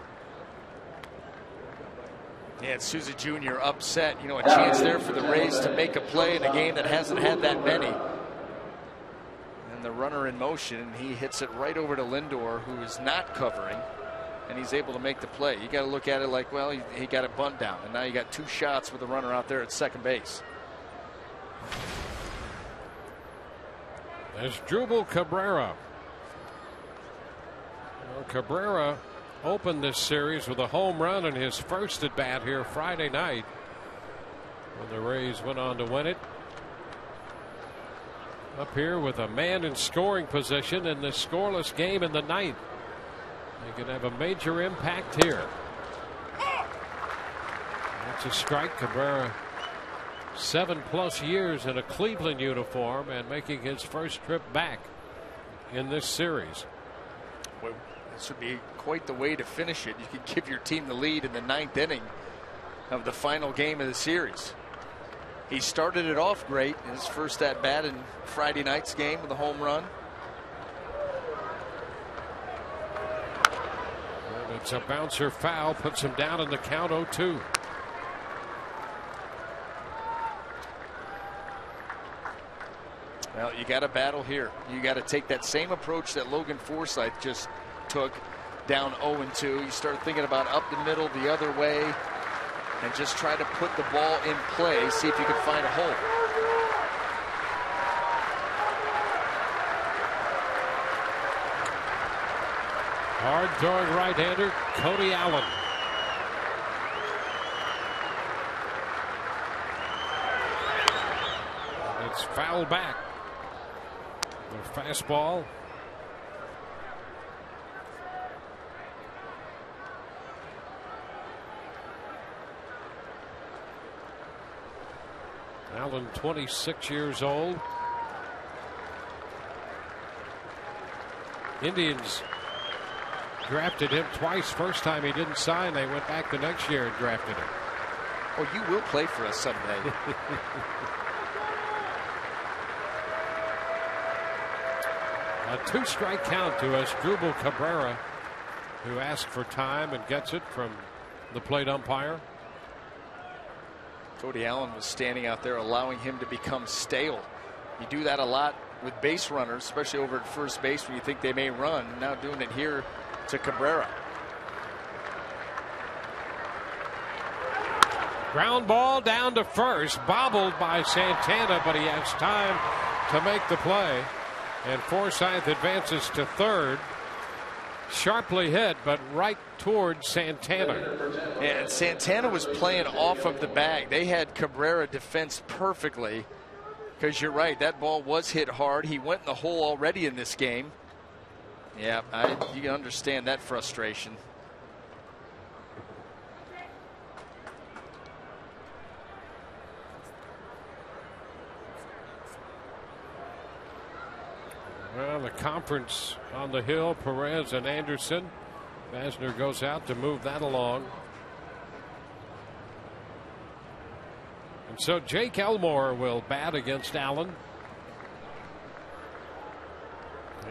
Yeah, Souza Jr. upset. You know, a chance there for the Rays to make a play in a game that hasn't had that many. And the runner in motion, he hits it right over to Lindor, who is not covering, and he's able to make the play. You got to look at it like, well, he got a bunt down, and now you got 2 shots with the runner out there at second base. There's Drupal Cabrera. Well, Cabrera opened this series with a home run in his first at bat here Friday night when the Rays went on to win it. Up here with a man in scoring position in this scoreless game in the ninth. They can have a major impact here. That's a strike. Cabrera 7+ years in a Cleveland uniform and making his first trip back in this series. Well, this would be quite the way to finish it. You could give your team the lead in the 9th inning of the final game of the series. He started it off great in his first at bat in Friday night's game with a home run. And it's a bouncer foul, puts him down in the count 0-2. Well, you got to battle here. You got to take that same approach that Logan Forsythe just took, down 0-2. You start thinking about up the middle the other way and just try to put the ball in play, see if you can find a hole. Hard throwing right-hander Cody Allen. It's fouled back. The fastball. Allen, 26 years old. Indians drafted him twice. First time he didn't sign, they went back the next year and drafted him. Oh, you will play for us someday. A 2-strike count to Asdrubal Cabrera, who asked for time and gets it from the plate umpire. Cody Allen was standing out there allowing him to become stale. You do that a lot with base runners, especially over at first base when you think they may run. Now doing it here to Cabrera. Ground ball down to first, bobbled by Santana, but he has time to make the play. And Forsythe advances to third. Sharply hit, but right towards Santana. And Santana was playing off of the bag. They had Cabrera defense perfectly, because you're right, that ball was hit hard. He went in the hole already in this game. Yeah, you can understand that frustration. Well, the conference on the hill, Perez and Anderson. Basner goes out to move that along. And so Jake Elmore will bat against Allen.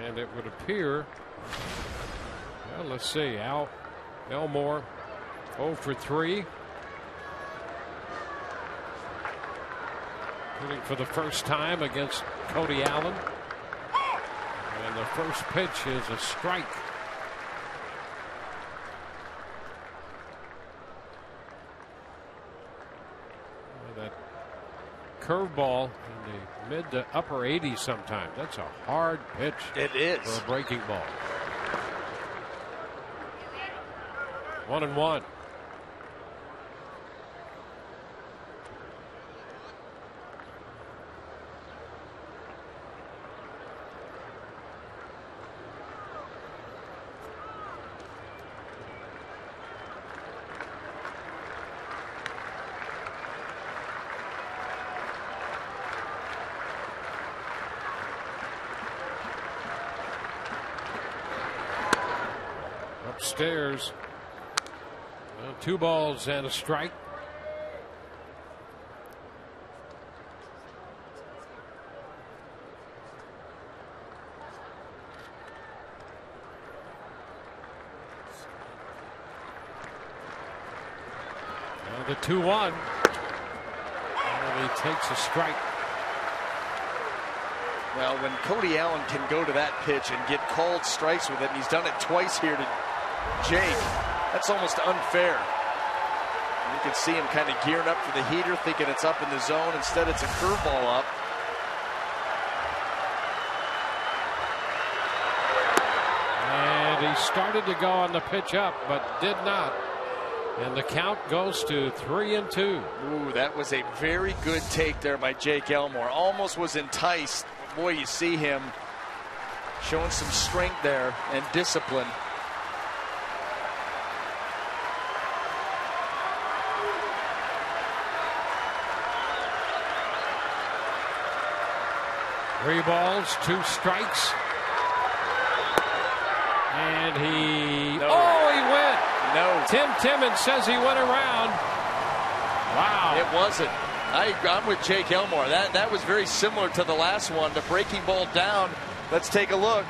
And it would appear, well, let's see, Elmore 0 for 3. Hitting for the first time against Cody Allen. And the first pitch is a strike. That curveball in the mid to upper 80s sometimes. That's a hard pitch. It is. For a breaking ball. 1-1. Upstairs. Well, 2 balls and a strike. Now the 2-1. And he takes a strike. Well, when Cody Allen can go to that pitch and get called strikes with it, and he's done it twice here to Jake, that's almost unfair. You can see him kind of gearing up for the heater, thinking it's up in the zone. Instead, it's a curveball up. And he started to go on the pitch up, but did not. And the count goes to 3-2. Ooh, that was a very good take there by Jake Elmore. Almost was enticed. Boy, you see him showing some strength there and discipline. Three balls, 2 strikes. And he... No. Oh, he went. No. Tim Timmons says he went around. Wow. It wasn't. I'm with Jake Elmore. That was very similar to the last one. The breaking ball down. Let's take a look.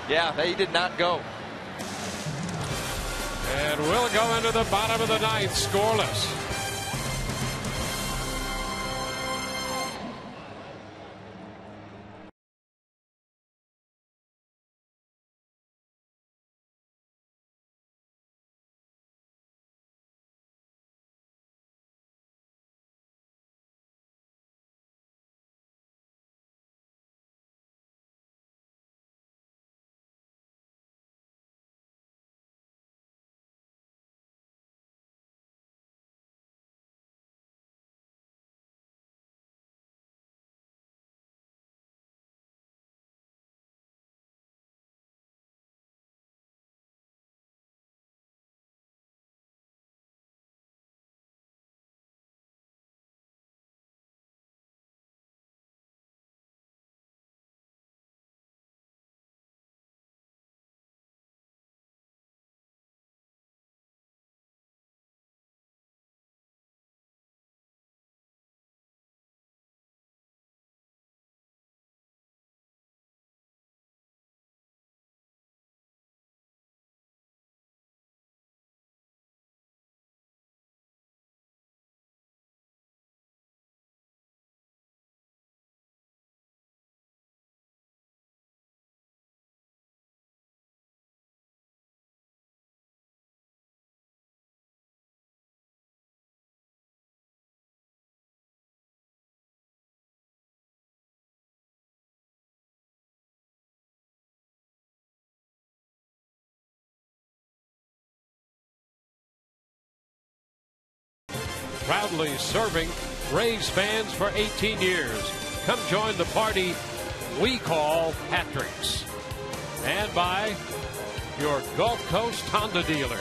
Yeah, he did not go. And we'll go into the bottom of the 9th scoreless. Proudly serving Rays fans for 18 years. Come join the party we call Patrick's. And by your Gulf Coast Honda dealers.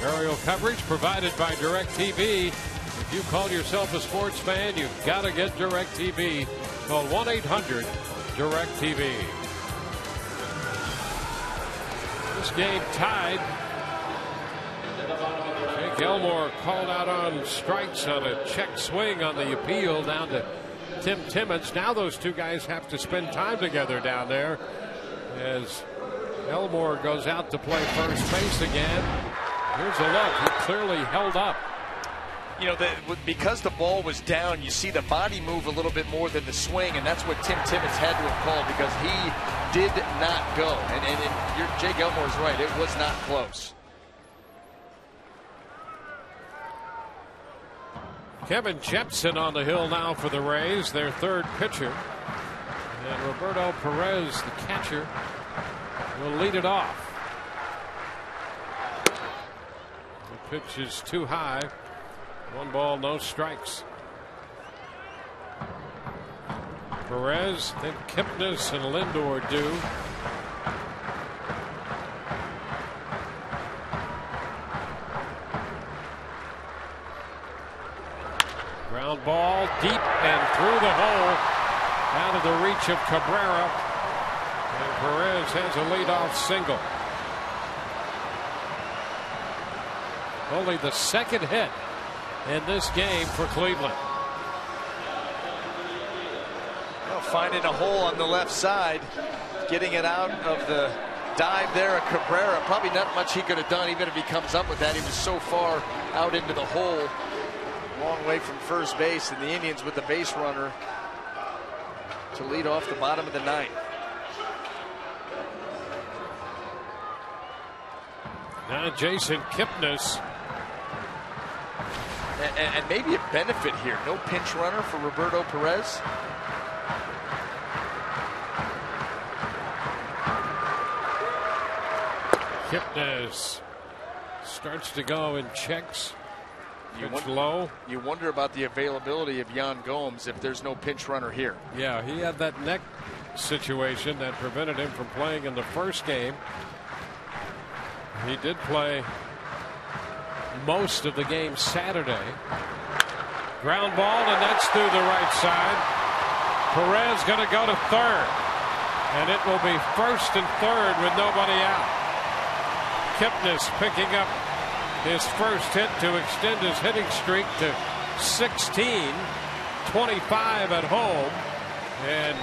Aerial coverage provided by DirecTV. If you call yourself a sports fan, you've got to get DirecTV. Call 1-800-DirecTV. This game tied. Jake Elmore called out on strikes on a check swing on the appeal down to Tim Timmons. Now those two guys have to spend time together down there as Elmore goes out to play first base again. Here's a look. He clearly held up. You know, because the ball was down, you see the body move a little bit more than the swing, and that's what Tim Timmons had to have called, because he did not go. And Jake Elmore's right. It was not close. Kevin Jepson on the hill now for the Rays, their third pitcher. And Roberto Perez, the catcher, will lead it off. The pitch is too high. 1 ball, no strikes. Perez, then Kipnis and Lindor do. Ground ball deep and through the hole, out of the reach of Cabrera. And Perez has a leadoff single. Only the second hit in this game for Cleveland. Well, finding a hole on the left side, getting it out of the dive there of Cabrera. Probably not much he could have done, even if he comes up with that. He was so far out into the hole, long way from first base, and the Indians with the base runner to lead off the bottom of the ninth. Now Jason Kipnis. And maybe a benefit here. No pinch runner for Roberto Perez. Kipnis starts to go and checks. It's low. You wonder about the availability of Yan Gomes if there's no pinch runner here. Yeah, he had that neck situation that prevented him from playing in the first game. He did play most of the game Saturday. Ground ball, and that's through the right side. Perez going to go to third, and it will be first and third with nobody out. Kipnis picking up his first hit to extend his hitting streak to 16, 25 at home, and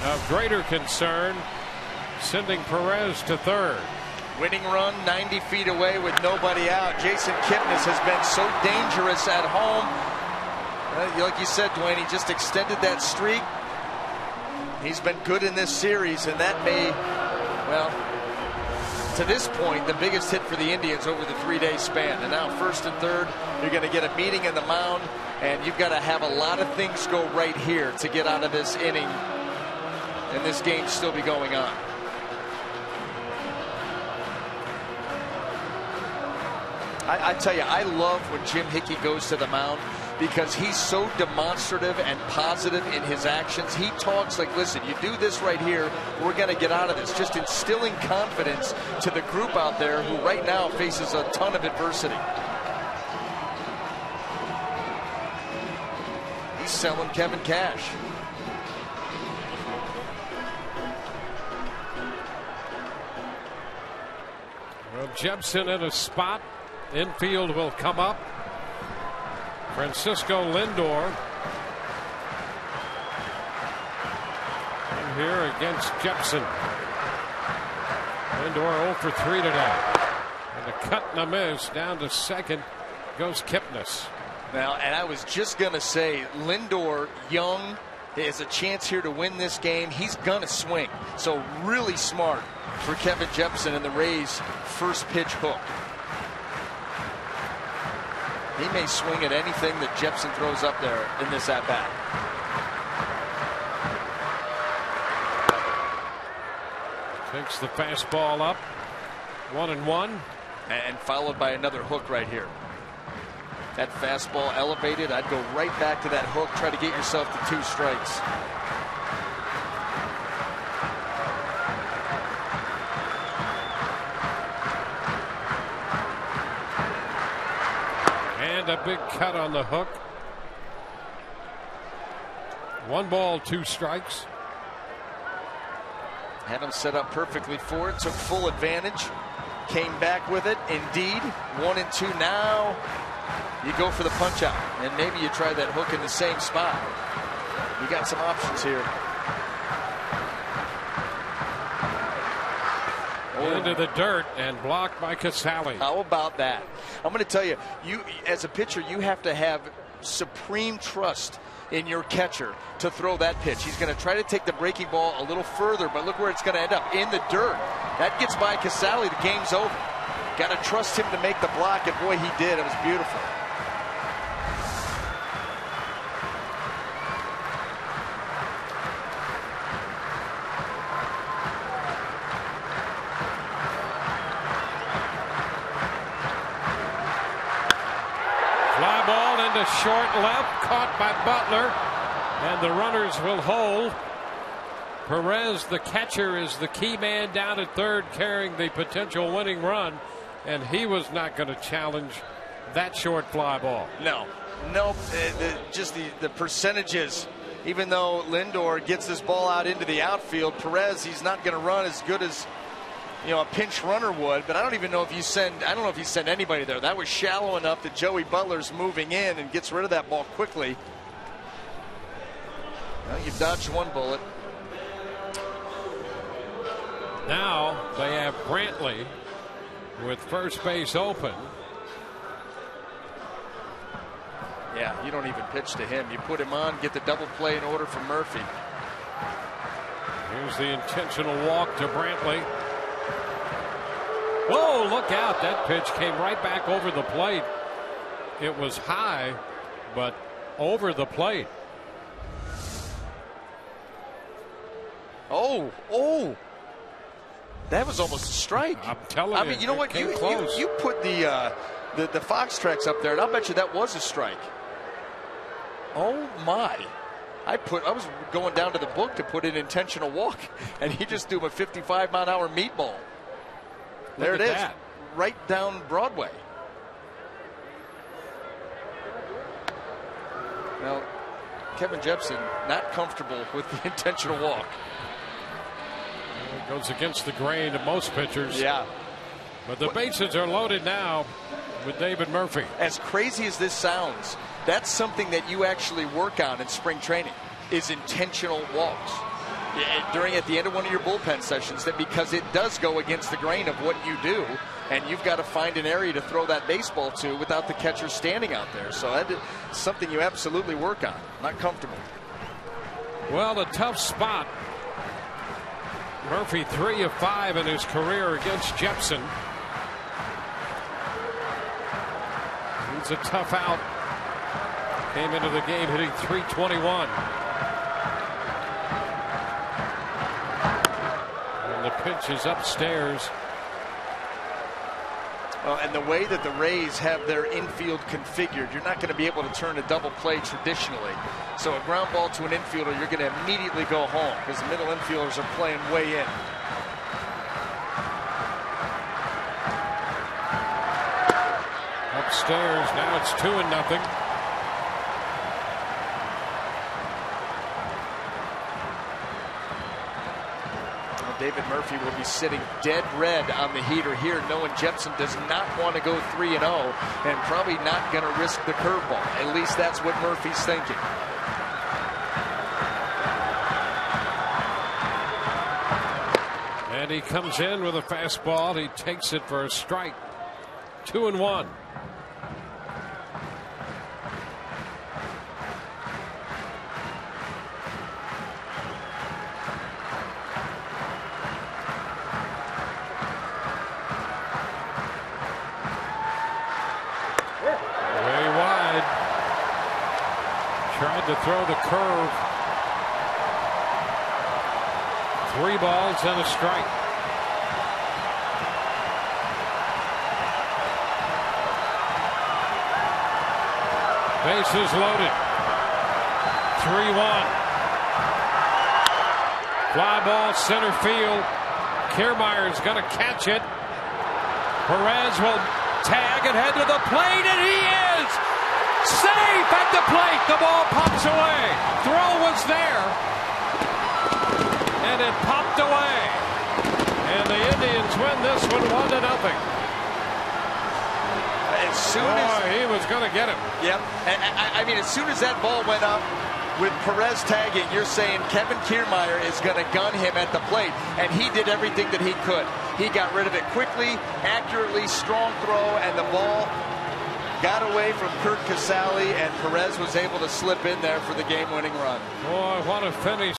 of greater concern, sending Perez to third. Winning run 90 feet away with nobody out. Jason Kipnis has been so dangerous at home. Like you said, Dwayne, he just extended that streak. He's been good in this series, and that may, well, to this point, the biggest hit for the Indians over the 3-day span. And now first and third, you're going to get a meeting in the mound, and you've got to have a lot of things go right here to get out of this inning and this game still be going on. I tell you, I love when Jim Hickey goes to the mound, because he's so demonstrative and positive in his actions. He talks like, listen, you do this right here, we're going to get out of this. Just instilling confidence to the group out there who right now faces a ton of adversity. He's selling Kevin Cash. Well, Jepson in a spot. Infield will come up. Francisco Lindor in here against Jepson. Lindor 0 for 3 today. And a cut and a miss. Down to second goes Kipnis. Now, and I was just going to say, Lindor, young, has a chance here to win this game. He's going to swing. So really smart for Kevin Jepson and the Rays' first pitch hook. He may swing at anything that Jepson throws up there in this at-bat. Takes the fastball up. 1-1. And followed by another hook right here. That fastball elevated. I'd go right back to that hook. Try to get yourself to 2 strikes. And a big cut on the hook. 1 ball, 2 strikes. Had him set up perfectly for it. Took full advantage. Came back with it. Indeed. 1 and 2 now. You go for the punch out. And maybe you try that hook in the same spot. You got some options here. Into the dirt and blocked by Casale. How about that? I'm going to tell you, as a pitcher, you have to have supreme trust in your catcher to throw that pitch. He's going to try to take the breaking ball a little further, but look where it's going to end up, in the dirt. That gets by Casale, the game's over. Got to trust him to make the block, and boy, he did. It was beautiful. Fly ball into short left, caught by Butler, and the runners will hold. Perez, the catcher, is the key man down at third, carrying the potential winning run, and he was not going to challenge that short fly ball. No, just the percentages. Even though Lindor gets this ball out into the outfield, Perez, he's not going to run as good as a pinch runner would, but I don't even know if you send anybody there. That was shallow enough that Joey Butler's moving in and gets rid of that ball quickly. Well, you've dodged one bullet. Now they have Brantley with first base open. Yeah, you don't even pitch to him. You put him on, get the double play in order for Murphy. Here's the intentional walk to Brantley. Whoa, look out. That pitch came right back over the plate. It was high, but over the plate. Oh. That was almost a strike. I'm telling you. I mean, you know what? You put the Fox tracks up there, and I'll bet you that was a strike. Oh, my. I was going down to the book to put in intentional walk, and he just threw him a 55-mile-an-hour meatball. There it is, right down Broadway. Now, Kevin Jepson not comfortable with the intentional walk. It goes against the grain of most pitchers. Yeah. But the bases are loaded now with David Murphy. As crazy as this sounds, that's something that you actually work on in spring training, is intentional walks. At the end of one of your bullpen sessions, that because it does go against the grain of what you do, and you've got to find an area to throw that baseball to without the catcher standing out there. So that's something you absolutely work on. Not comfortable. Well, a tough spot. Murphy 3 of 5 in his career against Jepson. He's a tough out. Came into the game hitting .321. And the pitch is upstairs. Well, and the way that the Rays have their infield configured, you're not going to be able to turn a double play traditionally. So a ground ball to an infielder, you're going to immediately go home because the middle infielders are playing way in. Upstairs, now it's 2-0. David Murphy will be sitting dead red on the heater here, knowing Jepson does not want to go 3-0 and probably not going to risk the curveball. At least that's what Murphy's thinking. And he comes in with a fastball. He takes it for a strike. 2-1. Tried to throw the curve. 3 balls and a strike. Bases loaded. 3-1. Fly ball center field. Kiermaier's going to catch it. Perez will tag and head to the plate, and he is safe at the plate. The ball pops away. Throw was there, and it popped away. And the Indians win this one 1-0. As soon as he was going to get him. Yep. I mean, as soon as that ball went up, with Perez tagging, you're saying Kevin Kiermaier is going to gun him at the plate, and he did everything that he could. He got rid of it quickly, accurately, strong throw, and the ball got away from Kurt Casale, and Perez was able to slip in there for the game-winning run. Boy, what a finish.